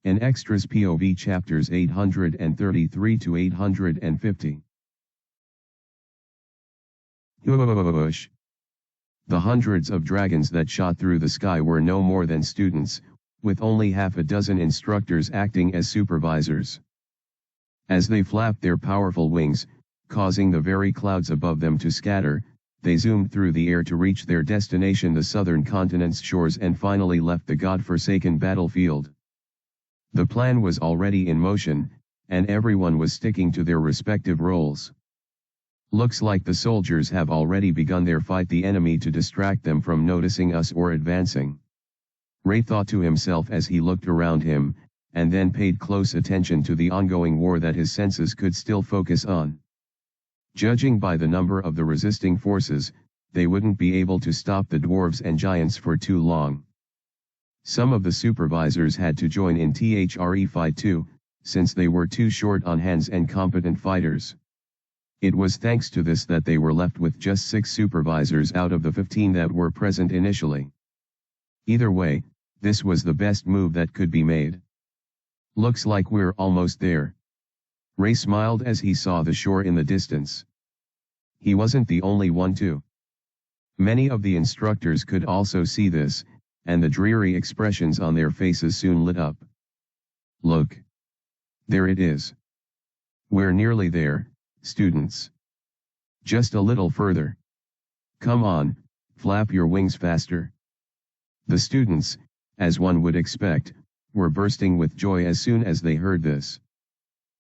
and extras POV chapters 833 to 850. Whoosh. The hundreds of dragons that shot through the sky were no more than students, with only half a dozen instructors acting as supervisors. As they flapped their powerful wings, causing the very clouds above them to scatter, they zoomed through the air to reach their destination, the southern continent's shores, and finally left the god-forsaken battlefield. The plan was already in motion, and everyone was sticking to their respective roles. Looks like the soldiers have already begun their fight the enemy to distract them from noticing us or advancing. Ray thought to himself as he looked around him, and then paid close attention to the ongoing war that his senses could still focus on. Judging by the number of the resisting forces, they wouldn't be able to stop the dwarves and giants for too long. Some of the supervisors had to join in the fight too, since they were too short on hands and competent fighters. It was thanks to this that they were left with just 6 supervisors out of the 15 that were present initially. Either way, this was the best move that could be made. Looks like we're almost there. Ray smiled as he saw the shore in the distance. He wasn't the only one to. Many of the instructors could also see this, and the dreary expressions on their faces soon lit up. Look. There it is. We're nearly there, students. Just a little further. Come on, flap your wings faster. The students, as one would expect, were bursting with joy as soon as they heard this.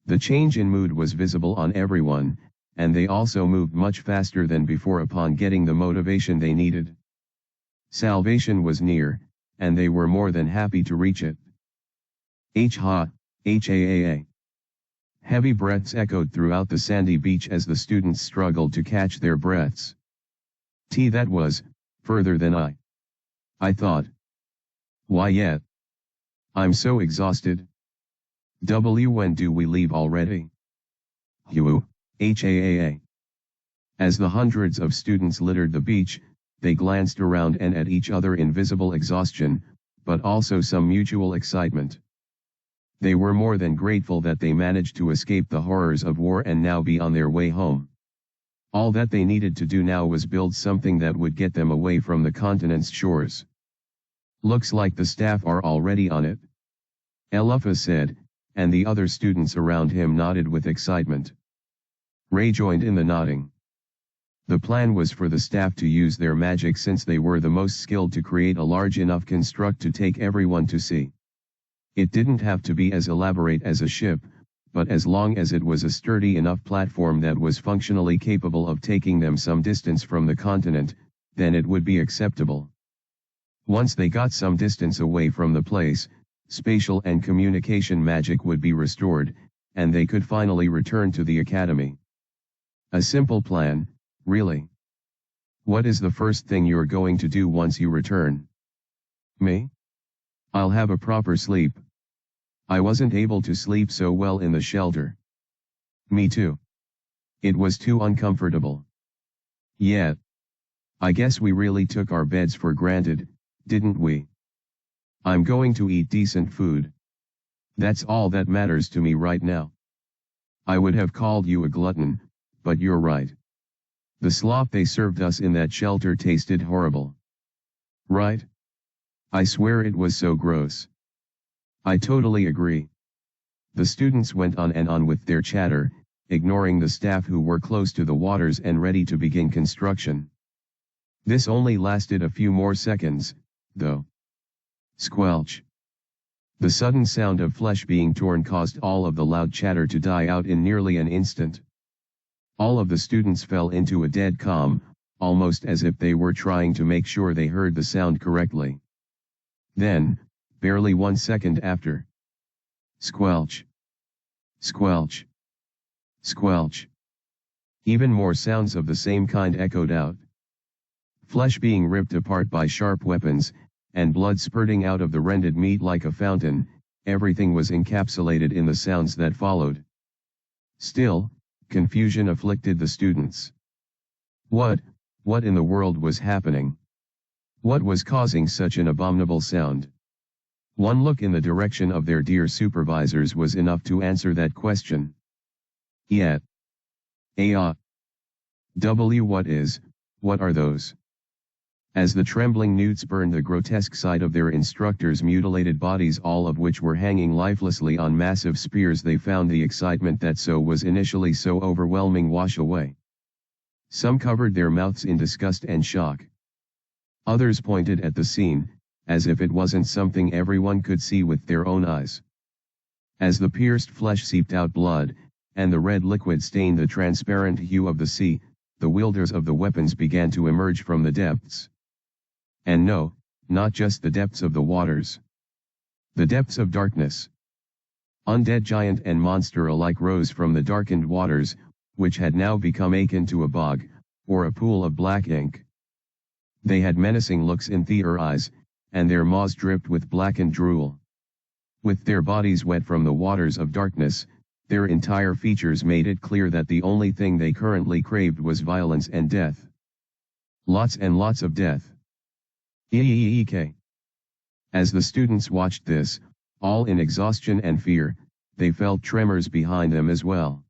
The change in mood was visible on everyone, and they also moved much faster than before upon getting the motivation they needed. Salvation was near, and they were more than happy to reach it. H-ha-ha. Heavy breaths echoed throughout the sandy beach as the students struggled to catch their breaths. That was further than I thought. Why yet? I'm so exhausted. When do we leave already? H-ha-ha. As the hundreds of students littered the beach, they glanced around and at each other in visible exhaustion, but also some mutual excitement. They were more than grateful that they managed to escape the horrors of war and now be on their way home. All that they needed to do now was build something that would get them away from the continent's shores. Looks like the staff are already on it. Elufa said, and the other students around him nodded with excitement. Ray joined in the nodding. The plan was for the staff to use their magic since they were the most skilled to create a large enough construct to take everyone to sea. It didn't have to be as elaborate as a ship, but as long as it was a sturdy enough platform that was functionally capable of taking them some distance from the continent, then it would be acceptable. Once they got some distance away from the place, spatial and communication magic would be restored, and they could finally return to the academy. A simple plan, really. What is the first thing you're going to do once you return? Me? I'll have a proper sleep. I wasn't able to sleep so well in the shelter. Me too. It was too uncomfortable. Yeah. I guess we really took our beds for granted, didn't we? I'm going to eat decent food. That's all that matters to me right now. I would have called you a glutton, but you're right. The slop they served us in that shelter tasted horrible. Right? I swear it was so gross. I totally agree. The students went on and on with their chatter, ignoring the staff who were close to the waters and ready to begin construction. This only lasted a few more seconds, though. Squelch. The sudden sound of flesh being torn caused all of the loud chatter to die out in nearly an instant. All of the students fell into a dead calm, almost as if they were trying to make sure they heard the sound correctly. Then, barely 1 second after. Squelch. Squelch. Squelch. Even more sounds of the same kind echoed out. Flesh being ripped apart by sharp weapons, and blood spurting out of the rended meat like a fountain, everything was encapsulated in the sounds that followed. Still, confusion afflicted the students. What in the world was happening? What was causing such an abominable sound? One look in the direction of their dear supervisors was enough to answer that question. Yet. What are those? As the trembling newts burned the grotesque sight of their instructors' mutilated bodies, all of which were hanging lifelessly on massive spears, they found the excitement that was initially so overwhelming wash away. Some covered their mouths in disgust and shock. Others pointed at the scene, as if it wasn't something everyone could see with their own eyes. As the pierced flesh seeped out blood, and the red liquid stained the transparent hue of the sea, the wielders of the weapons began to emerge from the depths. And no, not just the depths of the waters. The depths of darkness. Undead giant and monster alike rose from the darkened waters, which had now become akin to a bog, or a pool of black ink. They had menacing looks in their eyes, and their maws dripped with blackened drool. With their bodies wet from the waters of darkness, their entire features made it clear that the only thing they currently craved was violence and death. Lots and lots of death. Eek. As the students watched this, all in exhaustion and fear, they felt tremors behind them as well.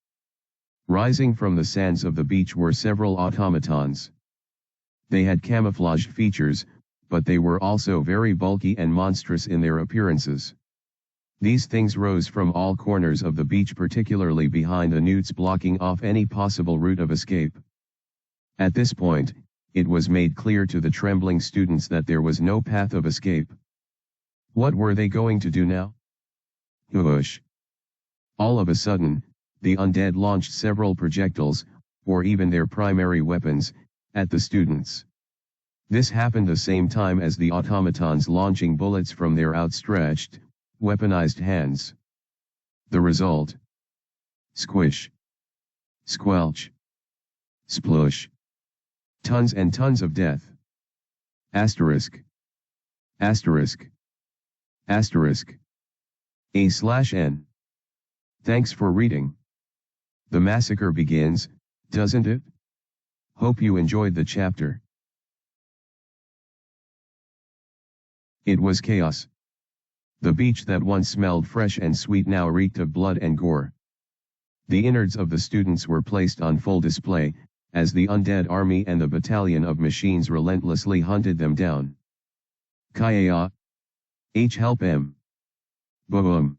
Rising from the sands of the beach were several automatons. They had camouflaged features, but they were also very bulky and monstrous in their appearances. These things rose from all corners of the beach, particularly behind the newts, blocking off any possible route of escape. At this point, it was made clear to the trembling students that there was no path of escape. What were they going to do now? Whoosh! All of a sudden, the undead launched several projectiles, or even their primary weapons, at the students. This happened the same time as the automatons launching bullets from their outstretched, weaponized hands. The result? Squish. Squelch. Splush. Tons and tons of death. Asterisk. Asterisk. Asterisk. A/N. Thanks for reading. The massacre begins, doesn't it? Hope you enjoyed the chapter. It was chaos. The beach that once smelled fresh and sweet now reeked of blood and gore. The innards of the students were placed on full display, as the undead army and the battalion of machines relentlessly hunted them down. Kaya. Help em. Boom.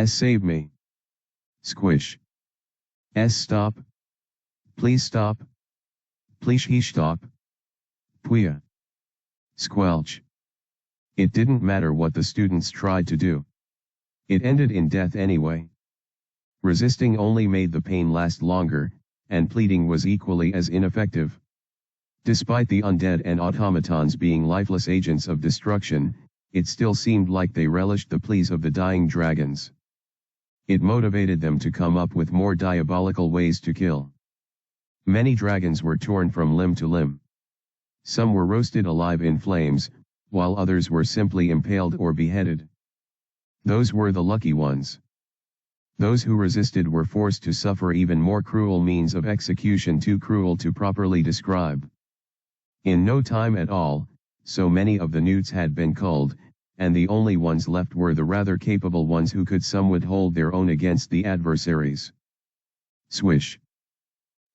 Save me. Squish. Stop. Please stop. Please he stop. Puya. Squelch. It didn't matter what the students tried to do. It ended in death anyway. Resisting only made the pain last longer, and pleading was equally as ineffective. Despite the undead and automatons being lifeless agents of destruction, it still seemed like they relished the pleas of the dying dragons. It motivated them to come up with more diabolical ways to kill. Many dragons were torn from limb to limb. Some were roasted alive in flames, while others were simply impaled or beheaded. Those were the lucky ones. Those who resisted were forced to suffer even more cruel means of execution, too cruel to properly describe. In no time at all, so many of the newts had been culled, and the only ones left were the rather capable ones who could somewhat hold their own against the adversaries. Swish!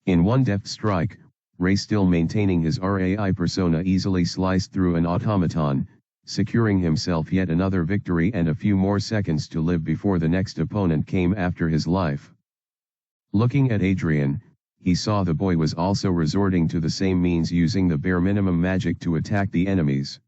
In one deft strike, Ray, still maintaining his RAI persona, easily sliced through an automaton, securing himself yet another victory and a few more seconds to live before the next opponent came after his life. Looking at Adrian, he saw the boy was also resorting to the same means, using the bare minimum magic to attack the enemies.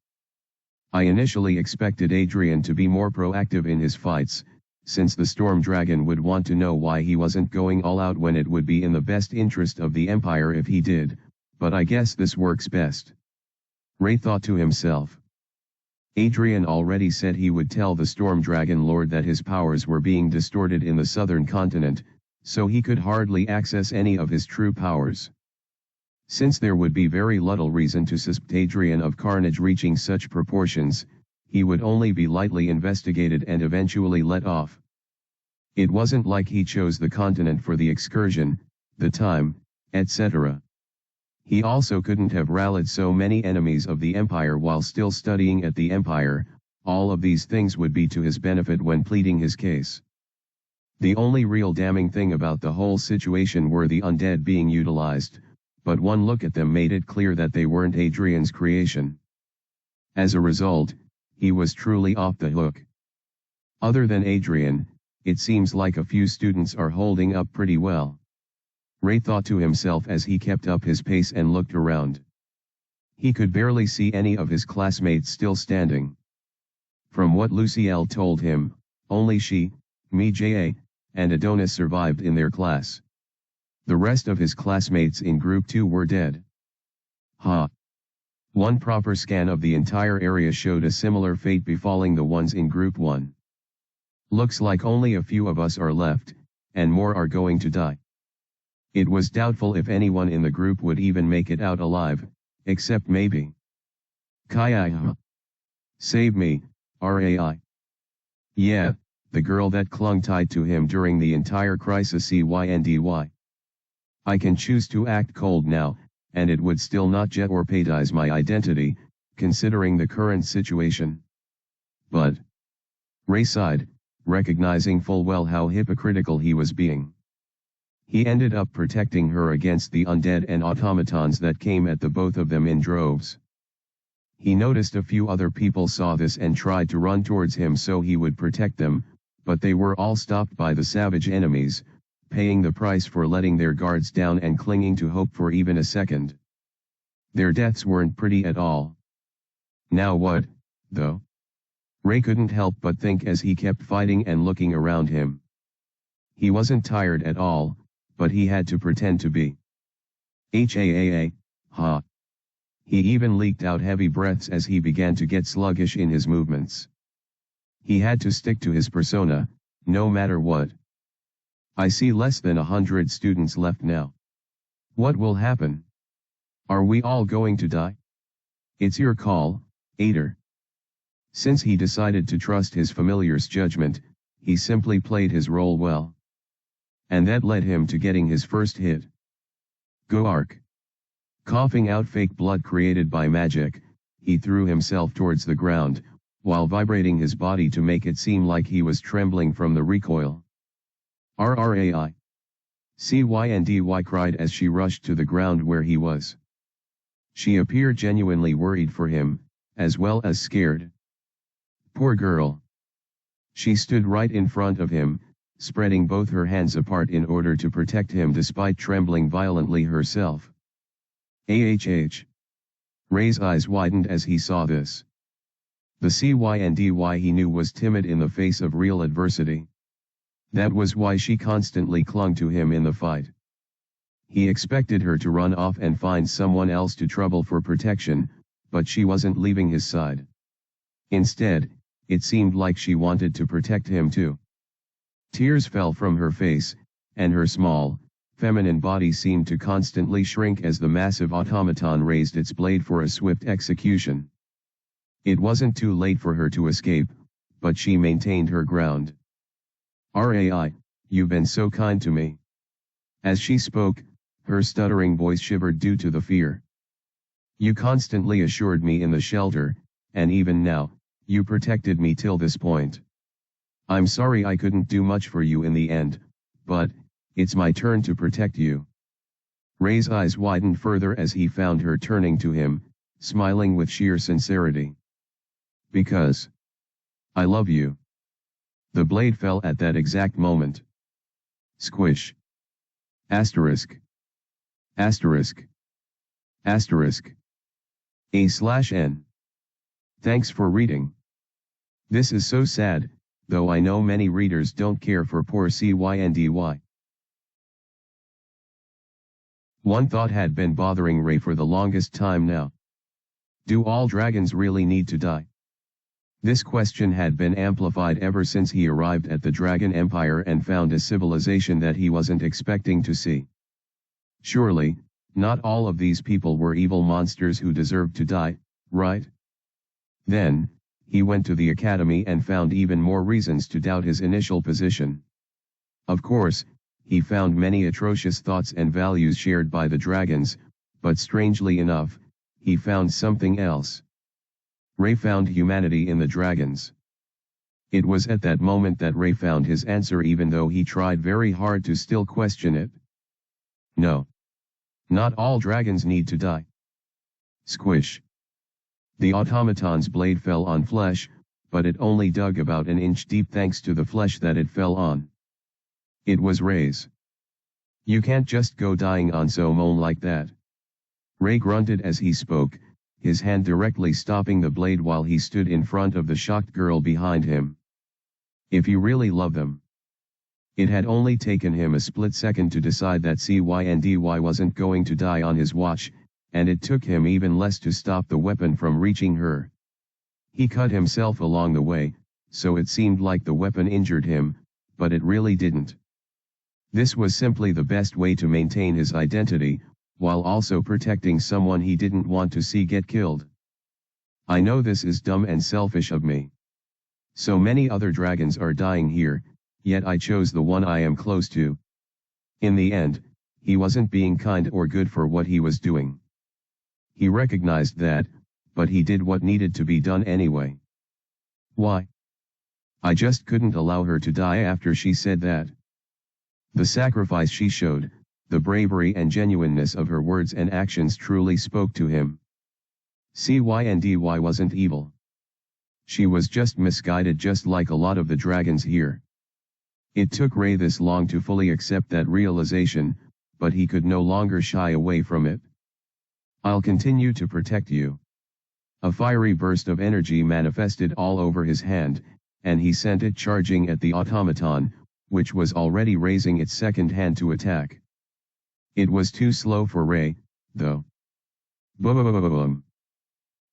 I initially expected Adrian to be more proactive in his fights, since the Storm Dragon would want to know why he wasn't going all out when it would be in the best interest of the Empire if he did, but I guess this works best. Ray thought to himself. Adrian already said he would tell the Storm Dragon Lord that his powers were being distorted in the southern continent, so he could hardly access any of his true powers. Since there would be very little reason to suspect Adrian of carnage reaching such proportions, he would only be lightly investigated and eventually let off. It wasn't like he chose the continent for the excursion, the time, etc. He also couldn't have rallied so many enemies of the Empire while still studying at the Empire, all of these things would be to his benefit when pleading his case. The only real damning thing about the whole situation were the undead being utilized, but one look at them made it clear that they weren't Adrian's creation. As a result, he was truly off the hook. Other than Adrian, it seems like a few students are holding up pretty well. Ray thought to himself as he kept up his pace and looked around. He could barely see any of his classmates still standing. From what Lucielle told him, only she, J.A., and Adonis survived in their class. The rest of his classmates in Group 2 were dead. One proper scan of the entire area showed a similar fate befalling the ones in Group 1. Looks like only a few of us are left, and more are going to die. It was doubtful if anyone in the group would even make it out alive, except maybe Kaya. Save me, Rai. Yeah, the girl that clung tight to him during the entire crisis CYNDY. I can choose to act cold now, and it would still not jeopardize my identity, considering the current situation. But Ray sighed, recognizing full well how hypocritical he was being. He ended up protecting her against the undead and automatons that came at the both of them in droves. He noticed a few other people saw this and tried to run towards him so he would protect them, but they were all stopped by the savage enemies, paying the price for letting their guards down and clinging to hope for even a second. Their deaths weren't pretty at all. Now what, though? Ray couldn't help but think as he kept fighting and looking around him. He wasn't tired at all, but he had to pretend to be. Ha. He even leaked out heavy breaths as he began to get sluggish in his movements. He had to stick to his persona, no matter what. I see less than 100 students left now. What will happen? Are we all going to die? It's your call, Ader. Since he decided to trust his familiar's judgment, he simply played his role well. And that led him to getting his first hit. Go Ark. Coughing out fake blood created by magic, he threw himself towards the ground, while vibrating his body to make it seem like he was trembling from the recoil. RRAI. CYNDY cried as she rushed to the ground where he was. She appeared genuinely worried for him, as well as scared. Poor girl. She stood right in front of him, spreading both her hands apart in order to protect him despite trembling violently herself. Ray's eyes widened as he saw this. The CYNDY he knew was timid in the face of real adversity. That was why she constantly clung to him in the fight. He expected her to run off and find someone else to trouble for protection, but she wasn't leaving his side. Instead, it seemed like she wanted to protect him too. Tears fell from her face, and her small, feminine body seemed to constantly shrink as the massive automaton raised its blade for a swift execution. It wasn't too late for her to escape, but she maintained her ground. Rai, you've been so kind to me. As she spoke, her stuttering voice shivered due to the fear. You constantly assured me in the shelter, and even now, you protected me till this point. I'm sorry I couldn't do much for you in the end, but it's my turn to protect you. Ray's eyes widened further as he found her turning to him, smiling with sheer sincerity. Because I love you. The blade fell at that exact moment. Squish. Asterisk. Asterisk. Asterisk. A/N. Thanks for reading. This is so sad, though I know many readers don't care for poor CYNDY. One thought had been bothering Ray for the longest time now. Do all dragons really need to die? This question had been amplified ever since he arrived at the Dragon Empire and found a civilization that he wasn't expecting to see. Surely, not all of these people were evil monsters who deserved to die, right? Then, he went to the academy and found even more reasons to doubt his initial position. Of course, he found many atrocious thoughts and values shared by the dragons, but strangely enough, he found something else. Ray found humanity in the dragons. It was at that moment that Ray found his answer, even though he tried very hard to still question it. No. Not all dragons need to die. Squish. The automaton's blade fell on flesh, but it only dug about an inch deep thanks to the flesh that it fell on. It was Ray's. You can't just go dying on someone like that. Ray grunted as he spoke, his hand directly stopping the blade while he stood in front of the shocked girl behind him. If you really love them. It had only taken him a split second to decide that Cyndy wasn't going to die on his watch, and it took him even less to stop the weapon from reaching her. He cut himself along the way, so it seemed like the weapon injured him, but it really didn't. This was simply the best way to maintain his identity, while also protecting someone he didn't want to see get killed. I know this is dumb and selfish of me. So many other dragons are dying here, yet I chose the one I am close to. In the end, he wasn't being kind or good for what he was doing. He recognized that, but he did what needed to be done anyway. Why? I just couldn't allow her to die after she said that. The sacrifice she showed, the bravery and genuineness of her words and actions truly spoke to him. Cyndy wasn't evil. She was just misguided, just like a lot of the dragons here. It took Ray this long to fully accept that realization, but he could no longer shy away from it. I'll continue to protect you. A fiery burst of energy manifested all over his hand, and he sent it charging at the automaton, which was already raising its second hand to attack. It was too slow for Ray, though. Boom!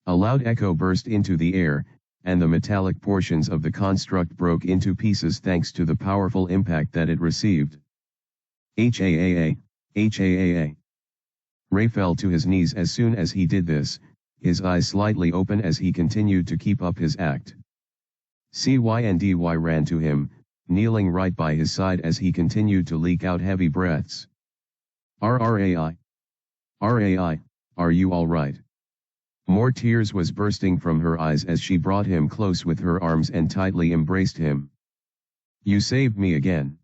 A loud echo burst into the air, and the metallic portions of the construct broke into pieces thanks to the powerful impact that it received. HAAA. Ray fell to his knees as soon as he did this, his eyes slightly open as he continued to keep up his act. Cyndy ran to him, kneeling right by his side as he continued to leak out heavy breaths. Rai, are you all right? More tears was bursting from her eyes as she brought him close with her arms and tightly embraced him. You saved me again.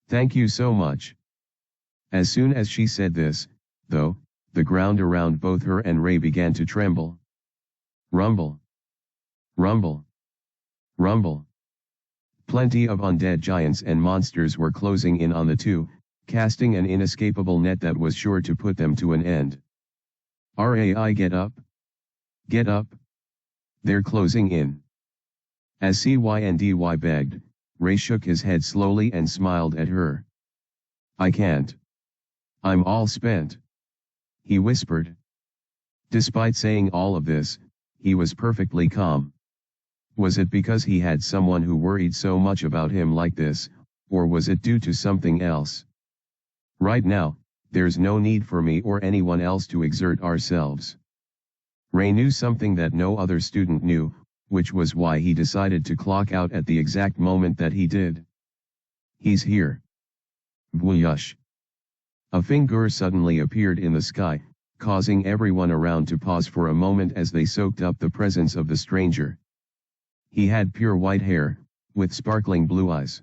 Thank you so much. As soon as she said this, though, the ground around both her and Ray began to tremble. Rumble. Rumble. Rumble. Plenty of undead giants and monsters were closing in on the two, casting an inescapable net that was sure to put them to an end. Rai, get up. Get up. They're closing in. As Cyndy begged, Ray shook his head slowly and smiled at her. I can't. I'm all spent. He whispered. Despite saying all of this, he was perfectly calm. Was it because he had someone who worried so much about him like this, or was it due to something else? Right now, there's no need for me or anyone else to exert ourselves. Ray knew something that no other student knew, which was why he decided to clock out at the exact moment that he did. He's here. Bwoosh. A finger suddenly appeared in the sky, causing everyone around to pause for a moment as they soaked up the presence of the stranger. He had pure white hair, with sparkling blue eyes.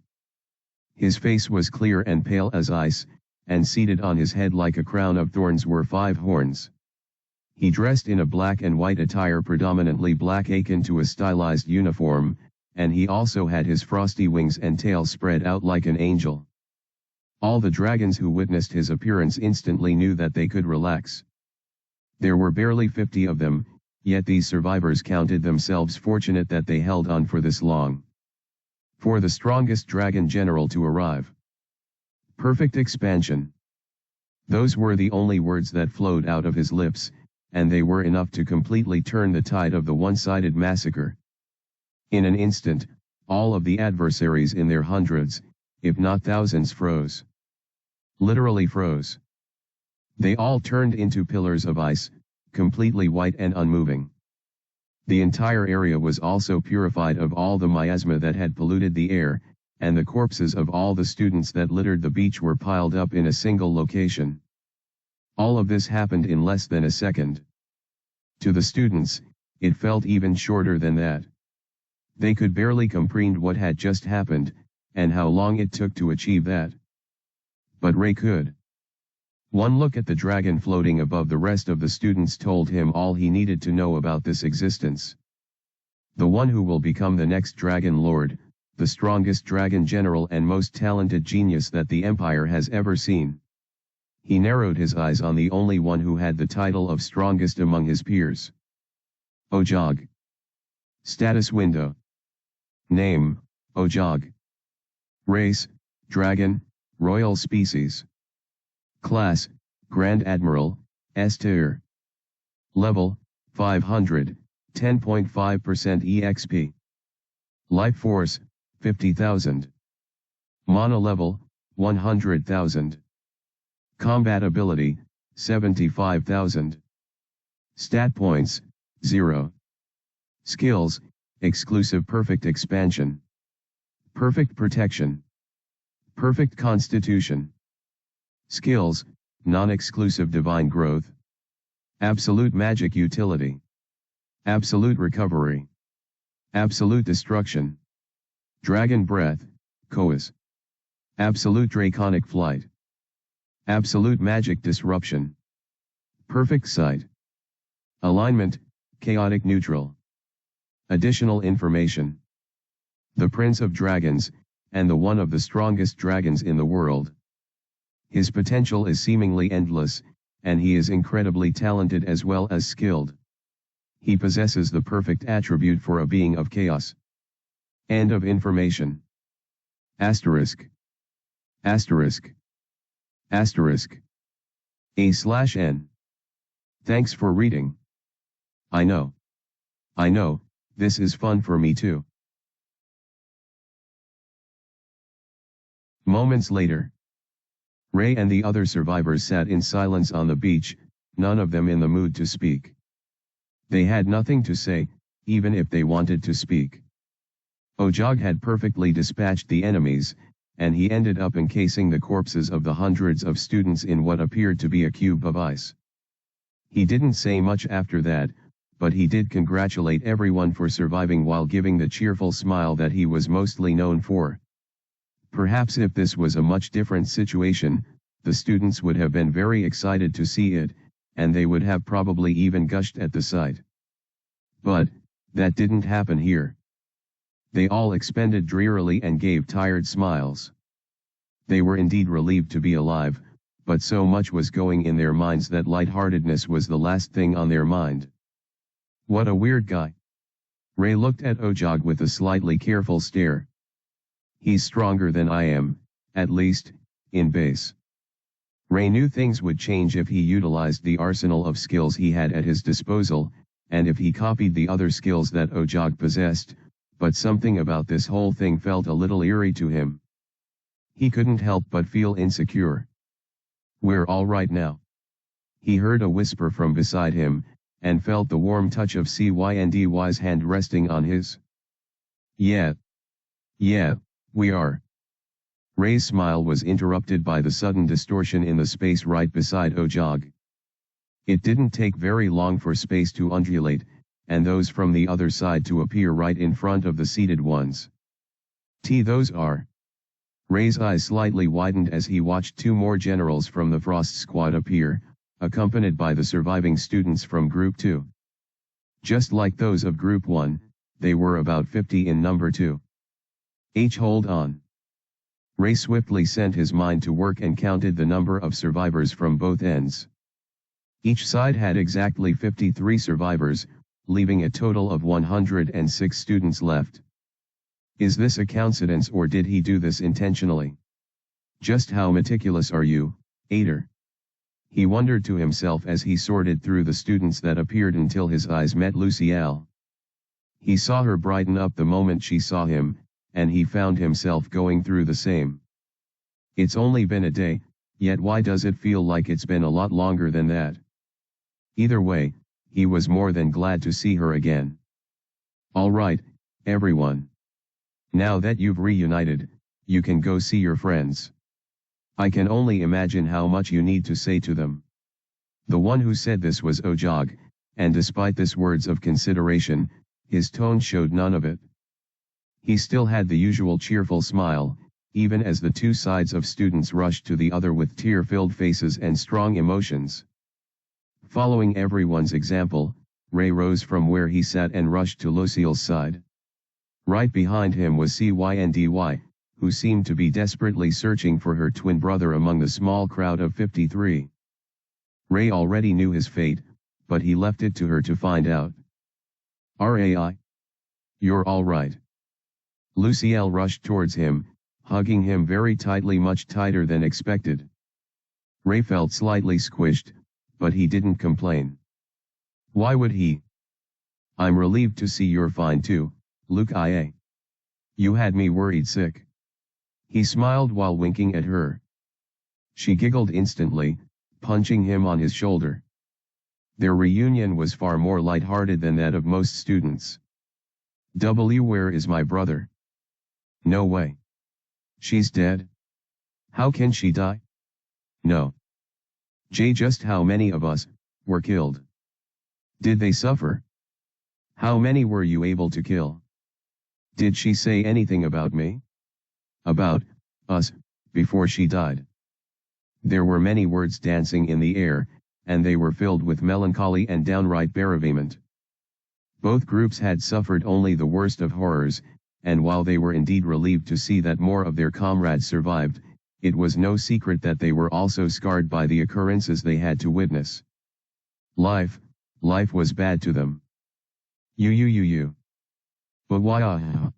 His face was clear and pale as ice, and seated on his head like a crown of thorns were 5 horns. He dressed in a black and white attire, predominantly black akin to a stylized uniform, and he also had his frosty wings and tail spread out like an angel. All the dragons who witnessed his appearance instantly knew that they could relax. There were barely 50 of them, yet these survivors counted themselves fortunate that they held on for this long. For the strongest dragon general to arrive. Perfect expansion. Those were the only words that flowed out of his lips, and they were enough to completely turn the tide of the one-sided massacre. In an instant, all of the adversaries in their hundreds, if not thousands, froze. Literally froze. They all turned into pillars of ice, completely white and unmoving. The entire area was also purified of all the miasma that had polluted the air, and the corpses of all the students that littered the beach were piled up in a single location. All of this happened in less than a second. To the students, it felt even shorter than that. They could barely comprehend what had just happened, and how long it took to achieve that. But Ray could. One look at the dragon floating above the rest of the students told him all he needed to know about this existence. The one who will become the next Dragon Lord, the strongest dragon general and most talented genius that the Empire has ever seen. He narrowed his eyes on the only one who had the title of strongest among his peers. Ojog. Status window. Name, Ojog. Race, Dragon, Royal Species. Class, Grand Admiral, S tier. Level, 500, 10.5% EXP. Life Force, 50,000. Mana level, 100,000. Combat ability, 75,000. Stat points, 0. Skills, exclusive perfect expansion. Perfect protection. Perfect constitution. Skills, non-exclusive divine growth. Absolute magic utility. Absolute recovery. Absolute destruction. Dragon breath, Koas. Absolute draconic flight. Absolute magic disruption. Perfect sight. Alignment, chaotic neutral. Additional information. The Prince of Dragons, and the one of the strongest dragons in the world. His potential is seemingly endless, and he is incredibly talented as well as skilled. He possesses the perfect attribute for a being of chaos. End of information. Asterisk. Asterisk. Asterisk. A/N. Thanks for reading. I know, this is fun for me too. Moments later. Ray and the other survivors sat in silence on the beach, none of them in the mood to speak. They had nothing to say, even if they wanted to speak. Ojog had perfectly dispatched the enemies, and he ended up encasing the corpses of the hundreds of students in what appeared to be a cube of ice. He didn't say much after that, but he did congratulate everyone for surviving while giving the cheerful smile that he was mostly known for. Perhaps if this was a much different situation, the students would have been very excited to see it, and they would have probably even gushed at the sight. But, that didn't happen here. They all expended drearily and gave tired smiles. They were indeed relieved to be alive, but so much was going in their minds that lightheartedness was the last thing on their mind. What a weird guy. Ray looked at Ojog with a slightly careful stare. He's stronger than I am, at least, in base. Ray knew things would change if he utilized the arsenal of skills he had at his disposal, and if he copied the other skills that Ojog possessed, but something about this whole thing felt a little eerie to him. He couldn't help but feel insecure. We're all right now. He heard a whisper from beside him, and felt the warm touch of Cyndy's hand resting on his. Yeah, we are. Ray's smile was interrupted by the sudden distortion in the space right beside Ojog. It didn't take very long for space to undulate, and those from the other side to appear right in front of the seated ones. Those are. Ray's eyes slightly widened as he watched two more generals from the Frost Squad appear, accompanied by the surviving students from Group 2. Just like those of Group 1, they were about 50 in number too. Hold on. Ray swiftly sent his mind to work and counted the number of survivors from both ends. Each side had exactly 53 survivors, leaving a total of 106 students left. Is this a coincidence or did he do this intentionally? Just how meticulous are you, Ader? He wondered to himself as he sorted through the students that appeared until his eyes met Luciale. He saw her brighten up the moment she saw him, and he found himself going through the same. It's only been a day, yet why does it feel like it's been a lot longer than that? Either way, he was more than glad to see her again. All right, everyone. Now that you've reunited, you can go see your friends. I can only imagine how much you need to say to them. The one who said this was Ojog, and despite this words of consideration, his tone showed none of it. He still had the usual cheerful smile, even as the two sides of students rushed to the other with tear-filled faces and strong emotions. Following everyone's example, Ray rose from where he sat and rushed to Lucille's side. Right behind him was Cyndy, who seemed to be desperately searching for her twin brother among the small crowd of 53. Ray already knew his fate, but he left it to her to find out. Rai? You're all right. Lucille rushed towards him, hugging him very tightly, much tighter than expected. Ray felt slightly squished, but he didn't complain. Why would he? I'm relieved to see you're fine too, Luke. You had me worried sick. He smiled while winking at her. She giggled instantly, punching him on his shoulder. Their reunion was far more light-hearted than that of most students. Where is my brother? No way. She's dead? How can she die? No. Just how many of us were killed? Did they suffer? How many were you able to kill? Did she say anything about me? About us, before she died? There were many words dancing in the air, and they were filled with melancholy and downright bereavement. Both groups had suffered only the worst of horrors, and while they were indeed relieved to see that more of their comrades survived, it was no secret that they were also scarred by the occurrences they had to witness. Life was bad to them. You. But why?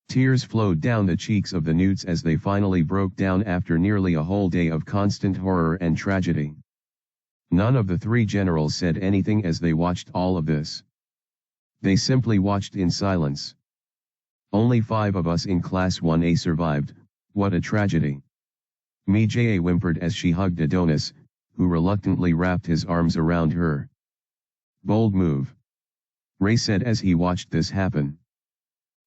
Tears flowed down the cheeks of the Newts as they finally broke down after nearly a whole day of constant horror and tragedy. None of the three generals said anything as they watched all of this. They simply watched in silence. Only 5 of us in Class 1A survived. What a tragedy. Mija whimpered as she hugged Adonis, who reluctantly wrapped his arms around her. Bold move. Ray said as he watched this happen.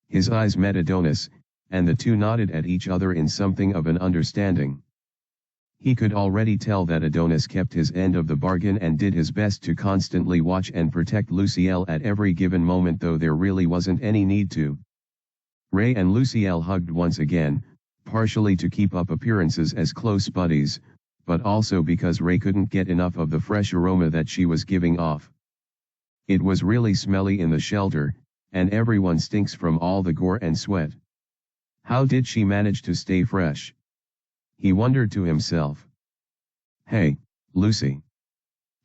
His eyes met Adonis, and the two nodded at each other in something of an understanding. He could already tell that Adonis kept his end of the bargain and did his best to constantly watch and protect Lucille at every given moment, though there really wasn't any need to. Ray and Lucille hugged once again, partially to keep up appearances as close buddies, but also because Ray couldn't get enough of the fresh aroma that she was giving off. It was really smelly in the shelter, and everyone stinks from all the gore and sweat. How did she manage to stay fresh? He wondered to himself. Hey, Lucy.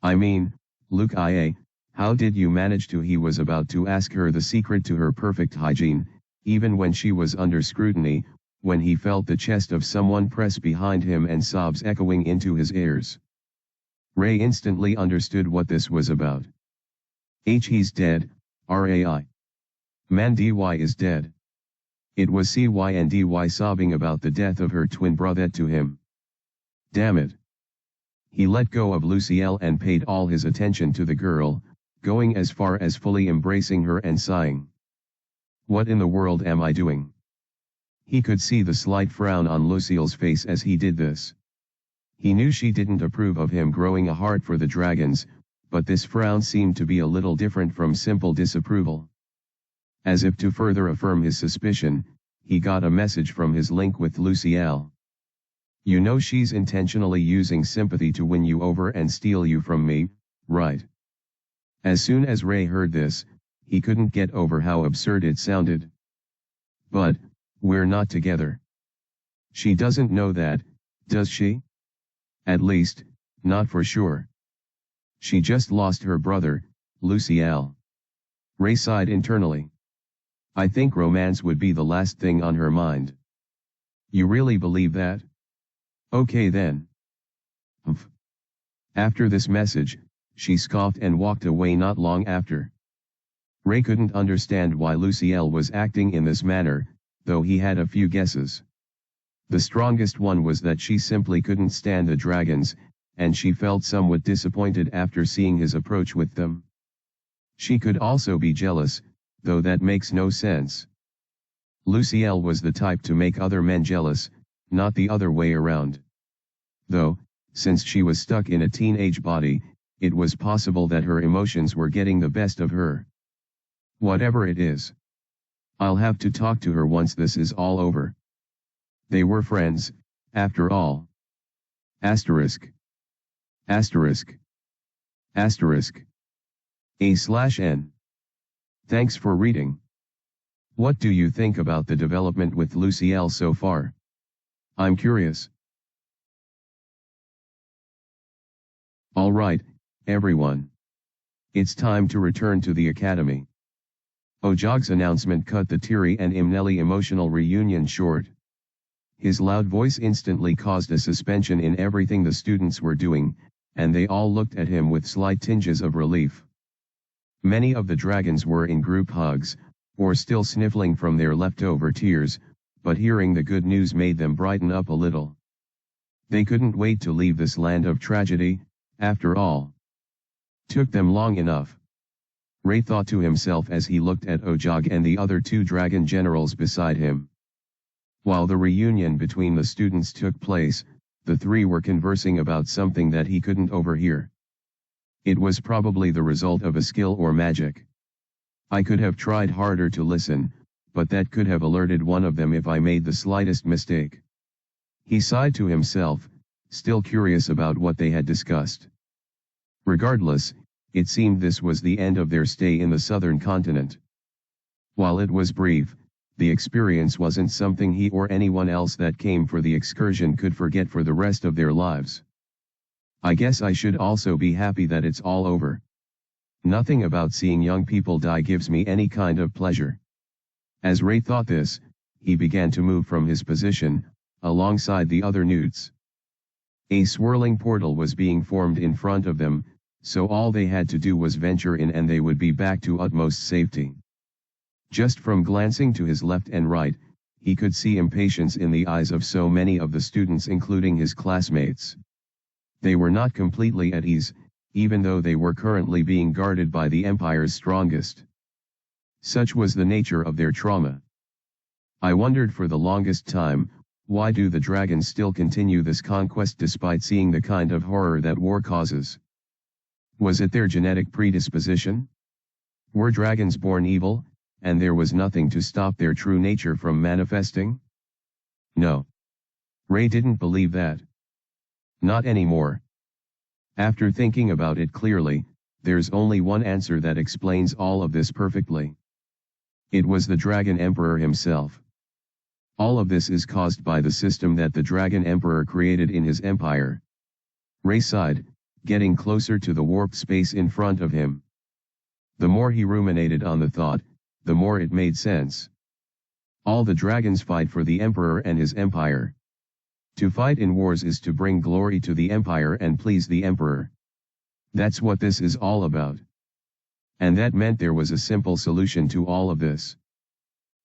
I mean, Luke, how did you manage to? He was about to ask her the secret to her perfect hygiene, even when she was under scrutiny, when he felt the chest of someone press behind him and sobs echoing into his ears. Ray instantly understood what this was about. He's dead, Rai. Mandy is dead. It was Cyndy sobbing about the death of her twin brother to him. Damn it. He let go of Lucille and paid all his attention to the girl, going as far as fully embracing her and sighing. What in the world am I doing? He could see the slight frown on Lucille's face as he did this. He knew she didn't approve of him growing a heart for the dragons, but this frown seemed to be a little different from simple disapproval. As if to further affirm his suspicion, he got a message from his link with Lucille. You know she's intentionally using sympathy to win you over and steal you from me, right? As soon as Ray heard this, he couldn't get over how absurd it sounded. But, we're not together. She doesn't know that, does she? At least, not for sure. She just lost her brother, Lucille. Ray sighed internally. I think romance would be the last thing on her mind. You really believe that? Okay then. Humph. After this message, she scoffed and walked away not long after. Ray couldn't understand why Lucille was acting in this manner, though he had a few guesses. The strongest one was that she simply couldn't stand the dragons, and she felt somewhat disappointed after seeing his approach with them. She could also be jealous, though that makes no sense. Lucille was the type to make other men jealous, not the other way around. Though, since she was stuck in a teenage body, it was possible that her emotions were getting the best of her. Whatever it is, I'll have to talk to her once this is all over. They were friends, after all. Asterisk. Asterisk. Asterisk. A/N. Thanks for reading. What do you think about the development with Lucielle so far? I'm curious. Alright, everyone. It's time to return to the academy. Ojog's announcement cut the teary and Imnelli emotional reunion short. His loud voice instantly caused a suspension in everything the students were doing, and they all looked at him with slight tinges of relief. Many of the dragons were in group hugs, or still sniffling from their leftover tears, but hearing the good news made them brighten up a little. They couldn't wait to leave this land of tragedy, after all. Took them long enough. Ray thought to himself as he looked at Ojog and the other two dragon generals beside him. While the reunion between the students took place, the three were conversing about something that he couldn't overhear. It was probably the result of a skill or magic. I could have tried harder to listen, but that could have alerted one of them if I made the slightest mistake. He sighed to himself, still curious about what they had discussed. Regardless, it seemed this was the end of their stay in the southern continent. While it was brief, the experience wasn't something he or anyone else that came for the excursion could forget for the rest of their lives. I guess I should also be happy that it's all over. Nothing about seeing young people die gives me any kind of pleasure. As Ray thought this, he began to move from his position, alongside the other newts. A swirling portal was being formed in front of them, so all they had to do was venture in and they would be back to utmost safety. Just from glancing to his left and right, he could see impatience in the eyes of so many of the students including his classmates. They were not completely at ease, even though they were currently being guarded by the Empire's strongest. Such was the nature of their trauma. I wondered for the longest time, why do the dragons still continue this conquest despite seeing the kind of horror that war causes? Was it their genetic predisposition? Were dragons born evil, and there was nothing to stop their true nature from manifesting? No. Ray didn't believe that. Not anymore. After thinking about it clearly, there's only one answer that explains all of this perfectly. It was the Dragon Emperor himself. All of this is caused by the system that the Dragon Emperor created in his empire. Ray sighed, getting closer to the warped space in front of him. The more he ruminated on the thought, the more it made sense. All the dragons fight for the Emperor and his empire. To fight in wars is to bring glory to the Empire and please the Emperor. That's what this is all about. And that meant there was a simple solution to all of this.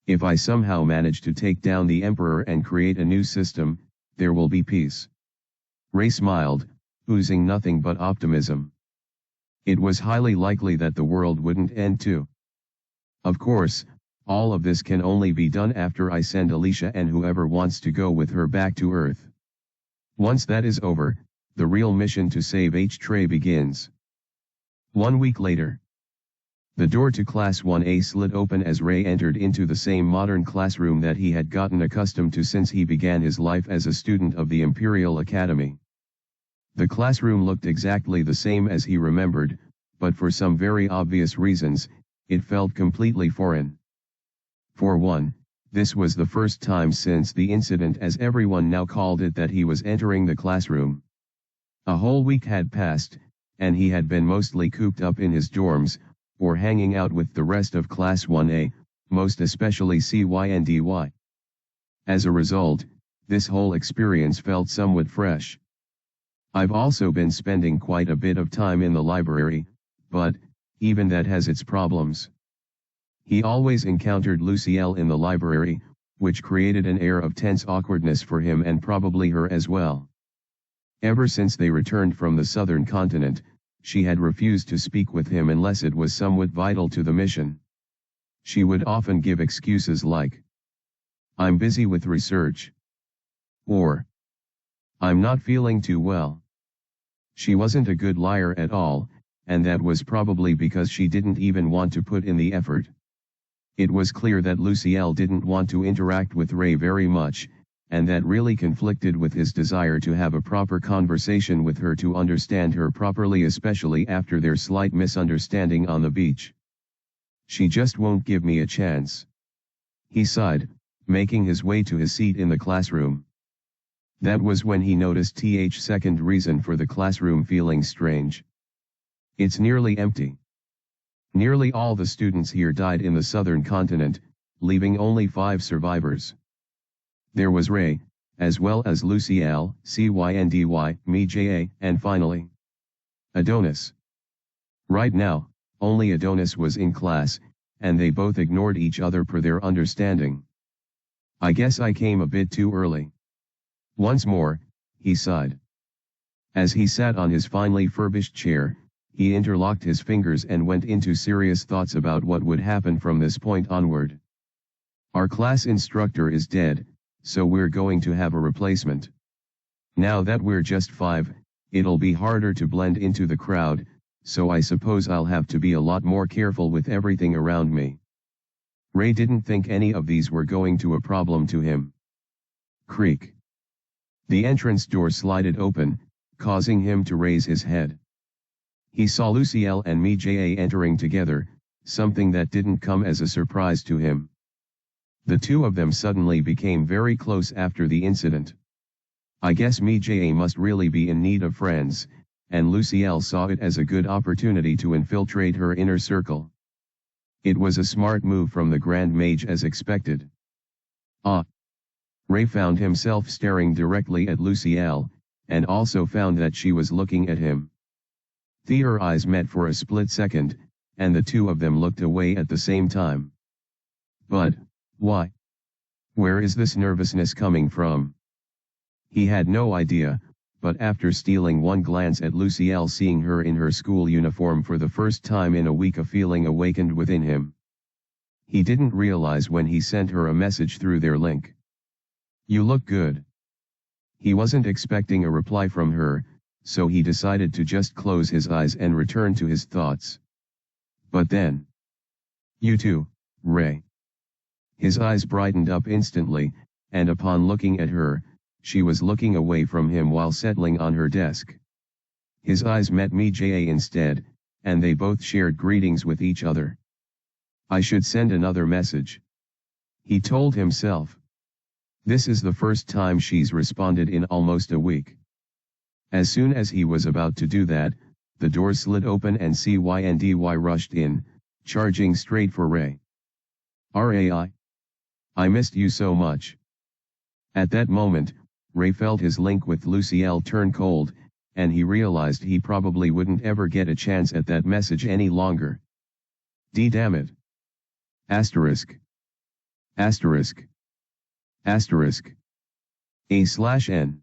If I somehow manage to take down the Emperor and create a new system, there will be peace. Ray smiled, oozing nothing but optimism. It was highly likely that the world wouldn't end too. Of course, all of this can only be done after I send Alicia and whoever wants to go with her back to Earth. Once that is over, the real mission to save H-Tray begins. 1 week later. The door to Class 1A slid open as Ray entered into the same modern classroom that he had gotten accustomed to since he began his life as a student of the Imperial Academy. The classroom looked exactly the same as he remembered, but for some very obvious reasons, it felt completely foreign. For one, this was the first time since the incident, as everyone now called it, that he was entering the classroom. A whole week had passed, and he had been mostly cooped up in his dorms, or hanging out with the rest of Class 1A, most especially CY and DY. As a result, this whole experience felt somewhat fresh. I've also been spending quite a bit of time in the library, but, even that has its problems. He always encountered Lucielle in the library, which created an air of tense awkwardness for him and probably her as well. Ever since they returned from the southern continent, she had refused to speak with him unless it was somewhat vital to the mission. She would often give excuses like, "I'm busy with research," or "I'm not feeling too well." She wasn't a good liar at all, and that was probably because she didn't even want to put in the effort. It was clear that Luciel didn't want to interact with Ray very much, and that really conflicted with his desire to have a proper conversation with her to understand her properly, especially after their slight misunderstanding on the beach. She just won't give me a chance. He sighed, making his way to his seat in the classroom. That was when he noticed Th's second reason for the classroom feeling strange. It's nearly empty. Nearly all the students here died in the southern continent, leaving only 5 survivors. There was Ray, as well as Luciel, Cyndy, me Ja, and finally Adonis. Right now, only Adonis was in class, and they both ignored each other per their understanding. I guess I came a bit too early. Once more, he sighed. As he sat on his finely furbished chair, he interlocked his fingers and went into serious thoughts about what would happen from this point onward. Our class instructor is dead, so we're going to have a replacement. Now that we're just 5, it'll be harder to blend into the crowd, so I suppose I'll have to be a lot more careful with everything around me. Ray didn't think any of these were going to a problem to him. Creak. The entrance door slided open, causing him to raise his head. He saw Luciel and me Ja entering together, something that didn't come as a surprise to him. The two of them suddenly became very close after the incident. I guess me Ja must really be in need of friends, and Luciel saw it as a good opportunity to infiltrate her inner circle. It was a smart move from the Grand Mage as expected. Ah! Ray found himself staring directly at Luciel, and also found that she was looking at him. Their eyes met for a split second, and the two of them looked away at the same time. But, why? Where is this nervousness coming from? He had no idea, but after stealing one glance at Luciel, seeing her in her school uniform for the first time in a week, a feeling awakened within him. He didn't realize when he sent her a message through their link. You look good. He wasn't expecting a reply from her, so he decided to just close his eyes and return to his thoughts. But then. You too, Ray. His eyes brightened up instantly, and upon looking at her, she was looking away from him while settling on her desk. His eyes met me Ja instead, and they both shared greetings with each other. I should send another message, he told himself. This is the first time she's responded in almost a week. As soon as he was about to do that, the door slid open and Cyndy rushed in, charging straight for Ray. Rai. I missed you so much. At that moment, Ray felt his link with Luciel turn cold, and he realized he probably wouldn't ever get a chance at that message any longer. Damn it. Asterisk. Asterisk. Asterisk. A/N.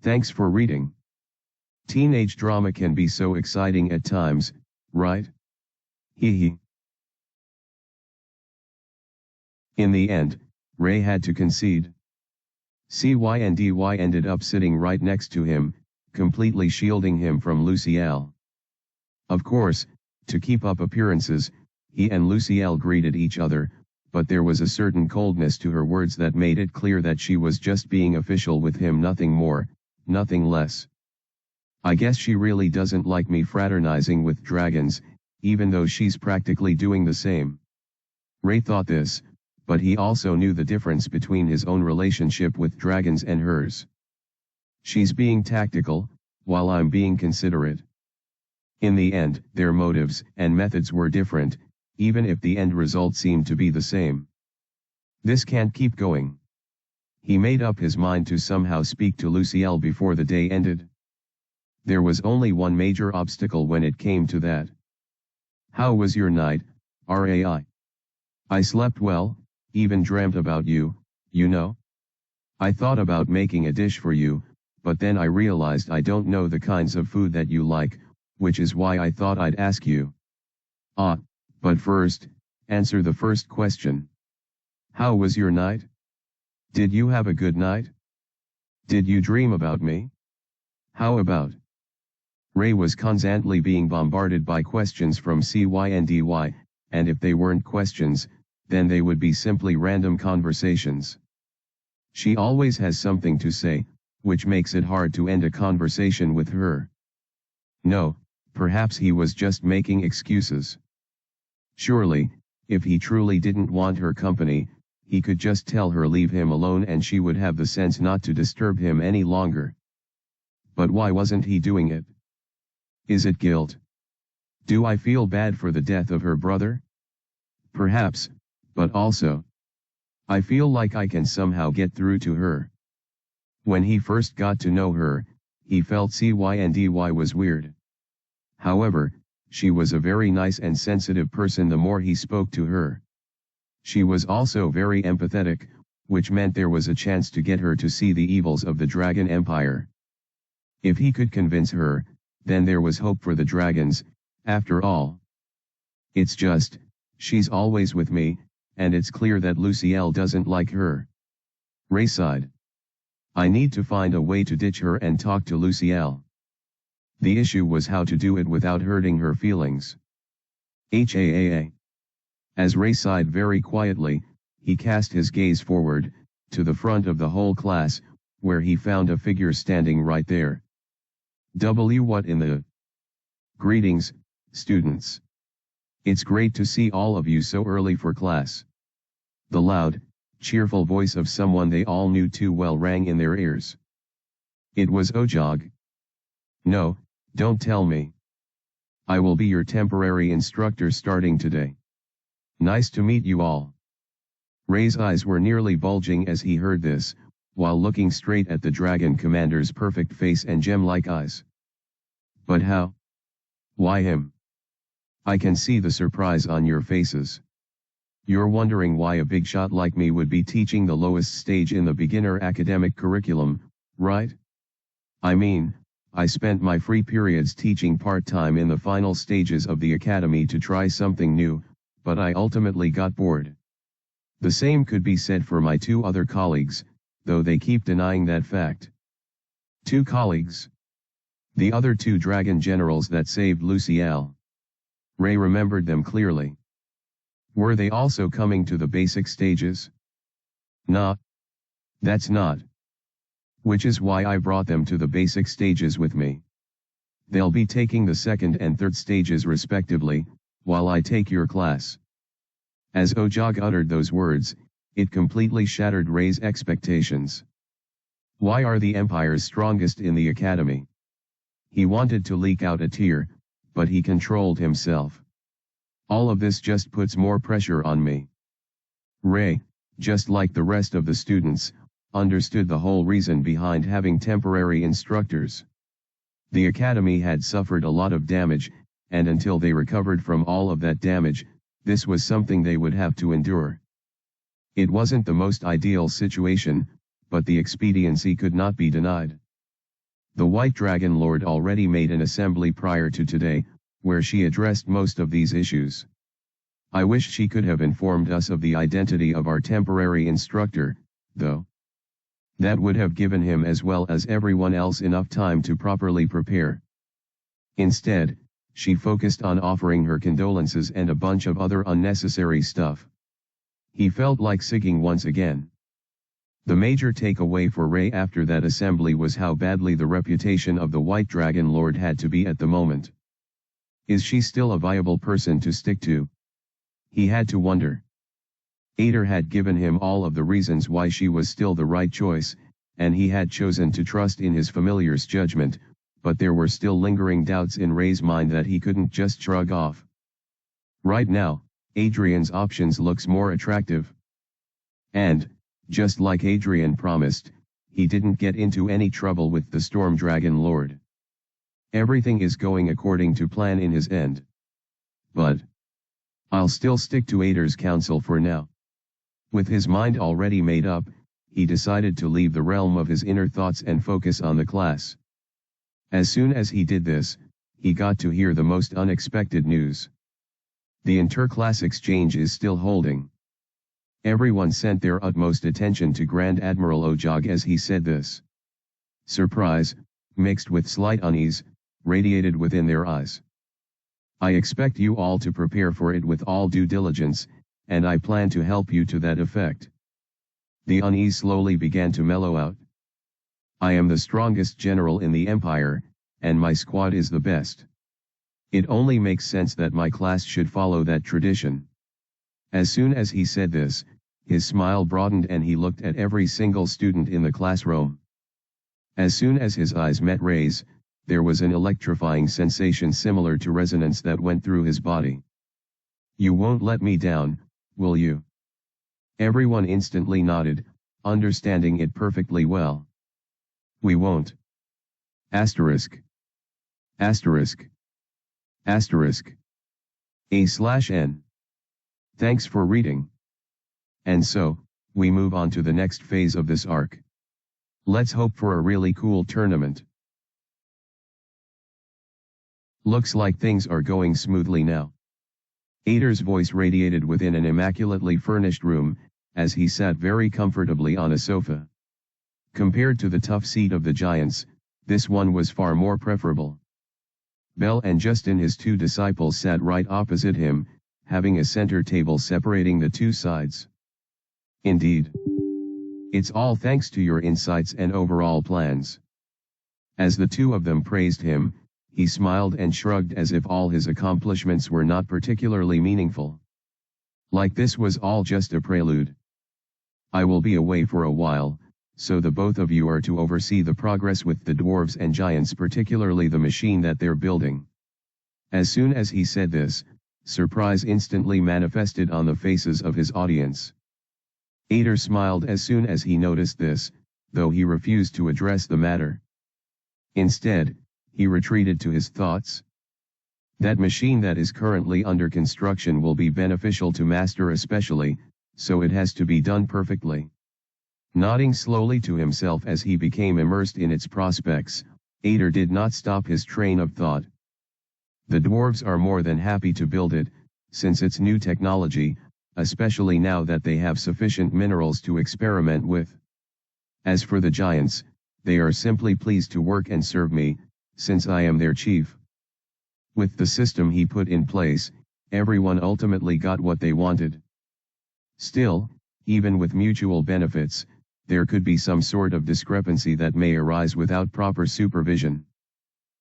Thanks for reading. Teenage drama can be so exciting at times, right? Hee hee. In the end, Ray had to concede. Cyndy ended up sitting right next to him, completely shielding him from Luciel. Of course, to keep up appearances, he and Luciel greeted each other, but there was a certain coldness to her words that made it clear that she was just being official with him, nothing more, nothing less. I guess she really doesn't like me fraternizing with dragons, even though she's practically doing the same. Ray thought this, but he also knew the difference between his own relationship with dragons and hers. She's being tactical, while I'm being considerate. In the end, their motives and methods were different, even if the end result seemed to be the same. This can't keep going. He made up his mind to somehow speak to Luciel before the day ended. There was only one major obstacle when it came to that. How was your night, Rai? I slept well, even dreamt about you, you know? I thought about making a dish for you, but then I realized I don't know the kinds of food that you like, which is why I thought I'd ask you. Ah, but first, answer the first question. How was your night? Did you have a good night? Did you dream about me? How about Ray was constantly being bombarded by questions from CYNDY, and if they weren't questions, then they would be simply random conversations. She always has something to say, which makes it hard to end a conversation with her. No, perhaps he was just making excuses. Surely, if he truly didn't want her company, he could just tell her leave him alone and she would have the sense not to disturb him any longer. But why wasn't he doing it? Is it guilt? Do I feel bad for the death of her brother? Perhaps, but also, I feel like I can somehow get through to her. When he first got to know her, he felt CYNDY was weird. However, she was a very nice and sensitive person the more he spoke to her. She was also very empathetic, which meant there was a chance to get her to see the evils of the Dragon Empire. If he could convince her, then there was hope for the dragons, after all. It's just, she's always with me, and it's clear that Luciel doesn't like her. Ray sighed. I need to find a way to ditch her and talk to Luciel. The issue was how to do it without hurting her feelings. As Ray sighed very quietly, he cast his gaze forward, to the front of the whole class, where he found a figure standing right there. What in the... Greetings, students. It's great to see all of you so early for class. The loud, cheerful voice of someone they all knew too well rang in their ears. It was Ojog. No, don't tell me. I will be your temporary instructor starting today. Nice to meet you all. Ray's eyes were nearly bulging as he heard this, while looking straight at the Dragon Commander's perfect face and gem-like eyes. But how? Why him? I can see the surprise on your faces. You're wondering why a big shot like me would be teaching the lowest stage in the beginner academic curriculum, right? I mean, I spent my free periods teaching part-time in the final stages of the academy to try something new, but I ultimately got bored. The same could be said for my two other colleagues, though they keep denying that fact. Two colleagues? The other two dragon generals that saved Luciel. Ray remembered them clearly. Were they also coming to the basic stages? Nah. That's not. Which is why I brought them to the basic stages with me. They'll be taking the second and third stages respectively, while I take your class. As Ojog uttered those words, it completely shattered Ray's expectations. Why are the Empire's strongest in the academy? He wanted to leak out a tear, but he controlled himself. All of this just puts more pressure on me. Ray, just like the rest of the students, understood the whole reason behind having temporary instructors. The academy had suffered a lot of damage, and until they recovered from all of that damage, this was something they would have to endure. It wasn't the most ideal situation, but the expediency could not be denied. The White Dragon Lord already made an assembly prior to today, where she addressed most of these issues. I wish she could have informed us of the identity of our temporary instructor, though. That would have given him as well as everyone else enough time to properly prepare. Instead, she focused on offering her condolences and a bunch of other unnecessary stuff. He felt like sigging once again. The major takeaway for Ray after that assembly was how badly the reputation of the White Dragon Lord had to be at the moment. Is she still a viable person to stick to? He had to wonder. Ader had given him all of the reasons why she was still the right choice, and he had chosen to trust in his familiar's judgment, but there were still lingering doubts in Ray's mind that he couldn't just shrug off. Right now, Adrian's options looks more attractive. And, just like Adrian promised, he didn't get into any trouble with the Storm Dragon Lord. Everything is going according to plan in his end. But I'll still stick to Ader's counsel for now. With his mind already made up, he decided to leave the realm of his inner thoughts and focus on the class. As soon as he did this, he got to hear the most unexpected news. The inter-class exchange is still holding. Everyone sent their utmost attention to Grand Admiral Ojog as he said this. Surprise, mixed with slight unease, radiated within their eyes. I expect you all to prepare for it with all due diligence, and I plan to help you to that effect. The unease slowly began to mellow out. I am the strongest general in the empire, and my squad is the best. It only makes sense that my class should follow that tradition. As soon as he said this, his smile broadened and he looked at every single student in the classroom. As soon as his eyes met Ray's, there was an electrifying sensation similar to resonance that went through his body. You won't let me down, will you? Everyone instantly nodded, understanding it perfectly well. We won't. Asterisk. Asterisk. Asterisk. A/N. Thanks for reading. And so, we move on to the next phase of this arc. Let's hope for a really cool tournament. Looks like things are going smoothly now. Ader's voice radiated within an immaculately furnished room, as he sat very comfortably on a sofa. Compared to the tough seat of the giants, this one was far more preferable. Bell and Justin, his two disciples, sat right opposite him, having a center table separating the two sides. Indeed. It's all thanks to your insights and overall plans. As the two of them praised him, he smiled and shrugged as if all his accomplishments were not particularly meaningful. Like this was all just a prelude. I will be away for a while, so the both of you are to oversee the progress with the dwarves and giants, particularly the machine that they're building. As soon as he said this, surprise instantly manifested on the faces of his audience. Ader smiled as soon as he noticed this, though he refused to address the matter. Instead, he retreated to his thoughts. That machine that is currently under construction will be beneficial to Master especially, so it has to be done perfectly. Nodding slowly to himself as he became immersed in its prospects, Ader did not stop his train of thought. The dwarves are more than happy to build it, since it's new technology, especially now that they have sufficient minerals to experiment with. As for the giants, they are simply pleased to work and serve me, since I am their chief. With the system he put in place, everyone ultimately got what they wanted. Still, even with mutual benefits, there could be some sort of discrepancy that may arise without proper supervision.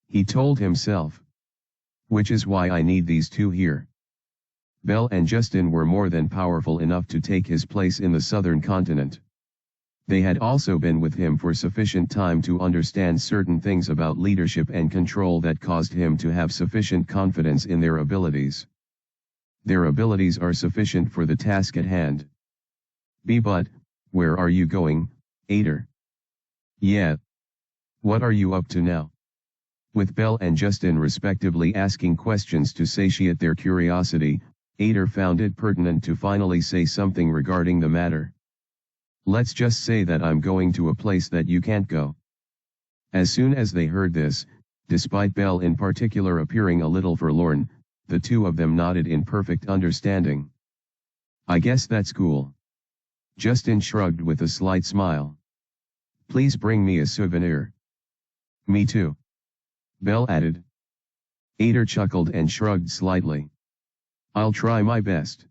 He told himself. Which is why I need these two here. Bell and Justin were more than powerful enough to take his place in the southern continent. They had also been with him for sufficient time to understand certain things about leadership and control that caused him to have sufficient confidence in their abilities. Their abilities are sufficient for the task at hand. But, where are you going, Ader? Yeah. What are you up to now? With Bell and Justin respectively asking questions to satiate their curiosity, Ader found it pertinent to finally say something regarding the matter. Let's just say that I'm going to a place that you can't go. As soon as they heard this, despite Bell in particular appearing a little forlorn, the two of them nodded in perfect understanding. I guess that's cool. Justin shrugged with a slight smile. Please bring me a souvenir. Me too. Bell added. Ader chuckled and shrugged slightly. I'll try my best.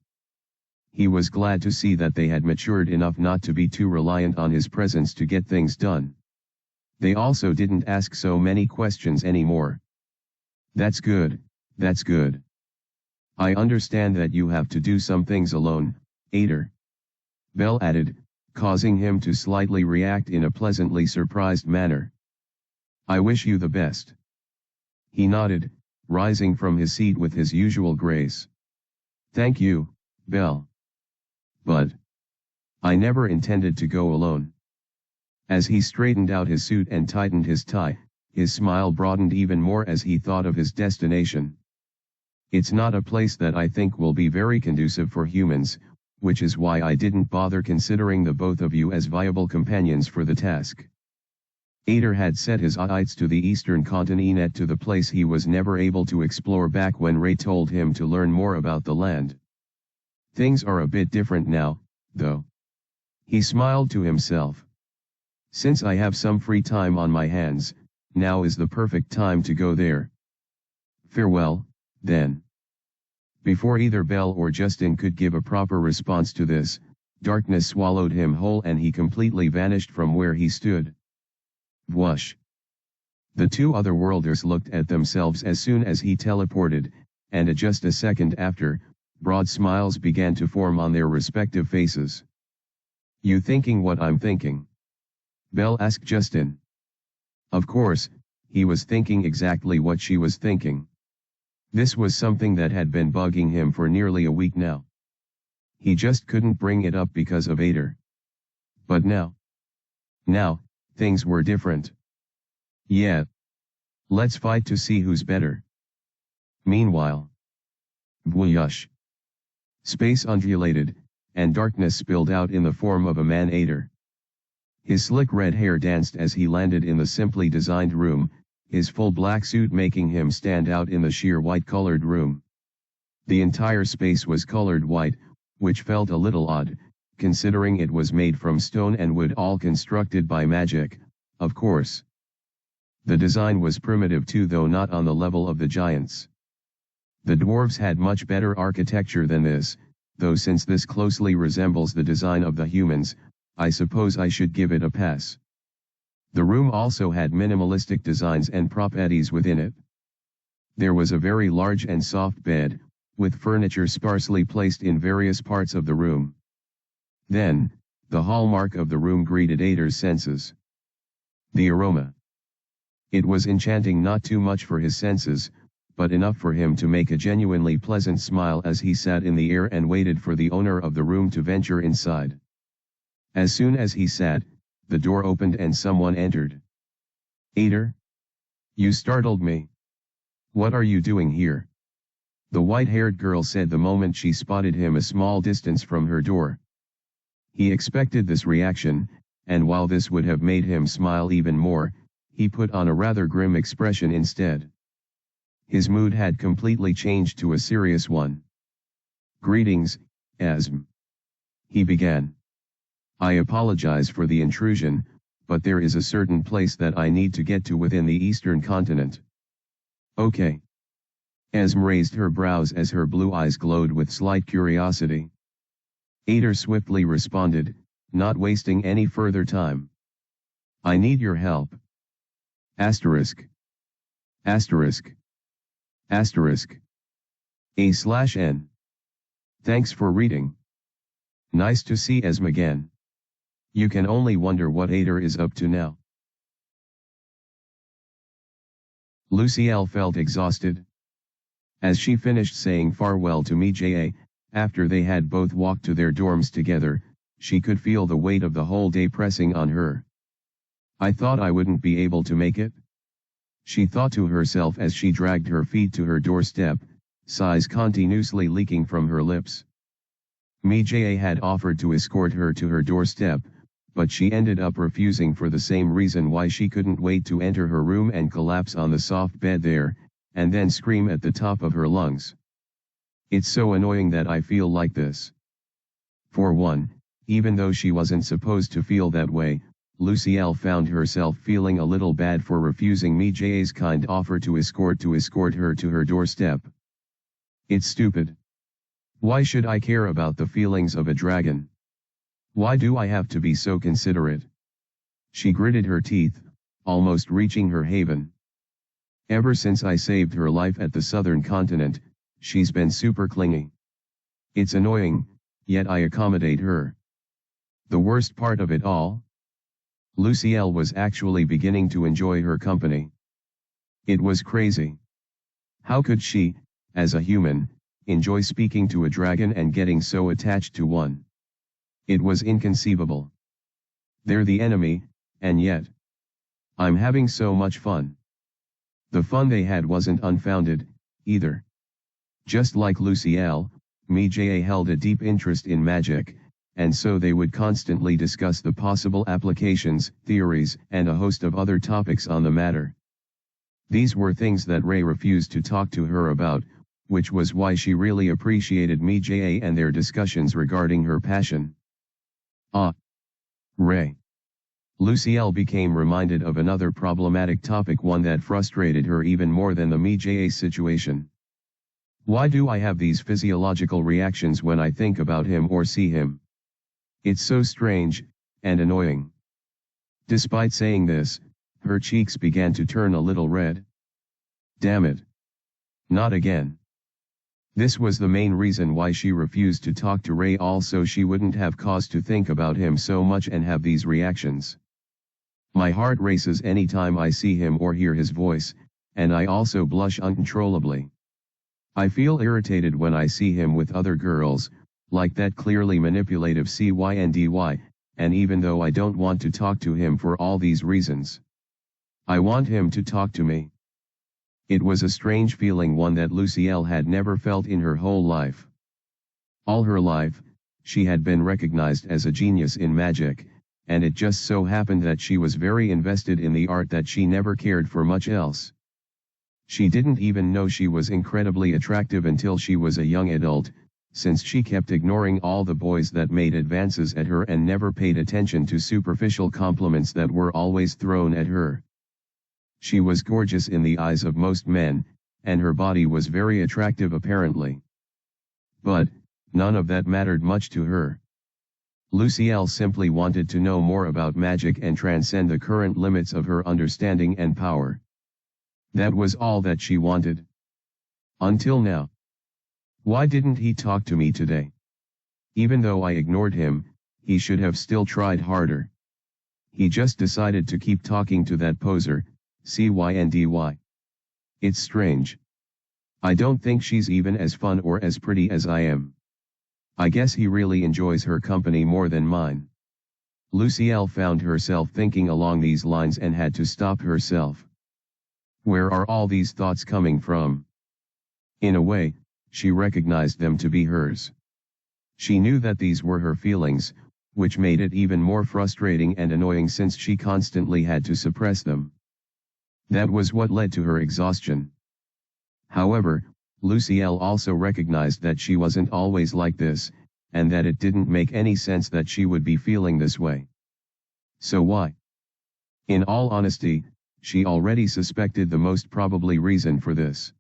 He was glad to see that they had matured enough not to be too reliant on his presence to get things done. They also didn't ask so many questions anymore. That's good, that's good. I understand that you have to do some things alone, Ader. Bell added, causing him to slightly react in a pleasantly surprised manner. I wish you the best. He nodded, rising from his seat with his usual grace. Thank you, Bell. But I never intended to go alone. As he straightened out his suit and tightened his tie, his smile broadened even more as he thought of his destination. It's not a place that I think will be very conducive for humans, which is why I didn't bother considering the both of you as viable companions for the task. Ader had set his eyes to the eastern continent, to the place he was never able to explore back when Ray told him to learn more about the land. Things are a bit different now, though. He smiled to himself. Since I have some free time on my hands, now is the perfect time to go there. Farewell, then. Before either Belle or Justin could give a proper response to this, darkness swallowed him whole and he completely vanished from where he stood. Whoosh. The two other worlders looked at themselves as soon as he teleported, and just a second after, broad smiles began to form on their respective faces. You thinking what I'm thinking? Belle asked Justin. Of course, he was thinking exactly what she was thinking. This was something that had been bugging him for nearly a week now. He just couldn't bring it up because of Ader. But now, things were different. Yeah. Let's fight to see who's better. Meanwhile. Whoosh. Space undulated, and darkness spilled out in the form of a man Ader. His slick red hair danced as he landed in the simply designed room, his full black suit making him stand out in the sheer white-colored room. The entire space was colored white, which felt a little odd, considering it was made from stone and wood all constructed by magic, of course. The design was primitive too, though not on the level of the giants. The dwarves had much better architecture than this, though since this closely resembles the design of the humans, I suppose I should give it a pass. The room also had minimalistic designs and properties within it. There was a very large and soft bed, with furniture sparsely placed in various parts of the room. Then, the hallmark of the room greeted Ader's senses. The aroma. It was enchanting, not too much for his senses, but enough for him to make a genuinely pleasant smile as he sat in the air and waited for the owner of the room to venture inside. As soon as he sat, the door opened and someone entered. Ader? You startled me. What are you doing here? The white-haired girl said the moment she spotted him a small distance from her door. He expected this reaction, and while this would have made him smile even more, he put on a rather grim expression instead. His mood had completely changed to a serious one. Greetings, Asm. He began. I apologize for the intrusion, but there is a certain place that I need to get to within the eastern continent. Okay. Esm raised her brows as her blue eyes glowed with slight curiosity. Ader swiftly responded, not wasting any further time. I need your help. Asterisk. Asterisk. Asterisk. A/N. Thanks for reading. Nice to see Esm again. You can only wonder what Ader is up to now. Lucielle felt exhausted. As she finished saying farewell to Mija, after they had both walked to their dorms together, she could feel the weight of the whole day pressing on her. I thought I wouldn't be able to make it. She thought to herself as she dragged her feet to her doorstep, sighs continuously leaking from her lips. Mija had offered to escort her to her doorstep, but she ended up refusing for the same reason why she couldn't wait to enter her room and collapse on the soft bed there, and then scream at the top of her lungs. It's so annoying that I feel like this. For one, even though she wasn't supposed to feel that way, Lucielle found herself feeling a little bad for refusing Mija's kind offer to escort her to her doorstep. It's stupid. Why should I care about the feelings of a dragon? Why do I have to be so considerate? She gritted her teeth, almost reaching her haven. Ever since I saved her life at the southern continent, she's been super clingy. It's annoying, yet I accommodate her. The worst part of it all? Lucielle was actually beginning to enjoy her company. It was crazy. How could she, as a human, enjoy speaking to a dragon and getting so attached to one? It was inconceivable. They're the enemy, and yet, I'm having so much fun. The fun they had wasn't unfounded, either. Just like Lucielle, Mija held a deep interest in magic, and so they would constantly discuss the possible applications, theories, and a host of other topics on the matter. These were things that Ray refused to talk to her about, which was why she really appreciated Mija and their discussions regarding her passion. Ah. Ray. Lucielle became reminded of another problematic topic, one that frustrated her even more than the MJ situation. Why do I have these physiological reactions when I think about him or see him? It's so strange, and annoying. Despite saying this, her cheeks began to turn a little red. Damn it. Not again. This was the main reason why she refused to talk to Ray, also she wouldn't have cause to think about him so much and have these reactions. My heart races anytime I see him or hear his voice, and I also blush uncontrollably. I feel irritated when I see him with other girls, like that clearly manipulative CYNDY, and even though I don't want to talk to him for all these reasons, I want him to talk to me. It was a strange feeling, one that Lucielle had never felt in her whole life. All her life, she had been recognized as a genius in magic, and it just so happened that she was very invested in the art that she never cared for much else. She didn't even know she was incredibly attractive until she was a young adult, since she kept ignoring all the boys that made advances at her and never paid attention to superficial compliments that were always thrown at her. She was gorgeous in the eyes of most men, and her body was very attractive apparently. But, none of that mattered much to her. Lucielle simply wanted to know more about magic and transcend the current limits of her understanding and power. That was all that she wanted. Until now. Why didn't he talk to me today? Even though I ignored him, he should have still tried harder. He just decided to keep talking to that poser, CYNDY. It's strange. I don't think she's even as fun or as pretty as I am. I guess he really enjoys her company more than mine. Lucielle found herself thinking along these lines and had to stop herself. Where are all these thoughts coming from? In a way, she recognized them to be hers. She knew that these were her feelings, which made it even more frustrating and annoying since she constantly had to suppress them. That was what led to her exhaustion. However, Lucielle also recognized that she wasn't always like this, and that it didn't make any sense that she would be feeling this way. So why? In all honesty, she already suspected the most probably reason for this.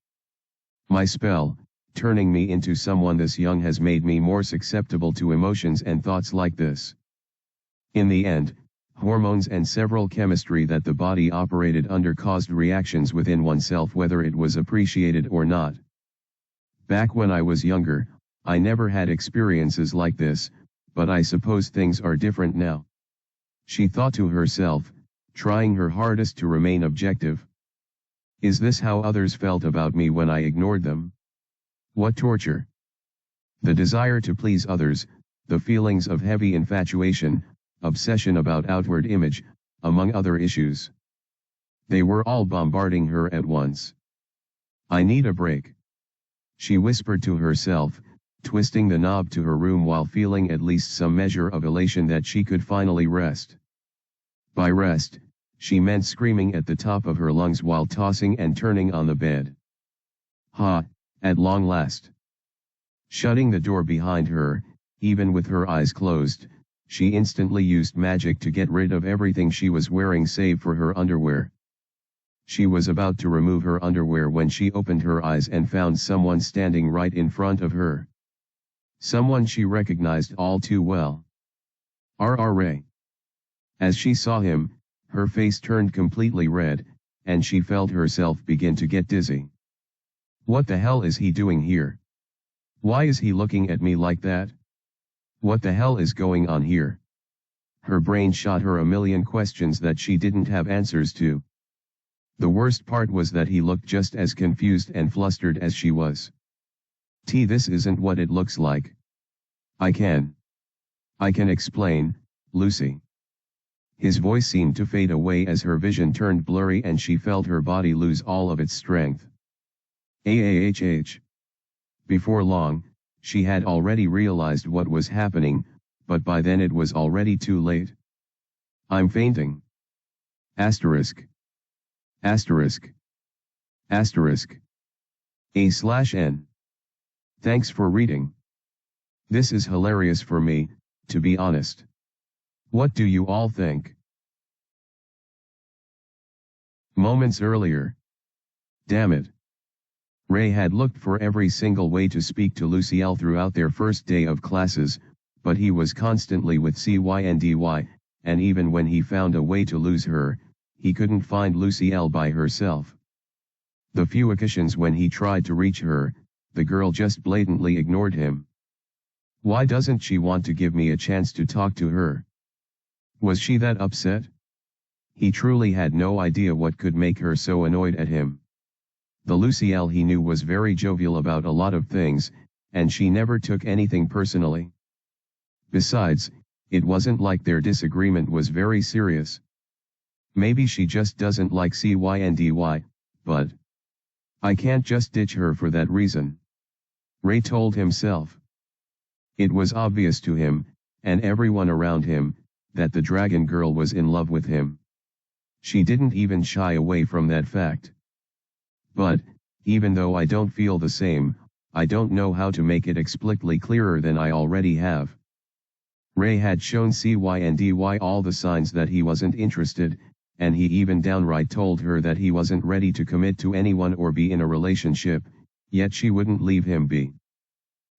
My spell, turning me into someone this young, has made me more susceptible to emotions and thoughts like this. In the end, hormones and several chemistry that the body operated under caused reactions within oneself, whether it was appreciated or not. Back when I was younger, I never had experiences like this, but I suppose things are different now. She thought to herself, trying her hardest to remain objective. Is this how others felt about me when I ignored them? What torture! The desire to please others, the feelings of heavy infatuation, obsession about outward image, among other issues. They were all bombarding her at once. I need a break. She whispered to herself, twisting the knob to her room while feeling at least some measure of elation that she could finally rest. By rest, she meant screaming at the top of her lungs while tossing and turning on the bed. Ha, at long last. Shutting the door behind her, even with her eyes closed, she instantly used magic to get rid of everything she was wearing save for her underwear. She was about to remove her underwear when she opened her eyes and found someone standing right in front of her. Someone she recognized all too well. R.R. Ray. As she saw him, her face turned completely red, and she felt herself begin to get dizzy. What the hell is he doing here? Why is he looking at me like that? What the hell is going on here? Her brain shot her a million questions that she didn't have answers to. The worst part was that he looked just as confused and flustered as she was. This isn't what it looks like. I can explain, Lucy. His voice seemed to fade away as her vision turned blurry and she felt her body lose all of its strength. Before long, she had already realized what was happening, but by then it was already too late. I'm fainting. Asterisk. Asterisk. Asterisk. A/N. Thanks for reading. This is hilarious for me, to be honest. What do you all think? Moments earlier. Damn it. Ray had looked for every single way to speak to Lucielle throughout their first day of classes, but he was constantly with CYNDY, and even when he found a way to lose her, he couldn't find Lucielle by herself. The few occasions when he tried to reach her, the girl just blatantly ignored him. Why doesn't she want to give me a chance to talk to her? Was she that upset? He truly had no idea what could make her so annoyed at him. The Lucielle he knew was very jovial about a lot of things, and she never took anything personally. Besides, it wasn't like their disagreement was very serious. Maybe she just doesn't like CYNDY, but I can't just ditch her for that reason, Ray told himself. It was obvious to him, and everyone around him, that the dragon girl was in love with him. She didn't even shy away from that fact. But, even though I don't feel the same, I don't know how to make it explicitly clearer than I already have. Ray had shown CYNDY all the signs that he wasn't interested, and he even downright told her that he wasn't ready to commit to anyone or be in a relationship, yet she wouldn't leave him be.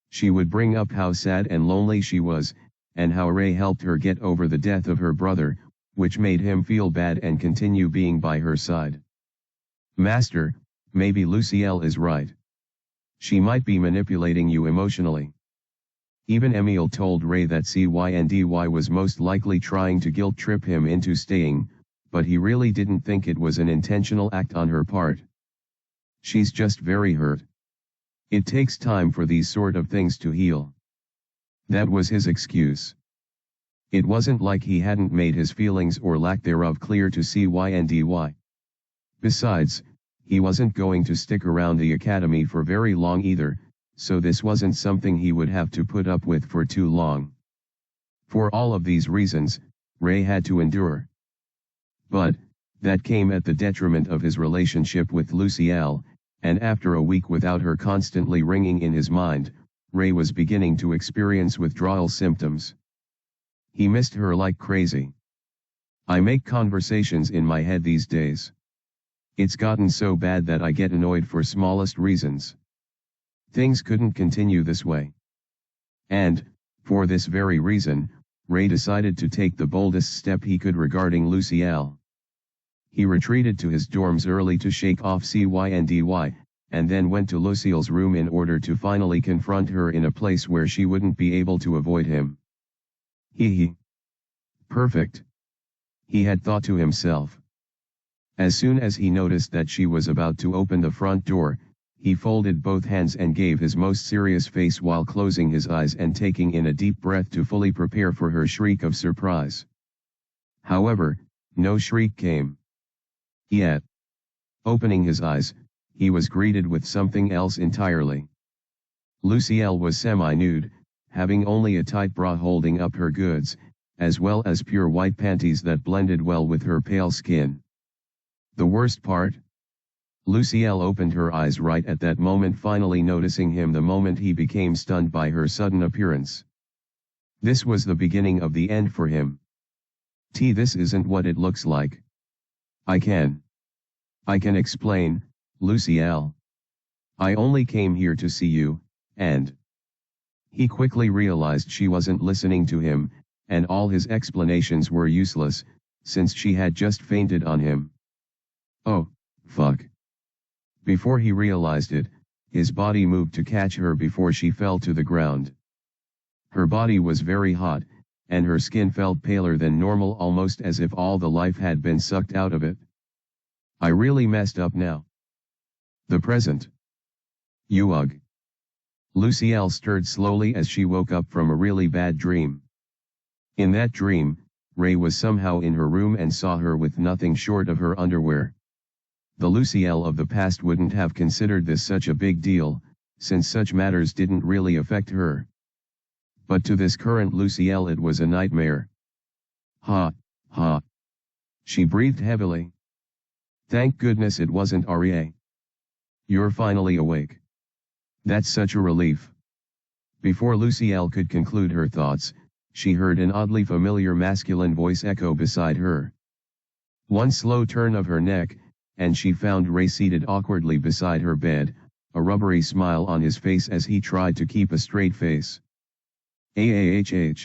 She would bring up how sad and lonely she was, and how Ray helped her get over the death of her brother, which made him feel bad and continue being by her side. Master, maybe Lucielle is right. She might be manipulating you emotionally. Even Emile told Ray that CYNDY was most likely trying to guilt trip him into staying, but he really didn't think it was an intentional act on her part. She's just very hurt. It takes time for these sort of things to heal. That was his excuse. It wasn't like he hadn't made his feelings or lack thereof clear to CYNDY. Besides, he wasn't going to stick around the academy for very long either, so this wasn't something he would have to put up with for too long. For all of these reasons, Ray had to endure. But, that came at the detriment of his relationship with Lucielle, and after a week without her constantly ringing in his mind, Ray was beginning to experience withdrawal symptoms. He missed her like crazy. I make conversations in my head these days. It's gotten so bad that I get annoyed for smallest reasons. Things couldn't continue this way. And, for this very reason, Ray decided to take the boldest step he could regarding Lucielle. He retreated to his dorms early to shake off CYNDY, and then went to Lucille's room in order to finally confront her in a place where she wouldn't be able to avoid him. Hee. Perfect. He had thought to himself. As soon as he noticed that she was about to open the front door, he folded both hands and gave his most serious face while closing his eyes and taking in a deep breath to fully prepare for her shriek of surprise. However, no shriek came. Yet, opening his eyes, he was greeted with something else entirely. Lucielle was semi-nude, having only a tight bra holding up her goods, as well as pure white panties that blended well with her pale skin. The worst part? Lucielle opened her eyes right at that moment, finally noticing him the moment he became stunned by her sudden appearance. This was the beginning of the end for him. This isn't what it looks like. I can explain, Lucielle. I only came here to see you, and... He quickly realized she wasn't listening to him, and all his explanations were useless, since she had just fainted on him. Oh, fuck. Before he realized it, his body moved to catch her before she fell to the ground. Her body was very hot, and her skin felt paler than normal, almost as if all the life had been sucked out of it. I really messed up now. The present. Ugh. Lucielle stirred slowly as she woke up from a really bad dream. In that dream, Ray was somehow in her room and saw her with nothing short of her underwear. The Lucielle of the past wouldn't have considered this such a big deal, since such matters didn't really affect her. But to this current Lucielle it was a nightmare. Ha. She breathed heavily. Thank goodness it wasn't Aria. You're finally awake. That's such a relief. Before Lucielle could conclude her thoughts, she heard an oddly familiar masculine voice echo beside her. One slow turn of her neck, and she found Ray seated awkwardly beside her bed, a rubbery smile on his face as he tried to keep a straight face. It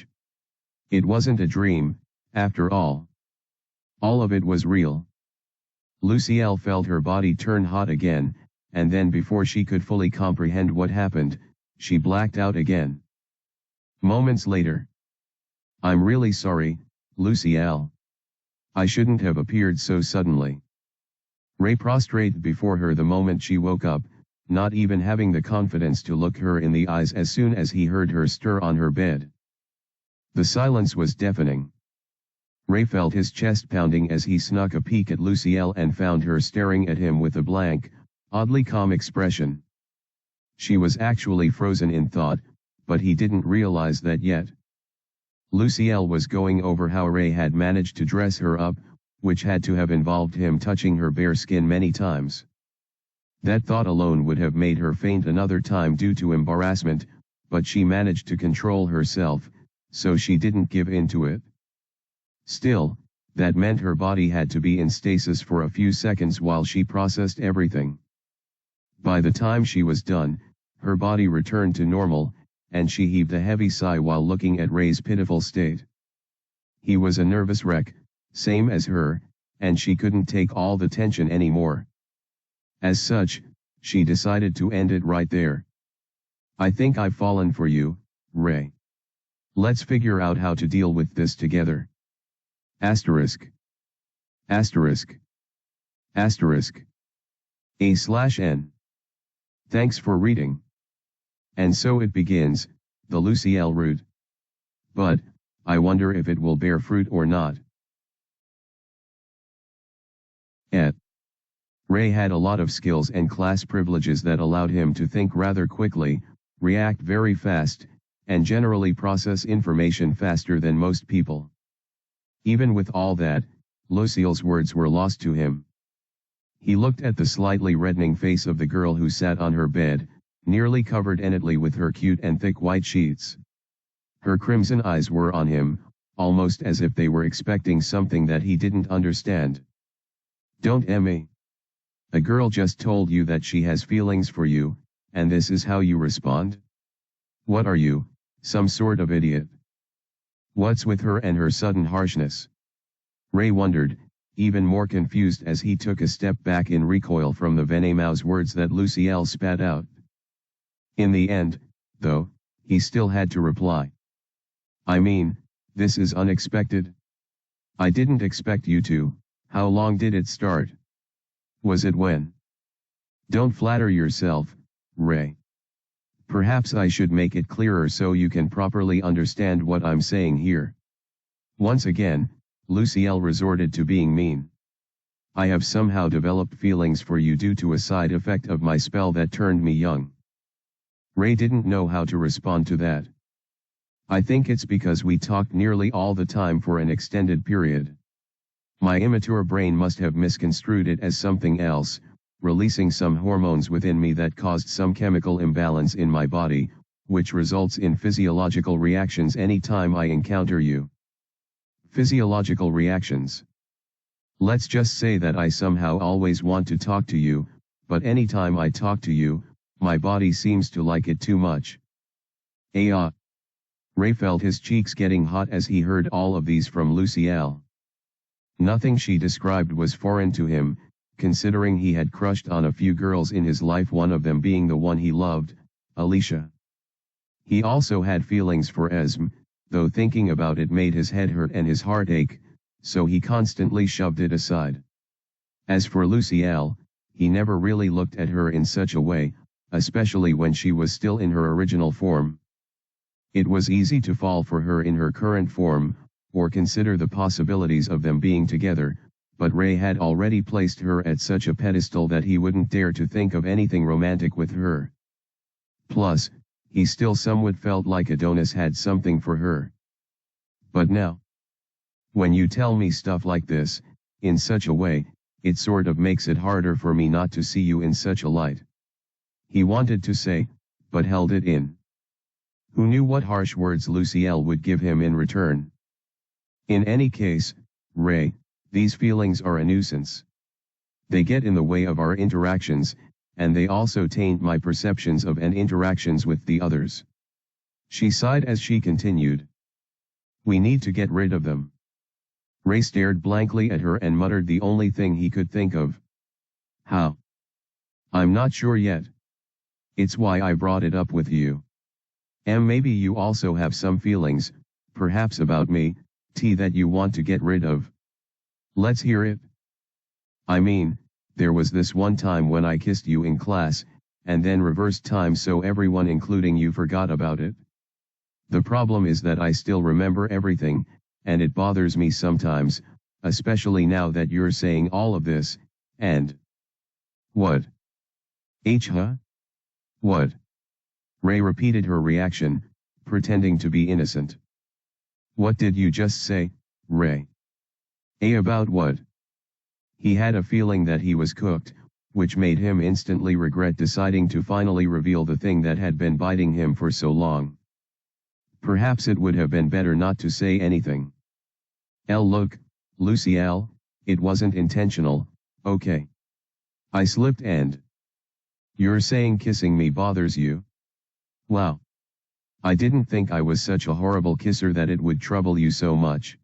wasn't a dream, after all. All of it was real. Lucielle felt her body turn hot again, and then before she could fully comprehend what happened, she blacked out again. Moments later. I'm really sorry, Lucielle. I shouldn't have appeared so suddenly. Ray prostrated before her the moment she woke up, not even having the confidence to look her in the eyes as soon as he heard her stir on her bed. The silence was deafening. Ray felt his chest pounding as he snuck a peek at Lucielle and found her staring at him with a blank, oddly calm expression. She was actually frozen in thought, but he didn't realize that yet. Lucielle was going over how Ray had managed to dress her up, which had to have involved him touching her bare skin many times. That thought alone would have made her faint another time due to embarrassment, but she managed to control herself, so she didn't give in to it. Still, that meant her body had to be in stasis for a few seconds while she processed everything. By the time she was done, her body returned to normal, and she heaved a heavy sigh while looking at Ray's pitiful state. He was a nervous wreck, same as her, and she couldn't take all the tension anymore. As such, she decided to end it right there. I think I've fallen for you, Ray. Let's figure out how to deal with this together. Asterisk. Asterisk. Asterisk. A/N. Thanks for reading. And so it begins, the Lucielle route. But, I wonder if it will bear fruit or not. Ray had a lot of skills and class privileges that allowed him to think rather quickly, react very fast, and generally process information faster than most people. Even with all that, Lucille's words were lost to him. He looked at the slightly reddening face of the girl who sat on her bed, nearly covered neatly with her cute and thick white sheets. Her crimson eyes were on him, almost as if they were expecting something that he didn't understand. Don't Emmy. A girl just told you that she has feelings for you, and this is how you respond? What are you, some sort of idiot? What's with her and her sudden harshness? Ray wondered, even more confused as he took a step back in recoil from the venomous words that Lucielle spat out. In the end, though, he still had to reply. I mean, this is unexpected. I didn't expect you to. How long did it start? Was it when? Don't flatter yourself, Ray. Perhaps I should make it clearer so you can properly understand what I'm saying here. Once again, Lucielle resorted to being mean. I have somehow developed feelings for you due to a side effect of my spell that turned me young. Ray didn't know how to respond to that. I think it's because we talked nearly all the time for an extended period. My immature brain must have misconstrued it as something else, releasing some hormones within me that caused some chemical imbalance in my body, which results in physiological reactions anytime I encounter you. Physiological reactions. Let's just say that I somehow always want to talk to you, but anytime I talk to you, my body seems to like it too much. Ray felt his cheeks getting hot as he heard all of these from Lucielle. Nothing she described was foreign to him, considering he had crushed on a few girls in his life, one of them being the one he loved, Alicia. He also had feelings for Esme, though thinking about it made his head hurt and his heart ache, so he constantly shoved it aside. As for Lucielle, he never really looked at her in such a way, especially when she was still in her original form. It was easy to fall for her in her current form, or consider the possibilities of them being together, but Ray had already placed her at such a pedestal that he wouldn't dare to think of anything romantic with her. Plus, he still somewhat felt like Adonis had something for her. But now, when you tell me stuff like this, in such a way, it sort of makes it harder for me not to see you in such a light. He wanted to say, but held it in. Who knew what harsh words Lucielle would give him in return? In any case, Ray, these feelings are a nuisance. They get in the way of our interactions, and they also taint my perceptions of and interactions with the others. She sighed as she continued. We need to get rid of them. Ray stared blankly at her and muttered the only thing he could think of. How? I'm not sure yet. It's why I brought it up with you. Maybe you also have some feelings, perhaps about me, that you want to get rid of. Let's hear it. I mean, there was this one time when I kissed you in class, and then reversed time so everyone including you forgot about it. The problem is that I still remember everything, and it bothers me sometimes, especially now that you're saying all of this, and... What? Huh? What? Ray repeated her reaction, pretending to be innocent. What did you just say, Ray? About what? He had a feeling that he was cooked, which made him instantly regret deciding to finally reveal the thing that had been biting him for so long. Perhaps it would have been better not to say anything. Look, Lucy L., it wasn't intentional, okay? I slipped and... You're saying kissing me bothers you? Wow. I didn't think I was such a horrible kisser that it would trouble you so much.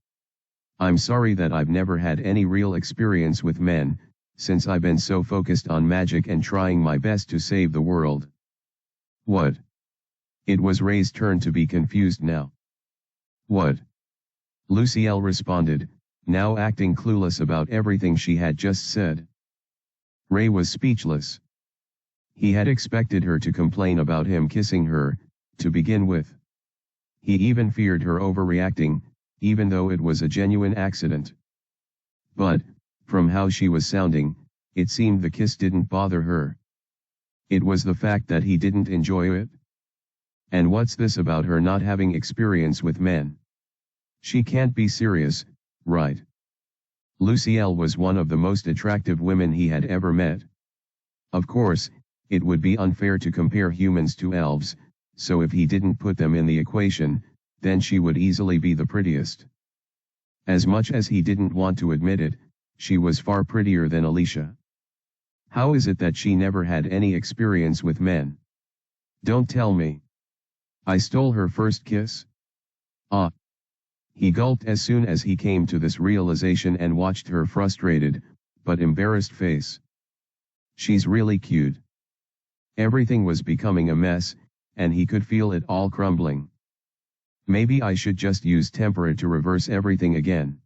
I'm sorry that I've never had any real experience with men, since I've been so focused on magic and trying my best to save the world. What? It was Ray's turn to be confused now. What? Lucy L. responded, now acting clueless about everything she had just said. Ray was speechless. He had expected her to complain about him kissing her, to begin with. He even feared her overreacting, even though it was a genuine accident. But, from how she was sounding, it seemed the kiss didn't bother her. It was the fact that he didn't enjoy it. And what's this about her not having experience with men? She can't be serious, right? Lucy L. was one of the most attractive women he had ever met. Of course, it would be unfair to compare humans to elves, so if he didn't put them in the equation, then she would easily be the prettiest. As much as he didn't want to admit it, she was far prettier than Alicia. How is it that she never had any experience with men? Don't tell me. I stole her first kiss? Ah. He gulped as soon as he came to this realization and watched her frustrated, but embarrassed face. She's really cute. Everything was becoming a mess, and he could feel it all crumbling. Maybe I should just use tempera to reverse everything again.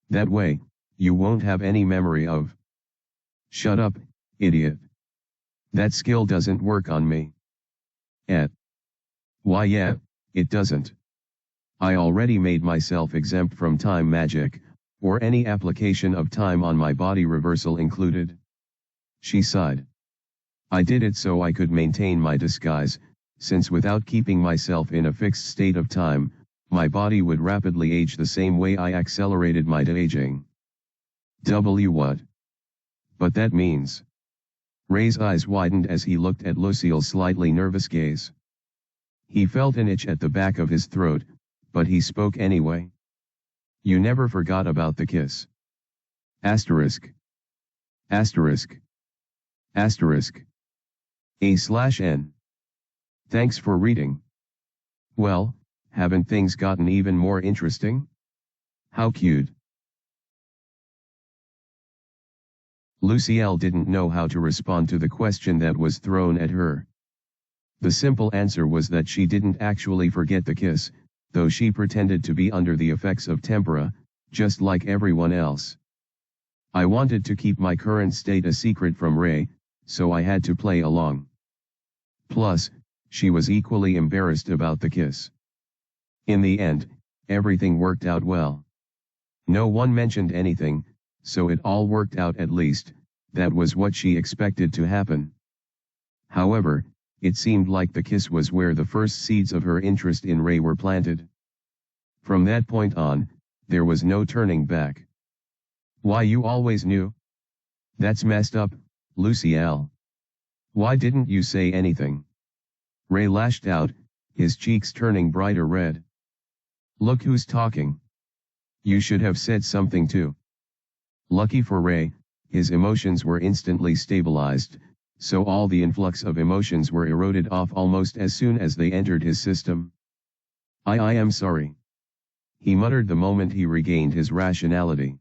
That way, you won't have any memory of... Shut up, idiot. That skill doesn't work on me. Why yeah, it doesn't. I already made myself exempt from time magic, or any application of time on my body reversal included. She sighed. I did it so I could maintain my disguise, since without keeping myself in a fixed state of time, my body would rapidly age the same way I accelerated my de-aging. What? But that means... Ray's eyes widened as he looked at Lucille's slightly nervous gaze. He felt an itch at the back of his throat, but he spoke anyway. You never forgot about the kiss. Asterisk. Asterisk. Asterisk. A/N. Thanks for reading. Well, haven't things gotten even more interesting? How cute. Lucy L. didn't know how to respond to the question that was thrown at her. The simple answer was that she didn't actually forget the kiss, though she pretended to be under the effects of tempera, just like everyone else. I wanted to keep my current state a secret from Ray, so I had to play along. Plus, she was equally embarrassed about the kiss. In the end, everything worked out well. No one mentioned anything, so it all worked out at least. That was what she expected to happen. However, it seemed like the kiss was where the first seeds of her interest in Ray were planted. From that point on, there was no turning back. Why, you always knew? That's messed up, Lucy L. Why didn't you say anything? Ray lashed out, his cheeks turning brighter red. Look who's talking. You should have said something too. Lucky for Ray, his emotions were instantly stabilized, so all the influx of emotions were eroded off almost as soon as they entered his system. I am sorry," he muttered the moment he regained his rationality.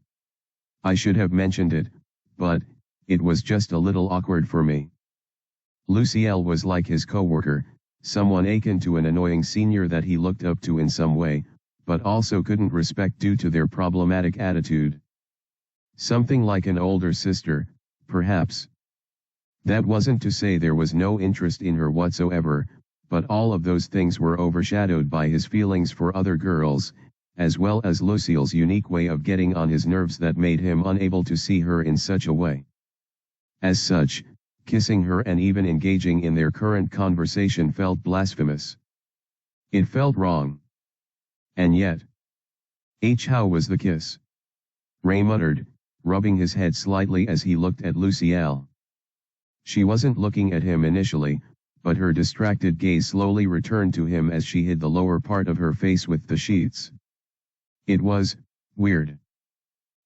"I should have mentioned it, but it was just a little awkward for me." Luciel was like his co-worker, someone akin to an annoying senior that he looked up to in some way, but also couldn't respect due to their problematic attitude. Something like an older sister, perhaps. That wasn't to say there was no interest in her whatsoever, but all of those things were overshadowed by his feelings for other girls, as well as Luciel's unique way of getting on his nerves that made him unable to see her in such a way. As such, kissing her and even engaging in their current conversation felt blasphemous. It felt wrong. And yet, how was the kiss? Ray muttered, rubbing his head slightly as he looked at Luciel. She wasn't looking at him initially, but her distracted gaze slowly returned to him as she hid the lower part of her face with the sheets. It was weird.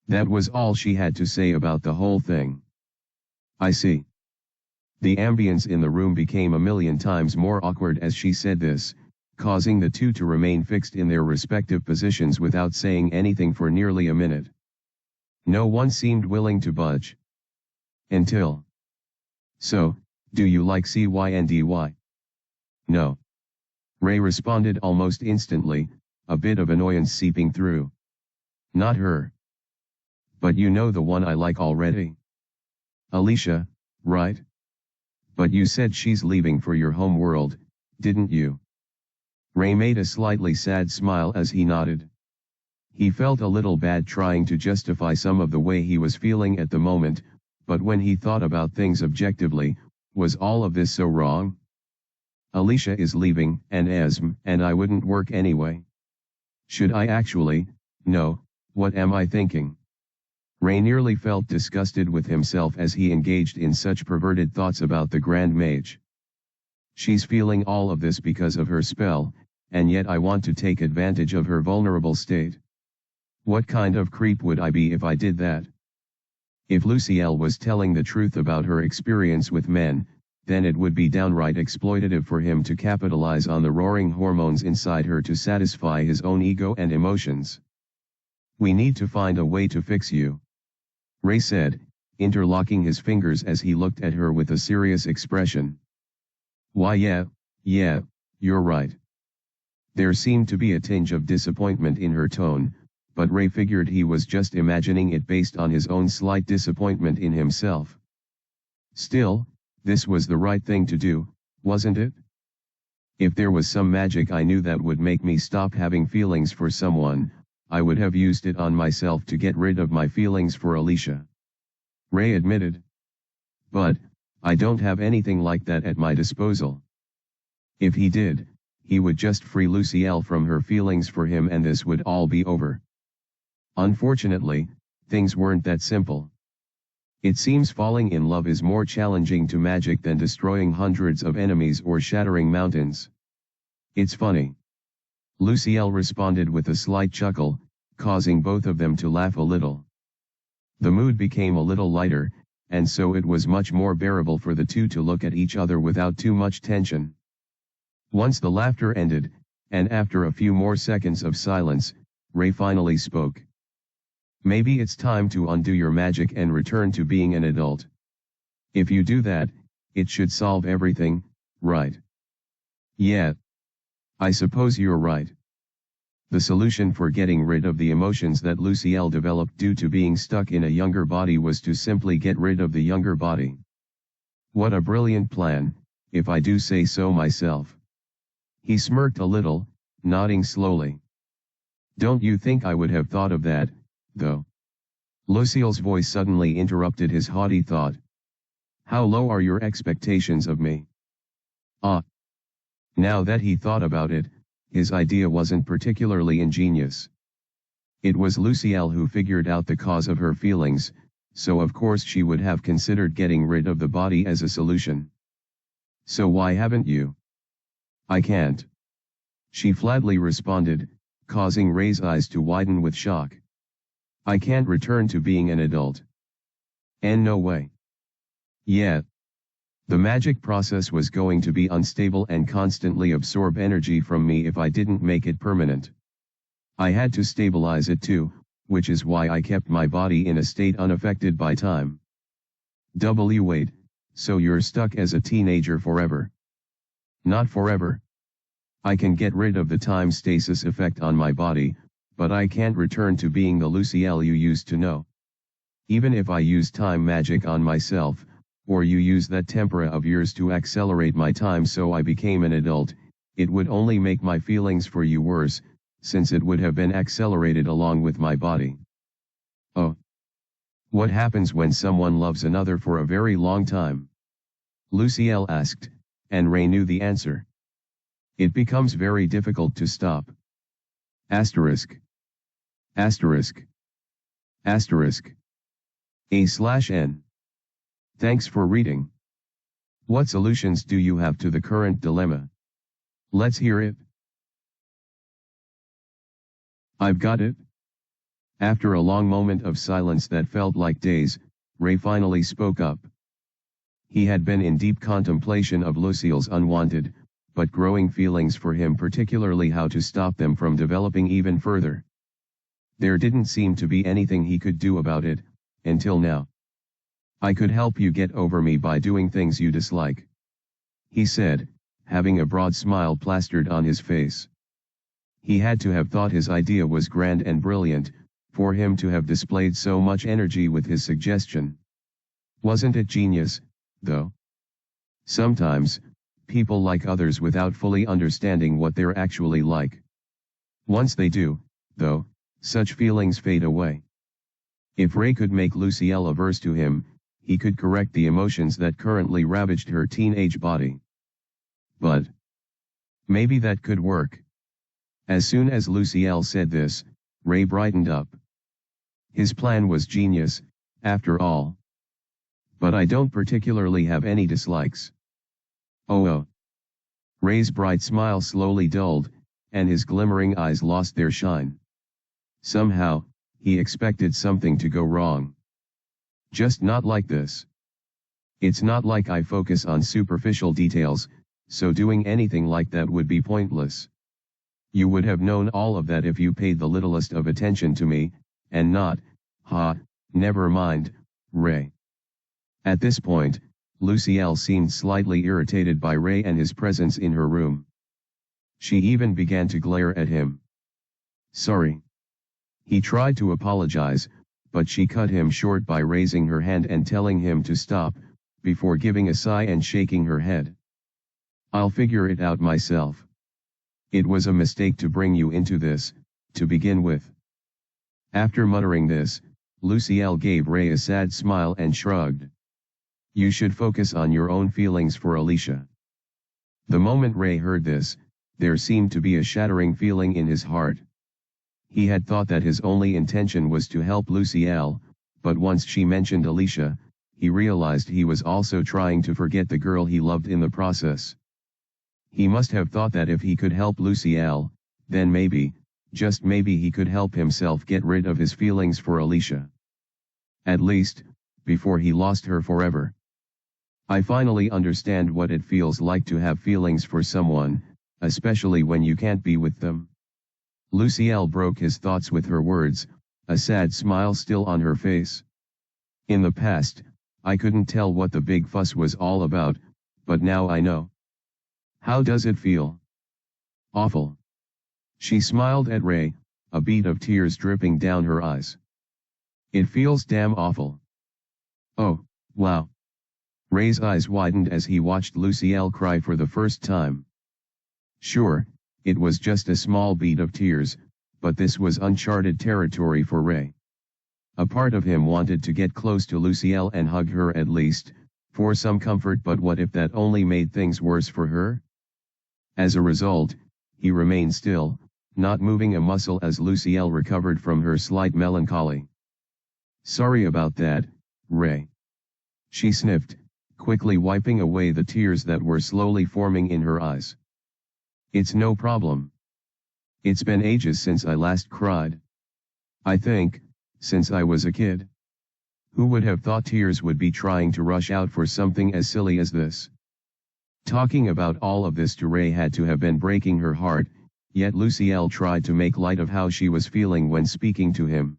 That was all she had to say about the whole thing. I see. The ambience in the room became a million times more awkward as she said this, causing the two to remain fixed in their respective positions without saying anything for nearly a minute. No one seemed willing to budge. Until. So, do you like CYNDY? No. Ray responded almost instantly, a bit of annoyance seeping through. Not her. But you know the one I like already. Alicia, right? But you said she's leaving for your home world, didn't you? Ray made a slightly sad smile as he nodded. He felt a little bad trying to justify some of the way he was feeling at the moment, but when he thought about things objectively, was all of this so wrong? Alicia is leaving, and I wouldn't work anyway. Should I actually? No, what am I thinking? Ray nearly felt disgusted with himself as he engaged in such perverted thoughts about the Grand Mage. She's feeling all of this because of her spell, and yet I want to take advantage of her vulnerable state. What kind of creep would I be if I did that? If Luciel was telling the truth about her experience with men, then it would be downright exploitative for him to capitalize on the roaring hormones inside her to satisfy his own ego and emotions. We need to find a way to fix you, Ray said, interlocking his fingers as he looked at her with a serious expression. Why yeah, you're right. There seemed to be a tinge of disappointment in her tone, but Ray figured he was just imagining it based on his own slight disappointment in himself. Still, this was the right thing to do, wasn't it? If there was some magic I knew that would make me stop having feelings for someone, I would have used it on myself to get rid of my feelings for Alicia. Ray admitted. But, I don't have anything like that at my disposal. If he did, he would just free Luciel from her feelings for him and this would all be over. Unfortunately, things weren't that simple. It seems falling in love is more challenging to magic than destroying hundreds of enemies or shattering mountains. It's funny. Luciel responded with a slight chuckle, causing both of them to laugh a little. The mood became a little lighter, and so it was much more bearable for the two to look at each other without too much tension. Once the laughter ended, and after a few more seconds of silence, Ray finally spoke. Maybe it's time to undo your magic and return to being an adult. If you do that, it should solve everything, right? Yeah. I suppose you're right. The solution for getting rid of the emotions that Luciel developed due to being stuck in a younger body was to simply get rid of the younger body. What a brilliant plan, if I do say so myself. He smirked a little, nodding slowly. Don't you think I would have thought of that, though? Luciel's voice suddenly interrupted his haughty thought. How low are your expectations of me? Ah. Now that he thought about it, his idea wasn't particularly ingenious. It was Luciel who figured out the cause of her feelings, so of course she would have considered getting rid of the body as a solution. So why haven't you? I can't. She flatly responded, causing Ray's eyes to widen with shock. I can't return to being an adult. And no way. Yet, the magic process was going to be unstable and constantly absorb energy from me if I didn't make it permanent. I had to stabilize it too, which is why I kept my body in a state unaffected by time. Wait, so you're stuck as a teenager forever? Not forever. I can get rid of the time stasis effect on my body, but I can't return to being the Lucielle you used to know. Even if I use time magic on myself, or you use that tempera of yours to accelerate my time so I became an adult, it would only make my feelings for you worse, since it would have been accelerated along with my body. Oh. What happens when someone loves another for a very long time? Lucielle asked, and Ray knew the answer. It becomes very difficult to stop. Asterisk. Asterisk. Asterisk. A/N. Thanks for reading. What solutions do you have to the current dilemma? Let's hear it. I've got it. After a long moment of silence that felt like days, Ray finally spoke up. He had been in deep contemplation of Lucille's unwanted, but growing feelings for him, particularly how to stop them from developing even further. There didn't seem to be anything he could do about it, until now. I could help you get over me by doing things you dislike, he said, having a broad smile plastered on his face. He had to have thought his idea was grand and brilliant, for him to have displayed so much energy with his suggestion. Wasn't it genius, though? Sometimes, people like others without fully understanding what they're actually like. Once they do, though, such feelings fade away. If Ray could make Lucielle averse to him, he could correct the emotions that currently ravaged her teenage body. But maybe that could work. As soon as Lucielle said this, Ray brightened up. His plan was genius, after all. But I don't particularly have any dislikes. Oh. Ray's bright smile slowly dulled, and his glimmering eyes lost their shine. Somehow, he expected something to go wrong. Just not like this. It's not like I focus on superficial details, so doing anything like that would be pointless. You would have known all of that if you paid the littlest of attention to me, and not, never mind, Ray. At this point, Lucielle seemed slightly irritated by Ray and his presence in her room. She even began to glare at him. Sorry. He tried to apologize, but she cut him short by raising her hand and telling him to stop, before giving a sigh and shaking her head. I'll figure it out myself. It was a mistake to bring you into this, to begin with. After muttering this, Lucielle gave Ray a sad smile and shrugged. You should focus on your own feelings for Alicia. The moment Ray heard this, there seemed to be a shattering feeling in his heart. He had thought that his only intention was to help Lucielle, but once she mentioned Alicia, he realized he was also trying to forget the girl he loved in the process. He must have thought that if he could help Lucielle, then maybe, just maybe he could help himself get rid of his feelings for Alicia. At least, before he lost her forever. I finally understand what it feels like to have feelings for someone, especially when you can't be with them. Lucielle broke his thoughts with her words, a sad smile still on her face. In the past, I couldn't tell what the big fuss was all about, but now I know. How does it feel? Awful. She smiled at Ray, a bead of tears dripping down her eyes. It feels damn awful. Oh, wow. Ray's eyes widened as he watched Lucielle cry for the first time. Sure, it was just a small bead of tears, but this was uncharted territory for Ray. A part of him wanted to get close to Lucielle and hug her at least, for some comfort, but what if that only made things worse for her? As a result, he remained still, not moving a muscle as Lucielle recovered from her slight melancholy. Sorry about that, Ray. She sniffed, quickly wiping away the tears that were slowly forming in her eyes. It's no problem. It's been ages since I last cried. I think, since I was a kid. Who would have thought tears would be trying to rush out for something as silly as this? Talking about all of this to Ray had to have been breaking her heart, yet Luciel tried to make light of how she was feeling when speaking to him.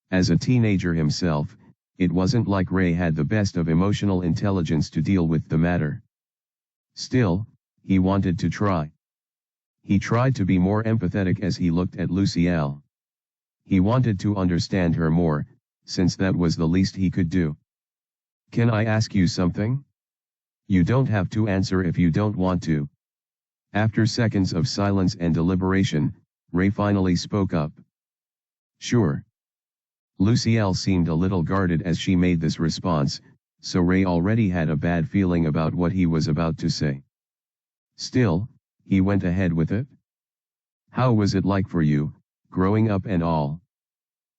As a teenager himself, it wasn't like Ray had the best of emotional intelligence to deal with the matter. Still, he wanted to try. He tried to be more empathetic as he looked at Luciel. He wanted to understand her more, since that was the least he could do. "Can I ask you something?" "You don't have to answer if you don't want to." After seconds of silence and deliberation, Ray finally spoke up. "Sure." Luciel seemed a little guarded as she made this response, so Ray already had a bad feeling about what he was about to say. Still, he went ahead with it. "How was it like for you, growing up and all?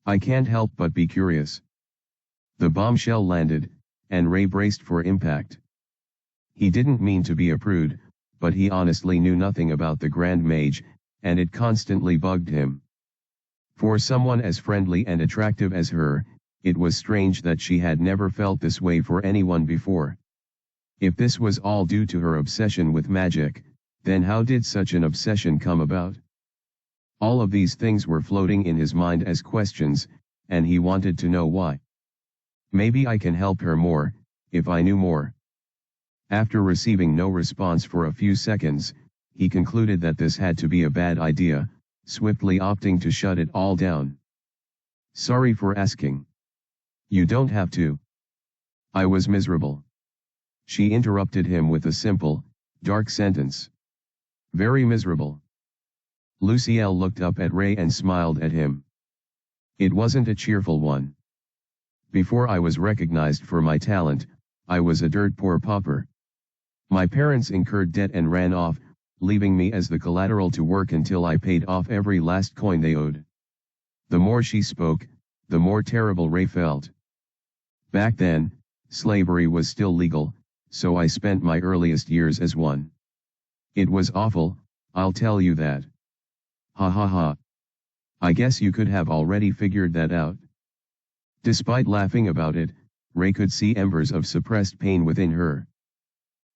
I can't help but be curious." The bombshell landed, and Ray braced for impact. He didn't mean to be a prude, but he honestly knew nothing about the Grand Mage, and it constantly bugged him. For someone as friendly and attractive as her, it was strange that she had never felt this way for anyone before. If this was all due to her obsession with magic, then how did such an obsession come about? All of these things were floating in his mind as questions, and he wanted to know why. Maybe I can help her more, if I knew more. After receiving no response for a few seconds, he concluded that this had to be a bad idea, swiftly opting to shut it all down. "Sorry for asking." "You don't have to." "I was miserable." She interrupted him with a simple, dark sentence. "Very miserable." Luciel looked up at Ray and smiled at him. It wasn't a cheerful one. "Before I was recognized for my talent, I was a dirt poor pauper. My parents incurred debt and ran off, leaving me as the collateral to work until I paid off every last coin they owed." The more she spoke, the more terrible Ray felt. "Back then, slavery was still legal, so I spent my earliest years as one. It was awful, I'll tell you that." "Ha ha ha. I guess you could have already figured that out." Despite laughing about it, Ray could see embers of suppressed pain within her.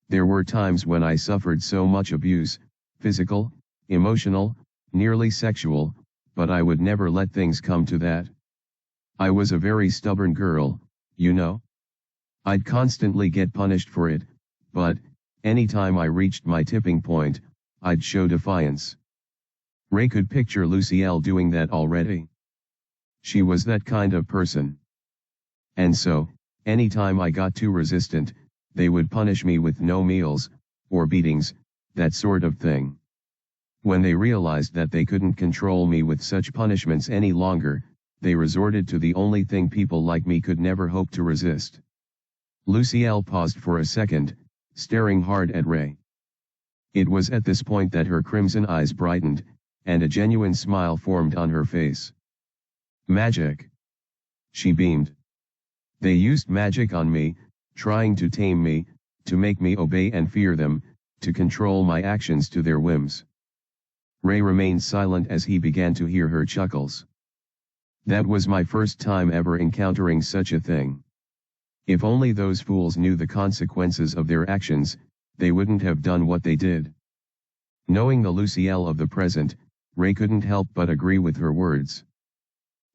"There were times when I suffered so much abuse, physical, emotional, nearly sexual, but I would never let things come to that. I was a very stubborn girl, you know. I'd constantly get punished for it, but, anytime I reached my tipping point, I'd show defiance." Ray could picture Luciel doing that already. She was that kind of person. "And so, anytime I got too resistant, they would punish me with no meals, or beatings, that sort of thing. When they realized that they couldn't control me with such punishments any longer, they resorted to the only thing people like me could never hope to resist." Luciel paused for a second, staring hard at Ray. It was at this point that her crimson eyes brightened, and a genuine smile formed on her face. "Magic." She beamed. "They used magic on me, trying to tame me, to make me obey and fear them, to control my actions to their whims." Ray remained silent as he began to hear her chuckles. "That was my first time ever encountering such a thing. If only those fools knew the consequences of their actions, they wouldn't have done what they did." Knowing the Luciel of the present, Ray couldn't help but agree with her words.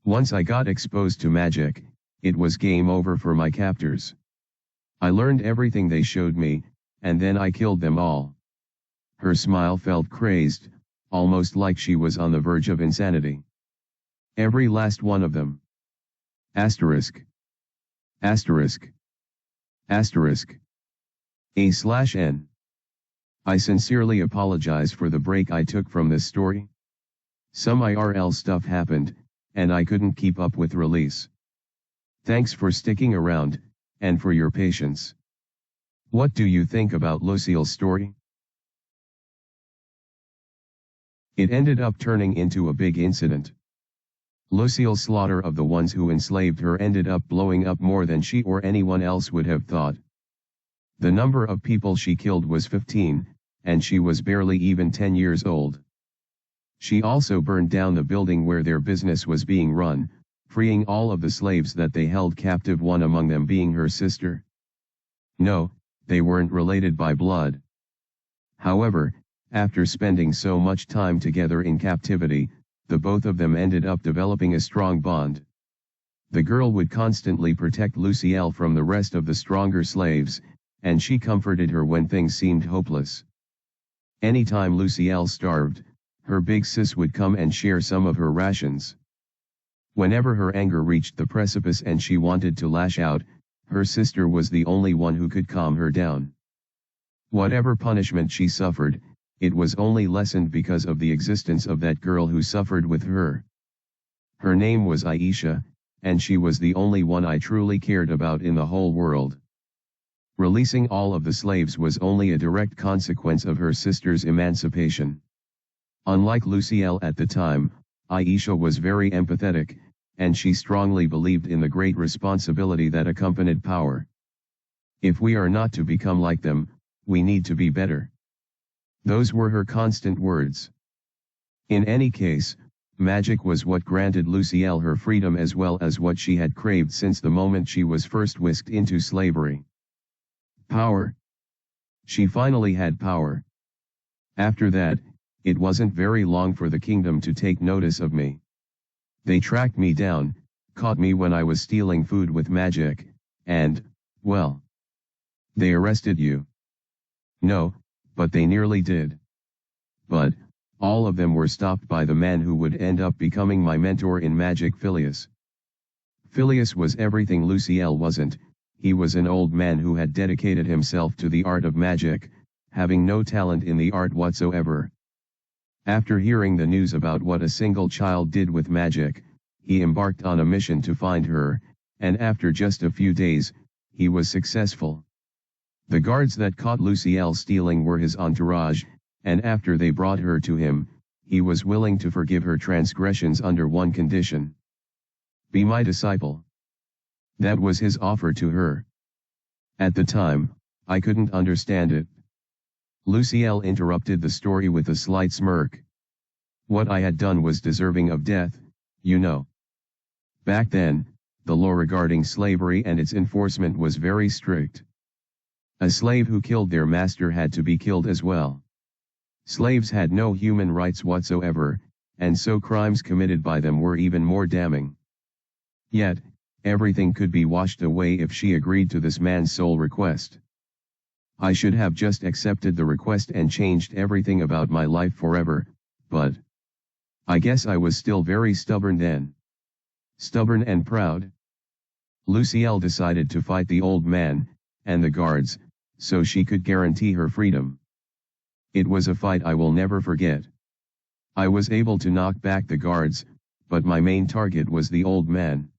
"Once I got exposed to magic, it was game over for my captors. I learned everything they showed me, and then I killed them all." Her smile felt crazed, almost like she was on the verge of insanity. "Every last one of them. Asterisk. Asterisk. Asterisk. A/N. I sincerely apologize for the break I took from this story. Some IRL stuff happened, and I couldn't keep up with release. Thanks for sticking around, and for your patience. What do you think about Luciel's story?" It ended up turning into a big incident. Luciel's slaughter of the ones who enslaved her ended up blowing up more than she or anyone else would have thought. The number of people she killed was 15, and she was barely even 10 years old. She also burned down the building where their business was being run, freeing all of the slaves that they held captive, one among them being her sister. No, they weren't related by blood. However, after spending so much time together in captivity, the both of them ended up developing a strong bond. The girl would constantly protect Lucielle from the rest of the stronger slaves, and she comforted her when things seemed hopeless. Anytime Lucielle starved, her big sis would come and share some of her rations. Whenever her anger reached the precipice and she wanted to lash out, her sister was the only one who could calm her down. Whatever punishment she suffered, it was only lessened because of the existence of that girl who suffered with her. Her name was Aisha, and she was the only one I truly cared about in the whole world. Releasing all of the slaves was only a direct consequence of her sister's emancipation. Unlike Lucielle at the time, Aisha was very empathetic, and she strongly believed in the great responsibility that accompanied power. If we are not to become like them, we need to be better. Those were her constant words. In any case, magic was what granted Lucielle her freedom as well as what she had craved since the moment she was first whisked into slavery. Power. She finally had power. After that, it wasn't very long for the kingdom to take notice of me. They tracked me down, caught me when I was stealing food with magic, and, well, they arrested you. No, but they nearly did. But, all of them were stopped by the man who would end up becoming my mentor in magic, Phileas. Phileas was everything Lucielle wasn't. He was an old man who had dedicated himself to the art of magic, having no talent in the art whatsoever. After hearing the news about what a single child did with magic, he embarked on a mission to find her, and after just a few days, he was successful. The guards that caught Lucielle stealing were his entourage, and after they brought her to him, he was willing to forgive her transgressions under one condition. Be my disciple. That was his offer to her. At the time, I couldn't understand it. Lucielle interrupted the story with a slight smirk. What I had done was deserving of death, you know. Back then, the law regarding slavery and its enforcement was very strict. A slave who killed their master had to be killed as well. Slaves had no human rights whatsoever, and so crimes committed by them were even more damning. Yet, everything could be washed away if she agreed to this man's sole request. I should have just accepted the request and changed everything about my life forever, but I guess I was still very stubborn then. Stubborn and proud. Lucielle decided to fight the old man, and the guards, so she could guarantee her freedom. It was a fight I will never forget. I was able to knock back the guards, but my main target was the old man.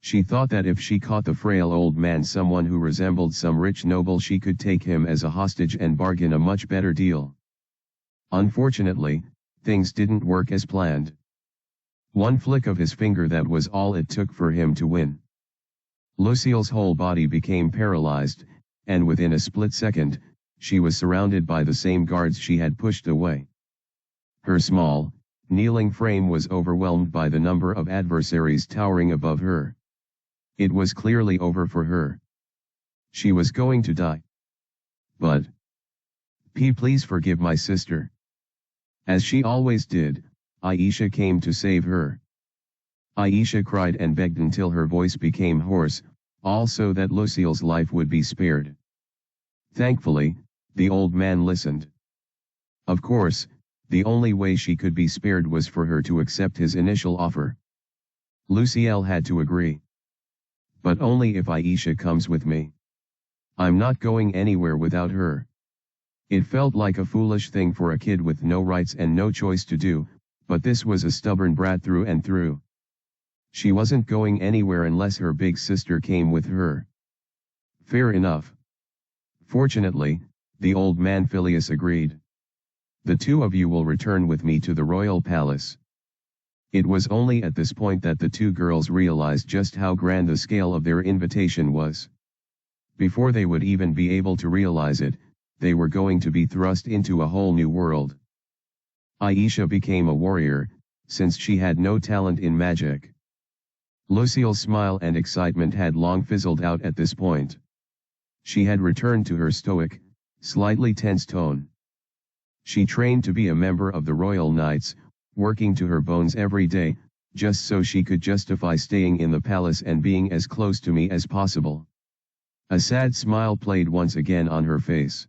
She thought that if she caught the frail old man, someone who resembled some rich noble, she could take him as a hostage and bargain a much better deal. Unfortunately, things didn't work as planned. One flick of his finger, that was all it took for him to win. Lucille's whole body became paralyzed, and within a split second, she was surrounded by the same guards she had pushed away. Her small, kneeling frame was overwhelmed by the number of adversaries towering above her. It was clearly over for her. She was going to die. But, please forgive my sister. As she always did, Aisha came to save her. Aisha cried and begged until her voice became hoarse, all so that Lucille's life would be spared. Thankfully, the old man listened. Of course, the only way she could be spared was for her to accept his initial offer. Lucielle had to agree. But only if Aisha comes with me. I'm not going anywhere without her. It felt like a foolish thing for a kid with no rights and no choice to do, but this was a stubborn brat through and through. She wasn't going anywhere unless her big sister came with her. Fair enough. Fortunately, the old man Phileas agreed. The two of you will return with me to the royal palace. It was only at this point that the two girls realized just how grand the scale of their invitation was. Before they would even be able to realize it, they were going to be thrust into a whole new world. Aisha became a warrior, since she had no talent in magic. Lucille's smile and excitement had long fizzled out at this point. She had returned to her stoic, slightly tense tone. She trained to be a member of the Royal Knights, working to her bones every day, just so she could justify staying in the palace and being as close to me as possible. A sad smile played once again on her face.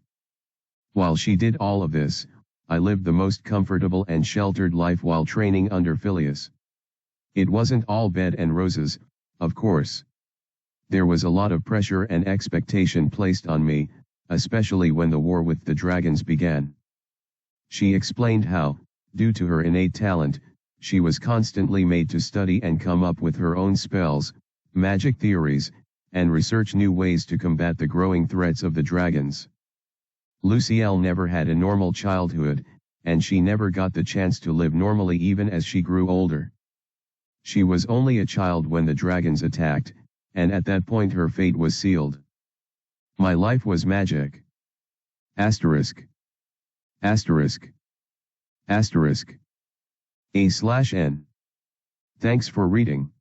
While she did all of this, I lived the most comfortable and sheltered life while training under Phileas. It wasn't all bed and roses, of course. There was a lot of pressure and expectation placed on me, especially when the war with the dragons began. She explained how, due to her innate talent, she was constantly made to study and come up with her own spells, magic theories, and research new ways to combat the growing threats of the dragons. Lucille never had a normal childhood, and she never got the chance to live normally even as she grew older. She was only a child when the dragons attacked, and at that point her fate was sealed. My life was magic. Asterisk. Asterisk. Asterisk. A/N. Thanks for reading.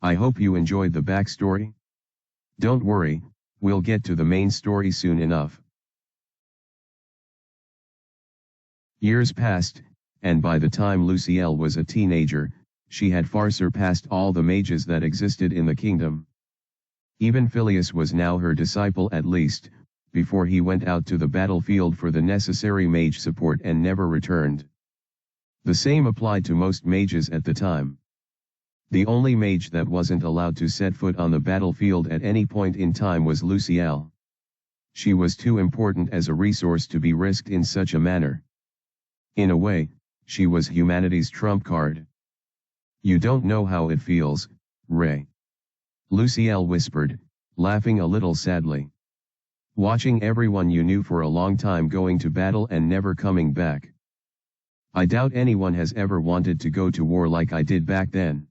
I hope you enjoyed the backstory. Don't worry, we'll get to the main story soon enough. Years passed, and by the time Lucille was a teenager, she had far surpassed all the mages that existed in the kingdom. Even Phileas was now her disciple at least, before he went out to the battlefield for the necessary mage support and never returned. The same applied to most mages at the time. The only mage that wasn't allowed to set foot on the battlefield at any point in time was Lucille. She was too important as a resource to be risked in such a manner. In a way, she was humanity's trump card. You don't know how it feels, Ray. Lucille whispered, laughing a little sadly. Watching everyone you knew for a long time going to battle and never coming back. I doubt anyone has ever wanted to go to war like I did back then.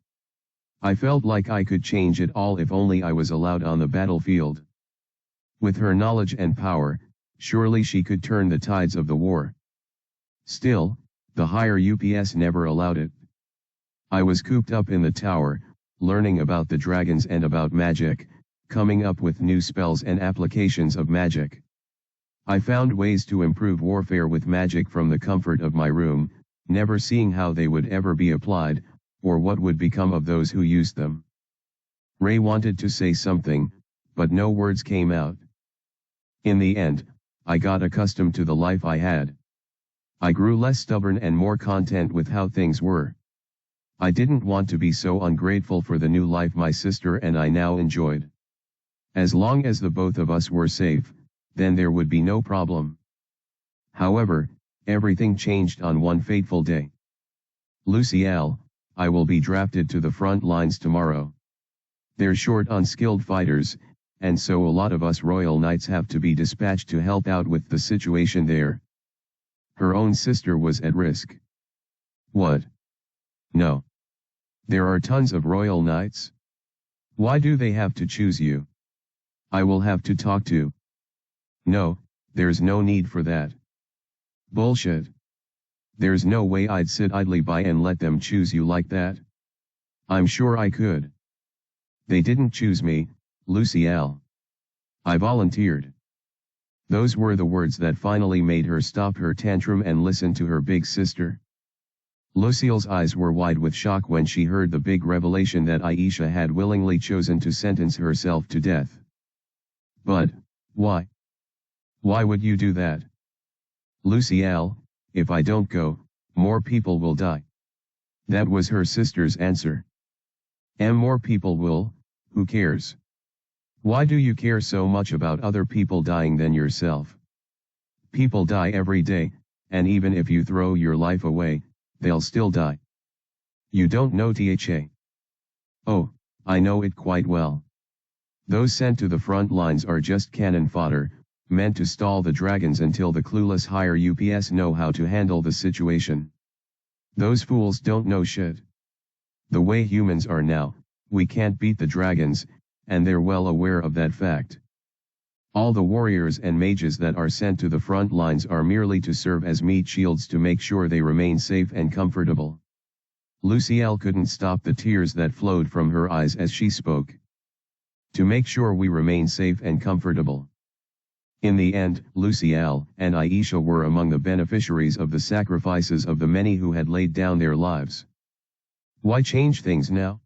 I felt like I could change it all if only I was allowed on the battlefield. With her knowledge and power, surely she could turn the tides of the war. Still, the higher UPS never allowed it. I was cooped up in the tower, learning about the dragons and about magic, coming up with new spells and applications of magic. I found ways to improve warfare with magic from the comfort of my room, never seeing how they would ever be applied, or what would become of those who used them. Ray wanted to say something, but no words came out. In the end, I got accustomed to the life I had. I grew less stubborn and more content with how things were. I didn't want to be so ungrateful for the new life my sister and I now enjoyed. As long as the both of us were safe, then there would be no problem. However, everything changed on one fateful day. Lucille, I will be drafted to the front lines tomorrow. They're short on skilled fighters, and so a lot of us Royal Knights have to be dispatched to help out with the situation there. Her own sister was at risk. What? No. There are tons of Royal Knights. Why do they have to choose you? I will have to talk to. No, there's no need for that. Bullshit. There's no way I'd sit idly by and let them choose you like that. I'm sure I could. They didn't choose me, Lucille. I volunteered. Those were the words that finally made her stop her tantrum and listen to her big sister. Lucille's eyes were wide with shock when she heard the big revelation that Aisha had willingly chosen to sentence herself to death. But, why? Why would you do that? Lucille, if I don't go, more people will die. That was her sister's answer. More people will, who cares? Why do you care so much about other people dying than yourself? People die every day, and even if you throw your life away, they'll still die. You don't know THA. Oh, I know it quite well. Those sent to the front lines are just cannon fodder, meant to stall the dragons until the clueless higher UPS know how to handle the situation. Those fools don't know shit. The way humans are now, we can't beat the dragons, and they're well aware of that fact. All the warriors and mages that are sent to the front lines are merely to serve as meat shields to make sure they remain safe and comfortable. Lucielle couldn't stop the tears that flowed from her eyes as she spoke. To make sure we remain safe and comfortable. In the end, Lucielle and Aisha were among the beneficiaries of the sacrifices of the many who had laid down their lives. Why change things now?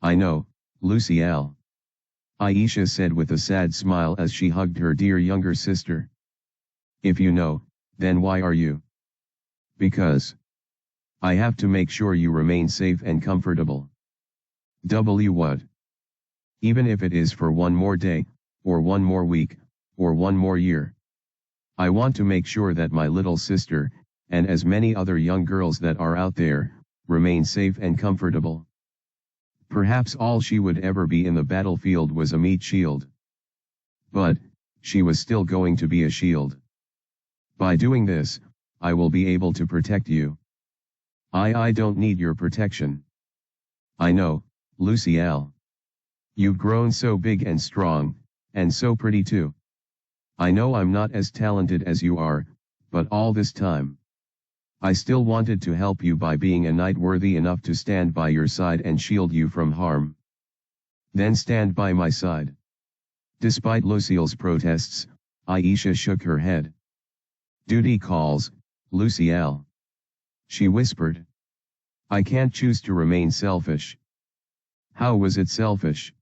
I know, Lucielle. Aisha said with a sad smile as she hugged her dear younger sister. If you know, then why are you? Because I have to make sure you remain safe and comfortable. What? Even if it is for one more day, or one more week, or one more year. I want to make sure that my little sister, and as many other young girls that are out there, remain safe and comfortable. Perhaps all she would ever be in the battlefield was a meat shield. But she was still going to be a shield. By doing this, I will be able to protect you. I don't need your protection. I know, Lucielle. You've grown so big and strong, and so pretty too. I know I'm not as talented as you are, but all this time, I still wanted to help you by being a knight worthy enough to stand by your side and shield you from harm. Then stand by my side. Despite Lucille's protests, Aisha shook her head. Duty calls, Lucielle. She whispered. I can't choose to remain selfish. How was it selfish?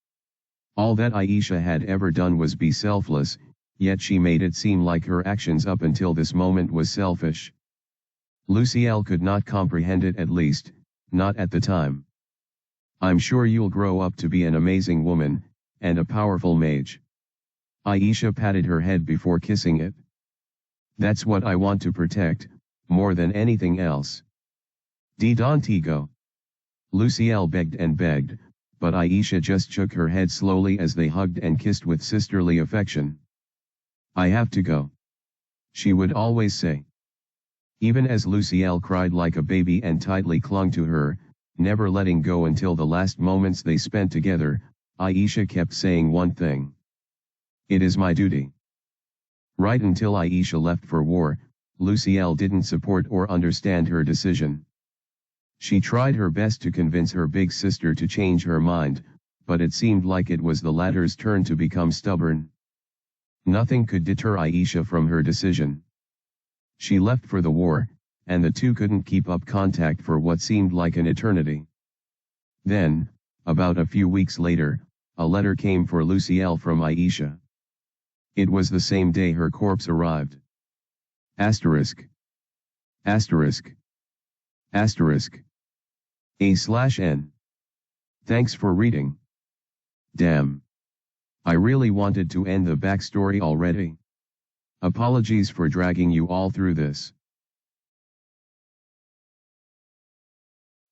All that Aisha had ever done was be selfless, yet she made it seem like her actions up until this moment was selfish. Lucielle could not comprehend it, at least, not at the time. I'm sure you'll grow up to be an amazing woman, and a powerful mage. Aisha patted her head before kissing it. That's what I want to protect, more than anything else. Don't go. Lucielle begged and begged, but Aisha just shook her head slowly as they hugged and kissed with sisterly affection. I have to go, she would always say. Even as Lucielle cried like a baby and tightly clung to her, never letting go until the last moments they spent together, Aisha kept saying one thing. It is my duty. Right until Aisha left for war, Lucielle didn't support or understand her decision. She tried her best to convince her big sister to change her mind, but it seemed like it was the latter's turn to become stubborn. Nothing could deter Aisha from her decision. She left for the war, and the two couldn't keep up contact for what seemed like an eternity. Then, about a few weeks later, a letter came for Lucielle from Aisha. It was the same day her corpse arrived. Asterisk. Asterisk. Asterisk. A/N. Thanks for reading. Damn. I really wanted to end the backstory already. Apologies for dragging you all through this.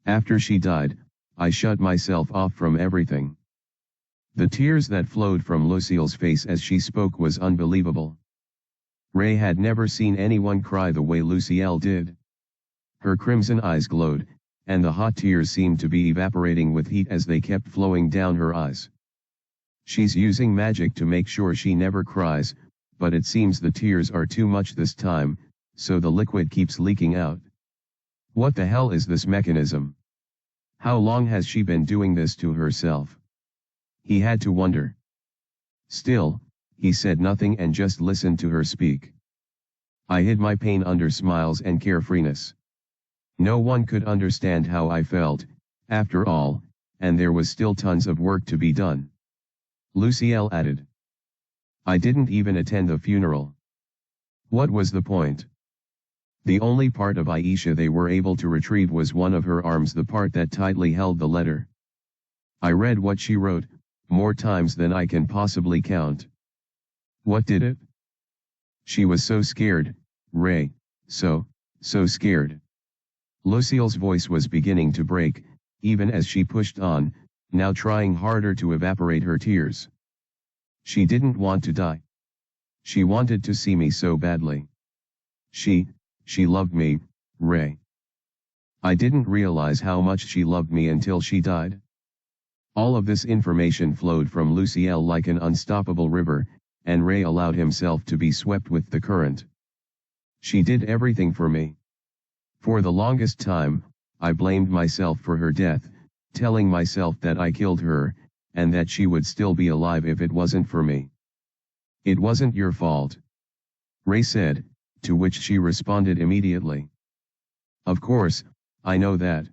After she died, I shut myself off from everything. The tears that flowed from Lucille's face as she spoke was unbelievable. Ray had never seen anyone cry the way Lucielle did. Her crimson eyes glowed, and the hot tears seemed to be evaporating with heat as they kept flowing down her eyes. She's using magic to make sure she never cries, but it seems the tears are too much this time, so the liquid keeps leaking out. What the hell is this mechanism? How long has she been doing this to herself? He had to wonder. Still, he said nothing and just listened to her speak. I hid my pain under smiles and carefreeness. No one could understand how I felt, after all, and there was still tons of work to be done. Lucielle added. I didn't even attend the funeral. What was the point? The only part of Aisha they were able to retrieve was one of her arms, the part that tightly held the letter. I read what she wrote, more times than I can possibly count. What did it? She was so scared, Ray, so scared. Lucille's voice was beginning to break, even as she pushed on, now trying harder to evaporate her tears. She didn't want to die. She wanted to see me so badly. She loved me, Ray. I didn't realize how much she loved me until she died. All of this information flowed from Lucielle like an unstoppable river, and Ray allowed himself to be swept with the current. She did everything for me. For the longest time, I blamed myself for her death, telling myself that I killed her, and that she would still be alive if it wasn't for me. It wasn't your fault, Ray said, to which she responded immediately. Of course, I know that.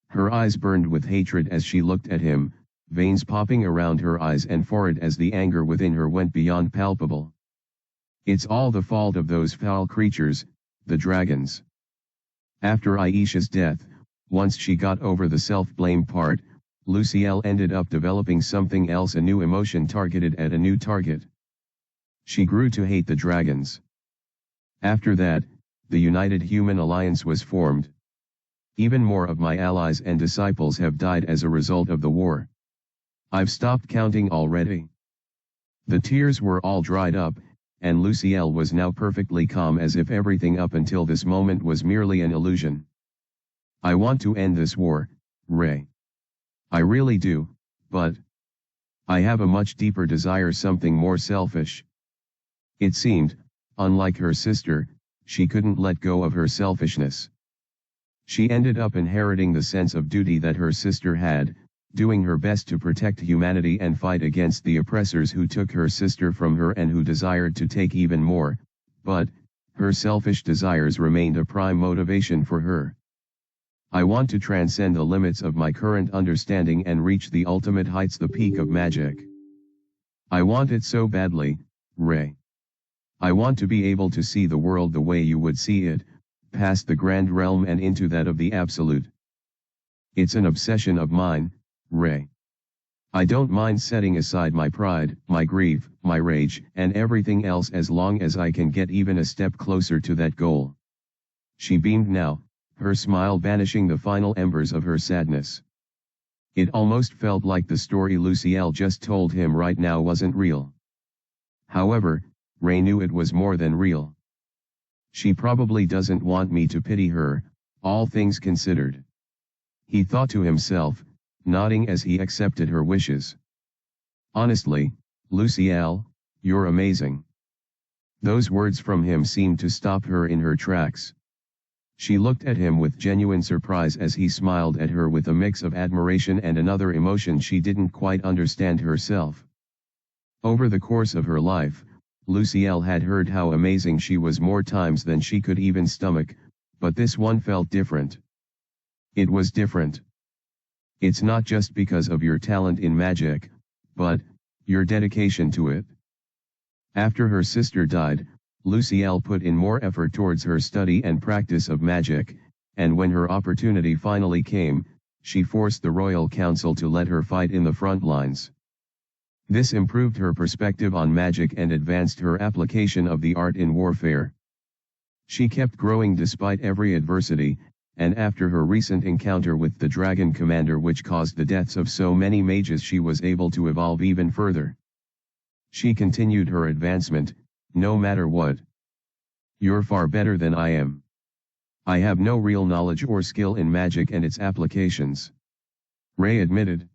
Her eyes burned with hatred as she looked at him, veins popping around her eyes and forehead as the anger within her went beyond palpable. It's all the fault of those foul creatures, the dragons. After Aisha's death, once she got over the self-blame part, Lucielle ended up developing something else, a new emotion targeted at a new target. She grew to hate the dragons. After that, the United Human Alliance was formed. Even more of my allies and disciples have died as a result of the war. I've stopped counting already. The tears were all dried up, and Lucielle was now perfectly calm, as if everything up until this moment was merely an illusion. I want to end this war, Ray. I really do, but I have a much deeper desire, something more selfish. It seemed, unlike her sister, she couldn't let go of her selfishness. She ended up inheriting the sense of duty that her sister had, doing her best to protect humanity and fight against the oppressors who took her sister from her and who desired to take even more, but her selfish desires remained a prime motivation for her. I want to transcend the limits of my current understanding and reach the ultimate heights, the peak of magic. I want it so badly, Ray. I want to be able to see the world the way you would see it, past the grand realm and into that of the absolute. It's an obsession of mine, Ray. I don't mind setting aside my pride, my grief, my rage, and everything else as long as I can get even a step closer to that goal. She beamed now, her smile banishing the final embers of her sadness. It almost felt like the story Lucielle just told him right now wasn't real. However, Ray knew it was more than real. She probably doesn't want me to pity her, all things considered. He thought to himself, nodding as he accepted her wishes. Honestly, Lucielle, you're amazing. Those words from him seemed to stop her in her tracks. She looked at him with genuine surprise as he smiled at her with a mix of admiration and another emotion she didn't quite understand herself. Over the course of her life, Lucielle had heard how amazing she was more times than she could even stomach, but this one felt different. It was different. It's not just because of your talent in magic, but your dedication to it. After her sister died, Lucielle put in more effort towards her study and practice of magic, and when her opportunity finally came, she forced the Royal Council to let her fight in the front lines. This improved her perspective on magic and advanced her application of the art in warfare. She kept growing despite every adversity, and after her recent encounter with the Dragon Commander, which caused the deaths of so many mages, she was able to evolve even further. She continued her advancement, no matter what. You're far better than I am. I have no real knowledge or skill in magic and its applications, Ray admitted.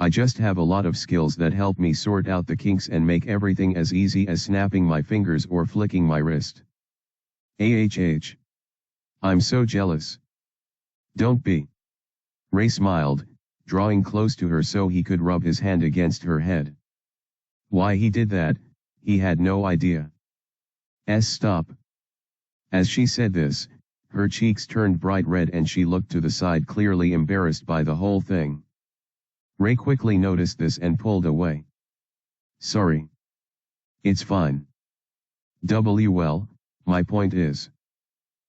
I just have a lot of skills that help me sort out the kinks and make everything as easy as snapping my fingers or flicking my wrist. I'm so jealous. Don't be. Ray smiled, drawing close to her so he could rub his hand against her head. Why he did that, he had no idea. Stop. As she said this, her cheeks turned bright red and she looked to the side, clearly embarrassed by the whole thing. Ray quickly noticed this and pulled away. Sorry. It's fine. Well, my point is.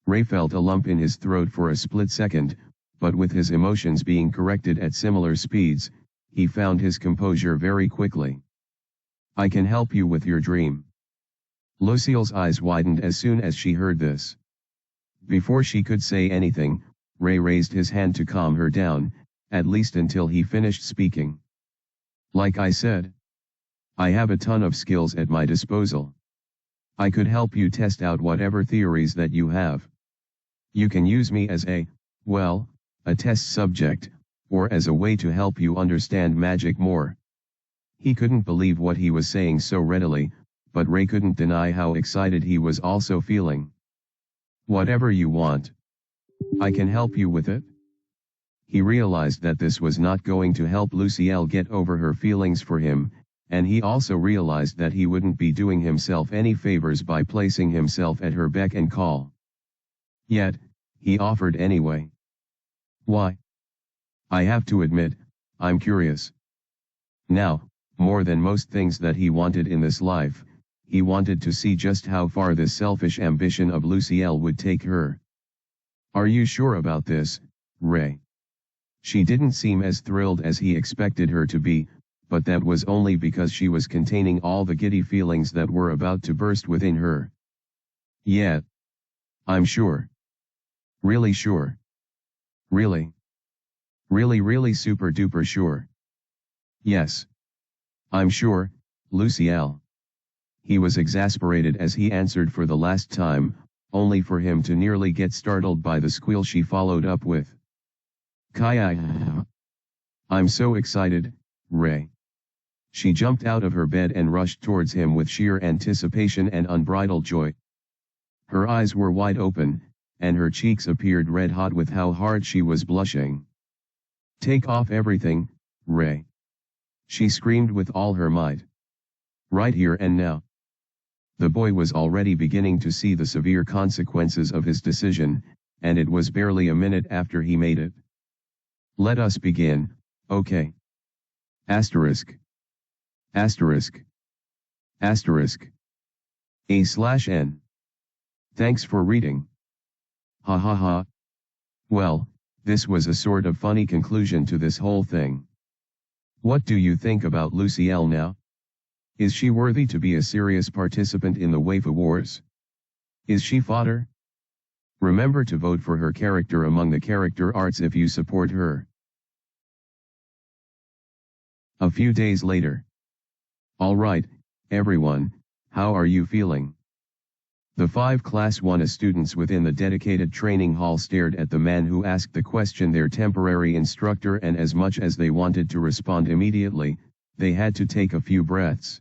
Ray felt a lump in his throat for a split second, but with his emotions being corrected at similar speeds, he found his composure very quickly. I can help you with your dream. Lucille's eyes widened as soon as she heard this. Before she could say anything, Ray raised his hand to calm her down, at least until he finished speaking. Like I said, I have a ton of skills at my disposal. I could help you test out whatever theories that you have. You can use me as a test subject, or as a way to help you understand magic more. He couldn't believe what he was saying so readily, but Ray couldn't deny how excited he was also feeling. Whatever you want. I can help you with it. He realized that this was not going to help Lucielle get over her feelings for him, and he also realized that he wouldn't be doing himself any favors by placing himself at her beck and call. Yet, he offered anyway. Why? I have to admit, I'm curious. Now, more than most things that he wanted in this life, he wanted to see just how far this selfish ambition of Lucielle would take her. Are you sure about this, Ray? She didn't seem as thrilled as he expected her to be, but that was only because she was containing all the giddy feelings that were about to burst within her. Yeah. I'm sure. Really sure. Really? Really super duper sure. Yes. I'm sure, Lucielle. He was exasperated as he answered for the last time, only for him to nearly get startled by the squeal she followed up with. Kaya. I'm so excited, Ray. She jumped out of her bed and rushed towards him with sheer anticipation and unbridled joy. Her eyes were wide open, and her cheeks appeared red hot with how hard she was blushing. Take off everything, Ray. She screamed with all her might. Right here and now. The boy was already beginning to see the severe consequences of his decision, and it was barely a minute after he made it. Let us begin, okay. Asterisk. Asterisk. Asterisk. A/N. Thanks for reading. Ha ha ha. Well, this was a sort of funny conclusion to this whole thing. What do you think about Lucielle now? Is she worthy to be a serious participant in the waifu wars? Is she fodder? Remember to vote for her character among the character arts if you support her. A few days later. Alright, everyone, how are you feeling? The 5 Class 1A students within the dedicated training hall stared at the man who asked the question, their temporary instructor, and as much as they wanted to respond immediately, they had to take a few breaths.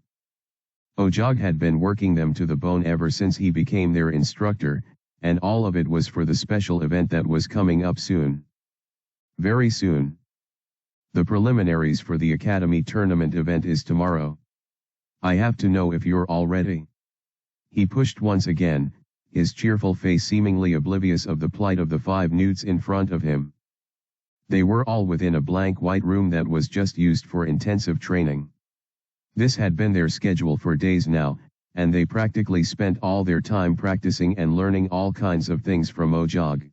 Ojog had been working them to the bone ever since he became their instructor, and all of it was for the special event that was coming up soon. Very soon. The preliminaries for the Academy Tournament event is tomorrow. I have to know if you're all ready. He pushed once again, his cheerful face seemingly oblivious of the plight of the 5 newts in front of him. They were all within a blank white room that was just used for intensive training. This had been their schedule for days now, and they practically spent all their time practicing and learning all kinds of things from Ojog.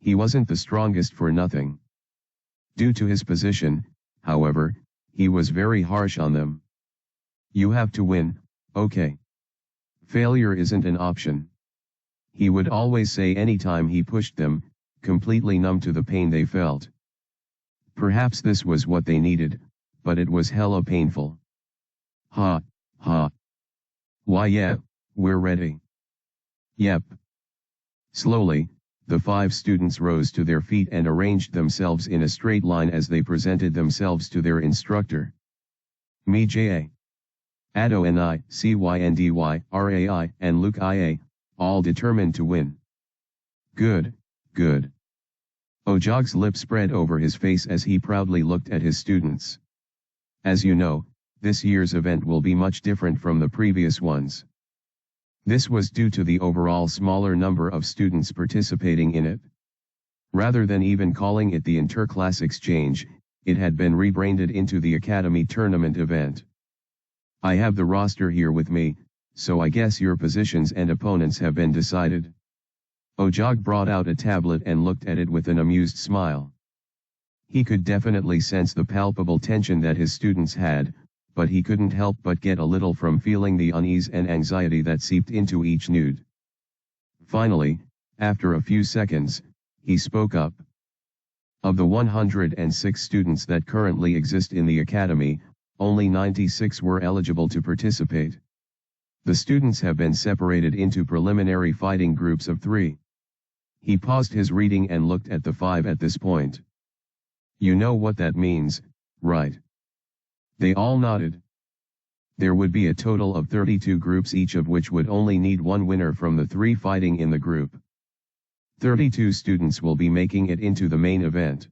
He wasn't the strongest for nothing. Due to his position, however, he was very harsh on them. You have to win, okay? Failure isn't an option. He would always say anytime he pushed them, completely numb to the pain they felt. Perhaps this was what they needed, but it was hella painful. Ha, ha. Why yeah, we're ready. Yep. Slowly, the 5 students rose to their feet and arranged themselves in a straight line as they presented themselves to their instructor. Me J.A. Ado and I, Cyndy, Rai, and Luke Ia, all determined to win. Good, good. Ojog's lip spread over his face as he proudly looked at his students. As you know, this year's event will be much different from the previous ones. This was due to the overall smaller number of students participating in it. Rather than even calling it the Interclass Exchange, it had been rebranded into the Academy Tournament event. I have the roster here with me, so I guess your positions and opponents have been decided. Ojog brought out a tablet and looked at it with an amused smile. He could definitely sense the palpable tension that his students had, but he couldn't help but get a little from feeling the unease and anxiety that seeped into each nude. Finally, after a few seconds, he spoke up. Of the 106 students that currently exist in the academy, only 96 were eligible to participate. The students have been separated into preliminary fighting groups of 3. He paused his reading and looked at the 5 at this point. You know what that means, right? They all nodded. There would be a total of 32 groups, each of which would only need 1 winner from the 3 fighting in the group. 32 students will be making it into the main event.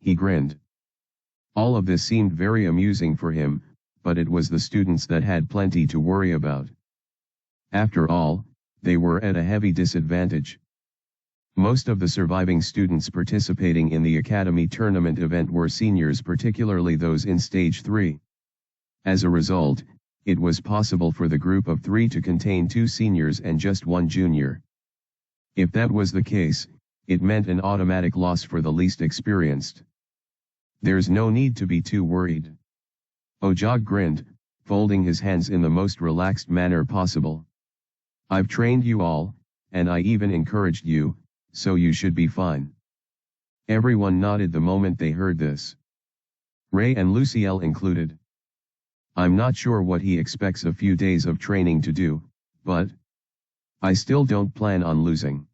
He grinned. All of this seemed very amusing for him, but it was the students that had plenty to worry about. After all, they were at a heavy disadvantage. Most of the surviving students participating in the Academy tournament event were seniors, particularly those in Stage 3. As a result, it was possible for the group of 3 to contain 2 seniors and just 1 junior. If that was the case, it meant an automatic loss for the least experienced. There's no need to be too worried. Ojog grinned, folding his hands in the most relaxed manner possible. I've trained you all, and I even encouraged you, so you should be fine. Everyone nodded the moment they heard this. Ray and Lucielle included. I'm not sure what he expects a few days of training to do, but I still don't plan on losing.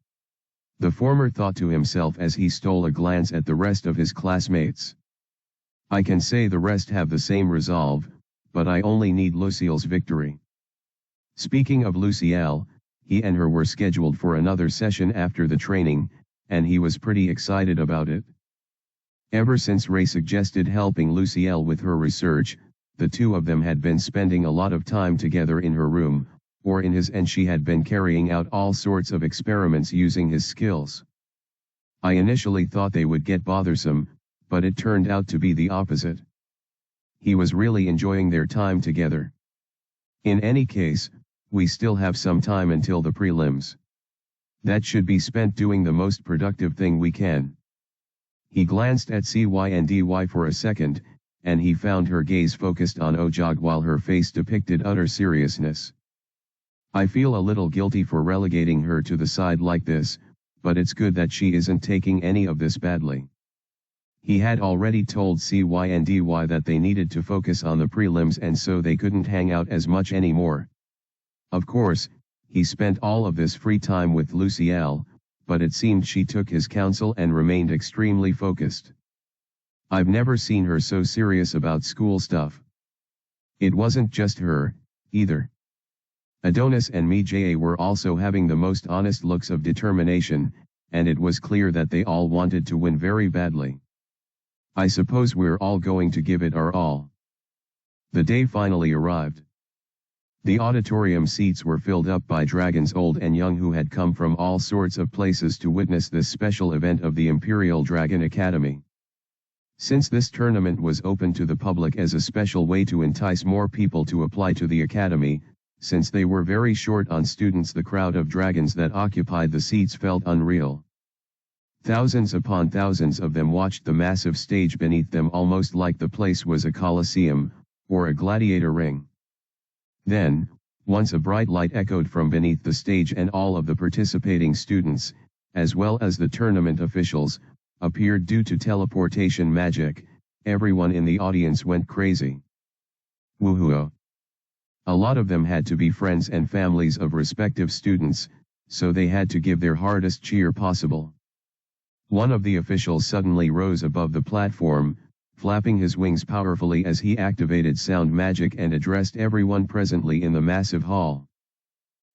The former thought to himself as he stole a glance at the rest of his classmates. I can say the rest have the same resolve, but I only need Lucille's victory. Speaking of Lucielle, he and her were scheduled for another session after the training, and he was pretty excited about it. Ever since Ray suggested helping Lucielle with her research, the two of them had been spending a lot of time together in her room, or in his, and she had been carrying out all sorts of experiments using his skills. I initially thought they would get bothersome, but it turned out to be the opposite. He was really enjoying their time together. In any case, we still have some time until the prelims. That should be spent doing the most productive thing we can. He glanced at CYNDY for a second, and he found her gaze focused on Ojog while her face depicted utter seriousness. I feel a little guilty for relegating her to the side like this, but it's good that she isn't taking any of this badly. He had already told CYNDY that they needed to focus on the prelims and so they couldn't hang out as much anymore. Of course, he spent all of this free time with Lucielle, but it seemed she took his counsel and remained extremely focused. I've never seen her so serious about school stuff. It wasn't just her, either. Adonis and Mijay were also having the most honest looks of determination, and it was clear that they all wanted to win very badly. I suppose we're all going to give it our all. The day finally arrived. The auditorium seats were filled up by dragons old and young who had come from all sorts of places to witness this special event of the Imperial Dragon Academy. Since this tournament was open to the public as a special way to entice more people to apply to the academy, since they were very short on students, the crowd of dragons that occupied the seats felt unreal. Thousands upon thousands of them watched the massive stage beneath them almost like the place was a coliseum, or a gladiator ring. Then, once a bright light echoed from beneath the stage and all of the participating students, as well as the tournament officials, appeared due to teleportation magic, everyone in the audience went crazy. Woohoo! A lot of them had to be friends and families of respective students, so they had to give their hardest cheer possible. One of the officials suddenly rose above the platform, flapping his wings powerfully as he activated sound magic and addressed everyone presently in the massive hall.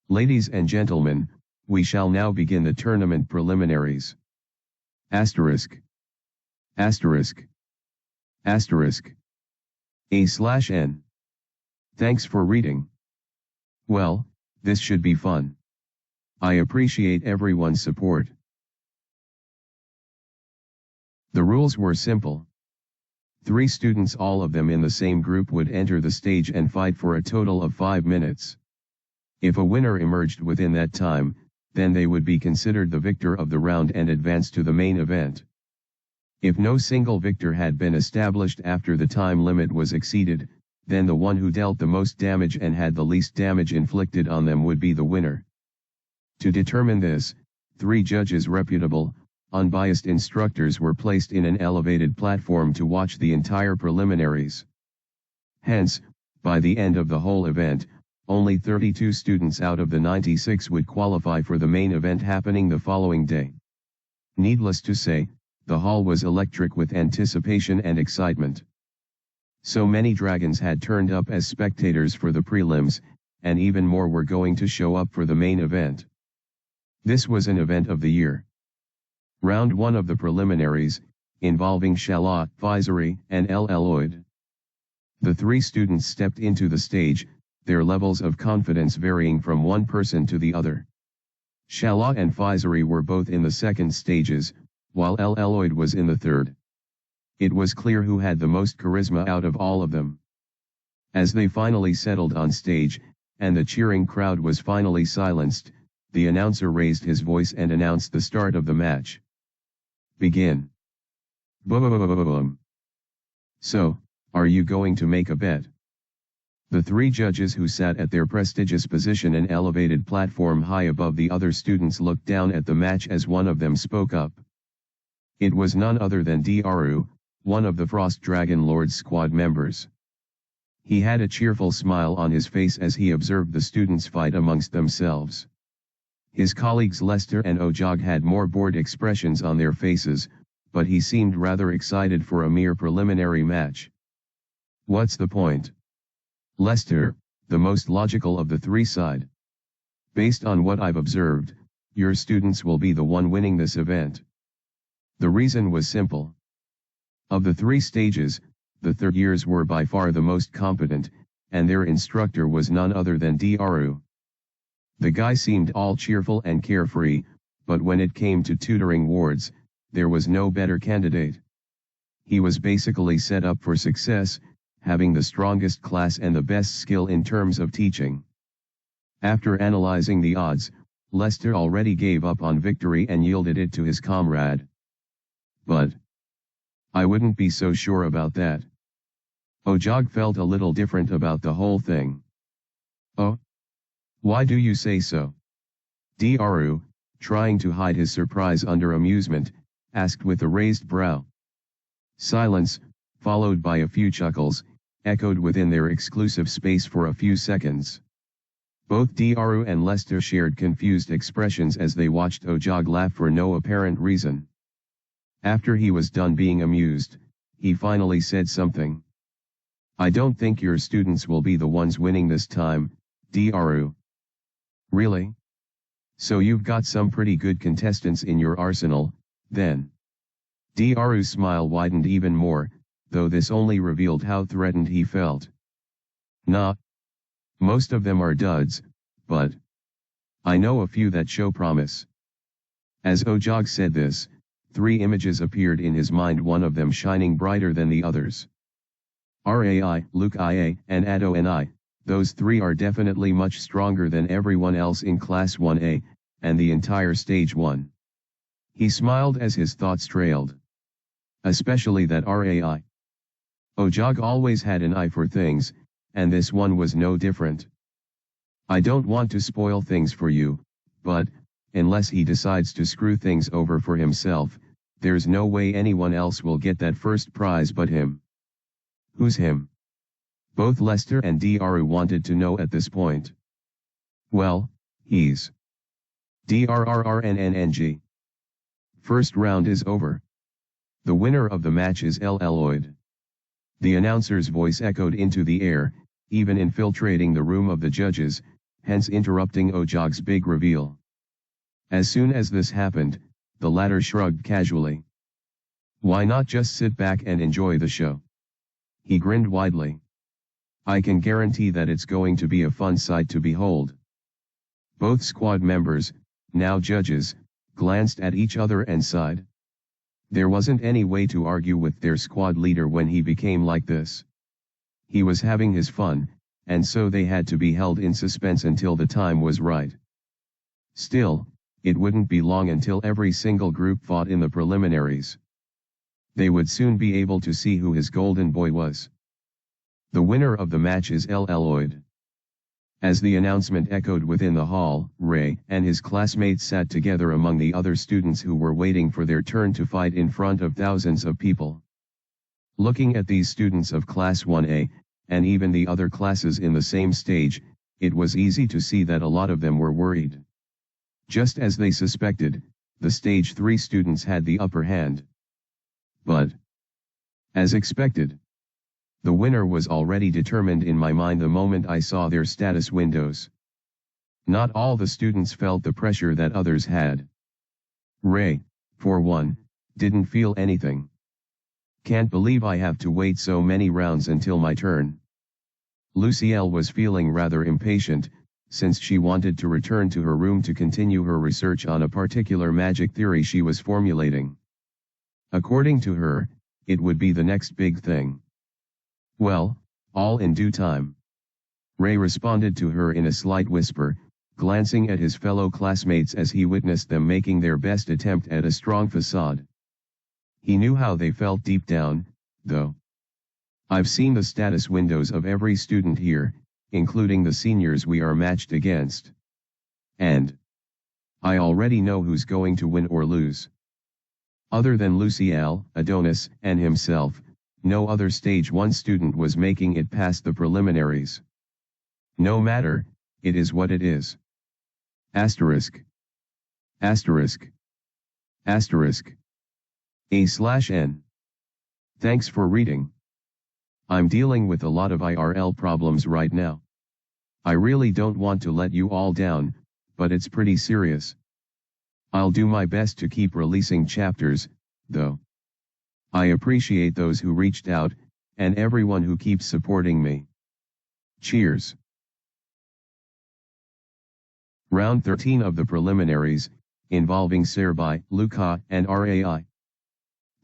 Ladies and gentlemen, we shall now begin the tournament preliminaries. Asterisk. Asterisk. Asterisk. A/N. Thanks for reading. Well, this should be fun. I appreciate everyone's support. The rules were simple. 3 students, all of them in the same group, would enter the stage and fight for a total of 5 minutes. If a winner emerged within that time, then they would be considered the victor of the round and advance to the main event. If no single victor had been established after the time limit was exceeded, then the one who dealt the most damage and had the least damage inflicted on them would be the winner. To determine this, 3 judges, reputable, unbiased instructors, were placed in an elevated platform to watch the entire preliminaries. Hence, by the end of the whole event, only 32 students out of the 96 would qualify for the main event happening the following day. Needless to say, the hall was electric with anticipation and excitement. So many dragons had turned up as spectators for the prelims, and even more were going to show up for the main event. This was an event of the year. Round 1 of the preliminaries, involving Shala, Fizari, and El Eloid. The 3 students stepped into the stage, their levels of confidence varying from one person to the other. Shala and Fizari were both in the second stages, while El Eloid was in the third. It was clear who had the most charisma out of all of them. As they finally settled on stage, and the cheering crowd was finally silenced, the announcer raised his voice and announced the start of the match. Begin. Boom. So, are you going to make a bet? The 3 judges who sat at their prestigious position and elevated platform high above the other students looked down at the match as one of them spoke up. It was none other than Dru, one of the Frost Dragon Lord's squad members. He had a cheerful smile on his face as he observed the students fight amongst themselves. His colleagues Lester and Ojog had more bored expressions on their faces, but he seemed rather excited for a mere preliminary match. What's the point? Lester, the most logical of the 3 sighed. Based on what I've observed, your students will be the one winning this event. The reason was simple. Of the 3 stages, the third years were by far the most competent, and their instructor was none other than Dru. The guy seemed all cheerful and carefree, but when it came to tutoring wards, there was no better candidate. He was basically set up for success, having the strongest class and the best skill in terms of teaching. After analyzing the odds, Lester already gave up on victory and yielded it to his comrade. But I wouldn't be so sure about that. Ojog felt a little different about the whole thing. Oh? Why do you say so? Dru, trying to hide his surprise under amusement, asked with a raised brow. Silence, followed by a few chuckles, echoed within their exclusive space for a few seconds. Both Dru and Lester shared confused expressions as they watched Ojog laugh for no apparent reason. After he was done being amused, he finally said something. I don't think your students will be the ones winning this time, Dru. Really? So you've got some pretty good contestants in your arsenal, then. Dru's smile widened even more, though this only revealed how threatened he felt. Nah. Most of them are duds, but I know a few that show promise. As Ojog said this, 3 images appeared in his mind, one of them shining brighter than the others. Rai, Luke Ia, and Ado Ni, those 3 are definitely much stronger than everyone else in Class 1A, and the entire Stage 1. He smiled as his thoughts trailed. Especially that Rai. Ojog always had an eye for things, and this one was no different. I don't want to spoil things for you, but, unless he decides to screw things over for himself, there's no way anyone else will get that first prize but him. Who's him? Both Lester and Dru wanted to know at this point. Well, he's Drrrnng. First round is over. The winner of the match is El Eloid. The announcer's voice echoed into the air, even infiltrating the room of the judges, hence interrupting Ojog's big reveal. As soon as this happened, the latter shrugged casually. Why not just sit back and enjoy the show? He grinned widely. I can guarantee that it's going to be a fun sight to behold. Both squad members, now judges, glanced at each other and sighed. There wasn't any way to argue with their squad leader when he became like this. He was having his fun, and so they had to be held in suspense until the time was right. Still, it wouldn't be long until every single group fought in the preliminaries. They would soon be able to see who his golden boy was. The winner of the match is El Eloid. As the announcement echoed within the hall, Ray and his classmates sat together among the other students who were waiting for their turn to fight in front of thousands of people. Looking at these students of Class 1A, and even the other classes in the same stage, it was easy to see that a lot of them were worried. Just as they suspected, the Stage 3 students had the upper hand. But, as expected, the winner was already determined in my mind the moment I saw their status windows. Not all the students felt the pressure that others had. Ray, for one, didn't feel anything. Can't believe I have to wait so many rounds until my turn. Lucielle was feeling rather impatient, since she wanted to return to her room to continue her research on a particular magic theory she was formulating. According to her, it would be the next big thing. Well, all in due time. Ray responded to her in a slight whisper, glancing at his fellow classmates as he witnessed them making their best attempt at a strong facade. He knew how they felt deep down, though. I've seen the status windows of every student here, including the seniors we are matched against. And I already know who's going to win or lose. Other than Lucielle, Adonis, and himself, no other Stage 1 student was making it past the preliminaries. No matter, it is what it is. Asterisk. Asterisk. Asterisk. A/N. Thanks for reading. I'm dealing with a lot of IRL problems right now. I really don't want to let you all down, but it's pretty serious. I'll do my best to keep releasing chapters, though. I appreciate those who reached out, and everyone who keeps supporting me. Cheers. Round 13 of the preliminaries, involving Serbai, Luca, and Rai.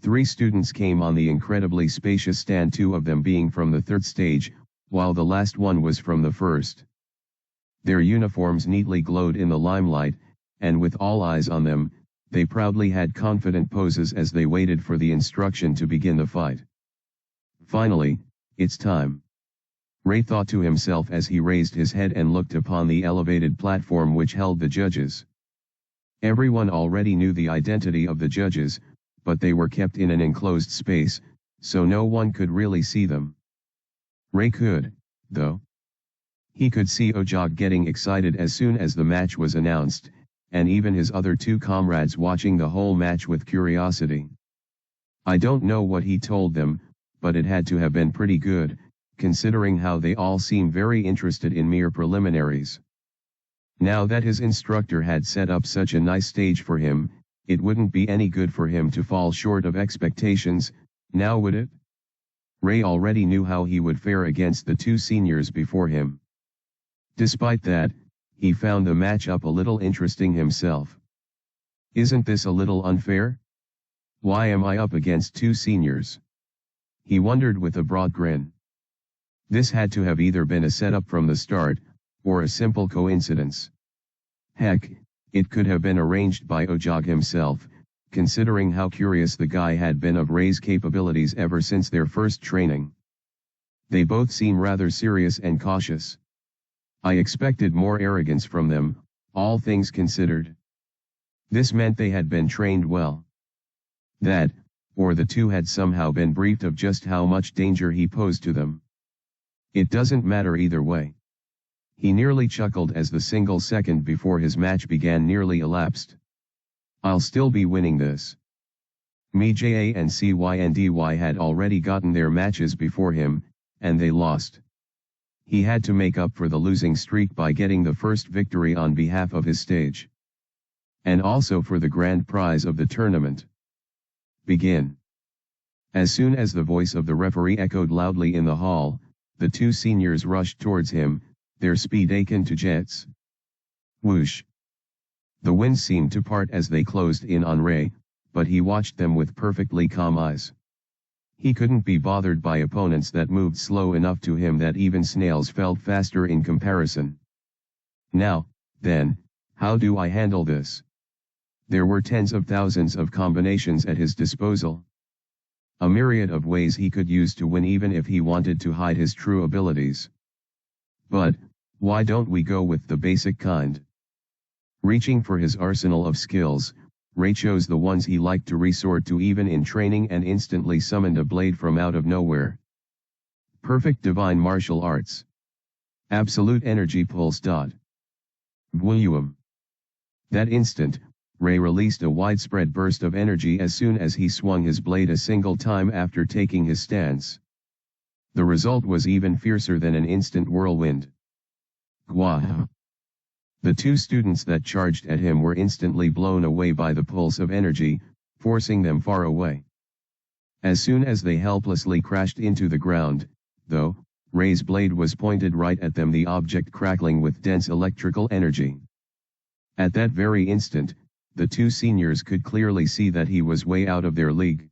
3 students came on the incredibly spacious stand, 2 of them being from the 3rd stage, while the last one was from the 1st. Their uniforms neatly glowed in the limelight, and with all eyes on them, they proudly had confident poses as they waited for the instruction to begin the fight. Finally, it's time. Ray thought to himself as he raised his head and looked upon the elevated platform which held the judges. Everyone already knew the identity of the judges, but they were kept in an enclosed space, so no one could really see them. Ray could, though. He could see Ojog getting excited as soon as the match was announced, and even his other 2 comrades watching the whole match with curiosity. I don't know what he told them, but it had to have been pretty good, considering how they all seemed very interested in mere preliminaries. Now that his instructor had set up such a nice stage for him, it wouldn't be any good for him to fall short of expectations, now would it? Ray already knew how he would fare against the 2 seniors before him. Despite that, he found the match-up a little interesting himself. Isn't this a little unfair? Why am I up against 2 seniors? He wondered with a broad grin. This had to have either been a setup from the start, or a simple coincidence. Heck, it could have been arranged by Ojog himself, considering how curious the guy had been of Ray's capabilities ever since their first training. They both seem rather serious and cautious. I expected more arrogance from them, all things considered. This meant they had been trained well. That, or the 2 had somehow been briefed of just how much danger he posed to them. It doesn't matter either way. He nearly chuckled as the single second before his match began nearly elapsed. I'll still be winning this. Me and CYNDY had already gotten their matches before him, and they lost. He had to make up for the losing streak by getting the first victory on behalf of his stage. And also for the grand prize of the tournament. Begin. As soon as the voice of the referee echoed loudly in the hall, the 2 seniors rushed towards him, their speed akin to jets. Whoosh. The wind seemed to part as they closed in on Ray, but he watched them with perfectly calm eyes. He couldn't be bothered by opponents that moved slow enough to him that even snails felt faster in comparison. Now, then, how do I handle this? There were tens of thousands of combinations at his disposal. A myriad of ways he could use to win even if he wanted to hide his true abilities. But, why don't we go with the basic kind? Reaching for his arsenal of skills, Ray chose the ones he liked to resort to even in training and instantly summoned a blade from out of nowhere. Perfect divine martial arts. Absolute energy pulse. Bwuum. That instant, Ray released a widespread burst of energy as soon as he swung his blade a single time after taking his stance. The result was even fiercer than an instant whirlwind. Gwa. The two students that charged at him were instantly blown away by the pulse of energy, forcing them far away. As soon as they helplessly crashed into the ground, though, Ray's blade was pointed right at them, the object crackling with dense electrical energy. At that very instant, the two seniors could clearly see that he was way out of their league.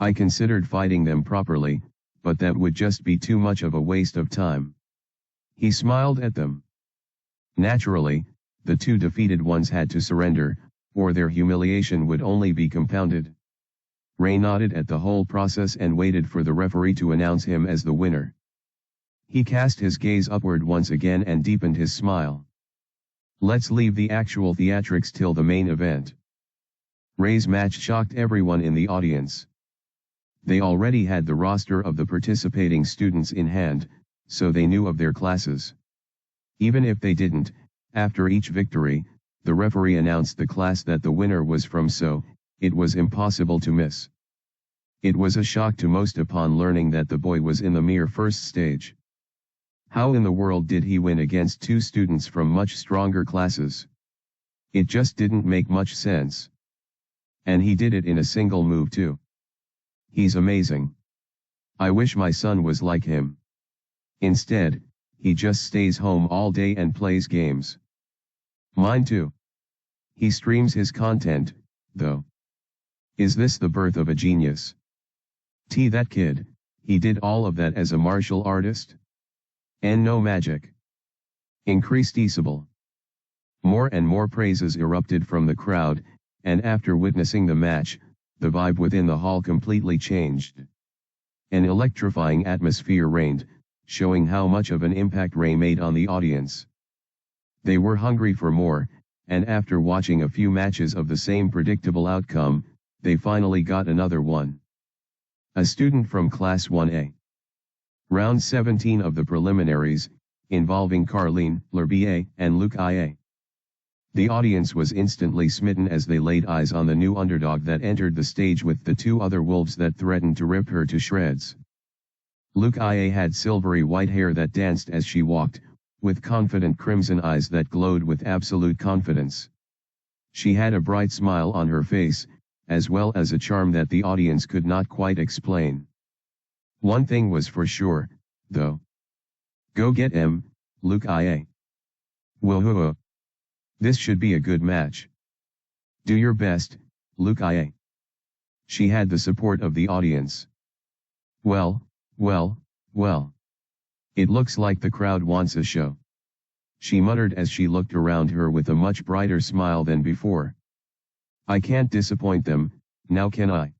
I considered fighting them properly, but that would just be too much of a waste of time. He smiled at them. Naturally, the two defeated ones had to surrender, or their humiliation would only be compounded. Ray nodded at the whole process and waited for the referee to announce him as the winner. He cast his gaze upward once again and deepened his smile. Let's leave the actual theatrics till the main event. Ray's match shocked everyone in the audience. They already had the roster of the participating students in hand, so they knew of their classes. Even if they didn't, after each victory, the referee announced the class that the winner was from, so it was impossible to miss. It was a shock to most upon learning that the boy was in the mere first stage. How in the world did he win against two students from much stronger classes? It just didn't make much sense. And he did it in a single move too. He's amazing. I wish my son was like him. Instead, he just stays home all day and plays games. Mine too. He streams his content, though. Is this the birth of a genius? That kid, he did all of that as a martial artist? And no magic. Increasable. More and more praises erupted from the crowd, and after witnessing the match, the vibe within the hall completely changed. An electrifying atmosphere reigned, showing how much of an impact Ray made on the audience. They were hungry for more, and after watching a few matches of the same predictable outcome, they finally got another one. A student from Class 1A. Round 17 of the preliminaries, involving Carlene, Lerba, and Luke IA. The audience was instantly smitten as they laid eyes on the new underdog that entered the stage with the two other wolves that threatened to rip her to shreds. Luke IA had silvery white hair that danced as she walked, with confident crimson eyes that glowed with absolute confidence. She had a bright smile on her face, as well as a charm that the audience could not quite explain. One thing was for sure, though. Go get him, Luke IA. Woohoo! This should be a good match. Do your best, Luke IA. She had the support of the audience. Well. It looks like the crowd wants a show. She muttered as she looked around her with a much brighter smile than before. I can't disappoint them, now can I?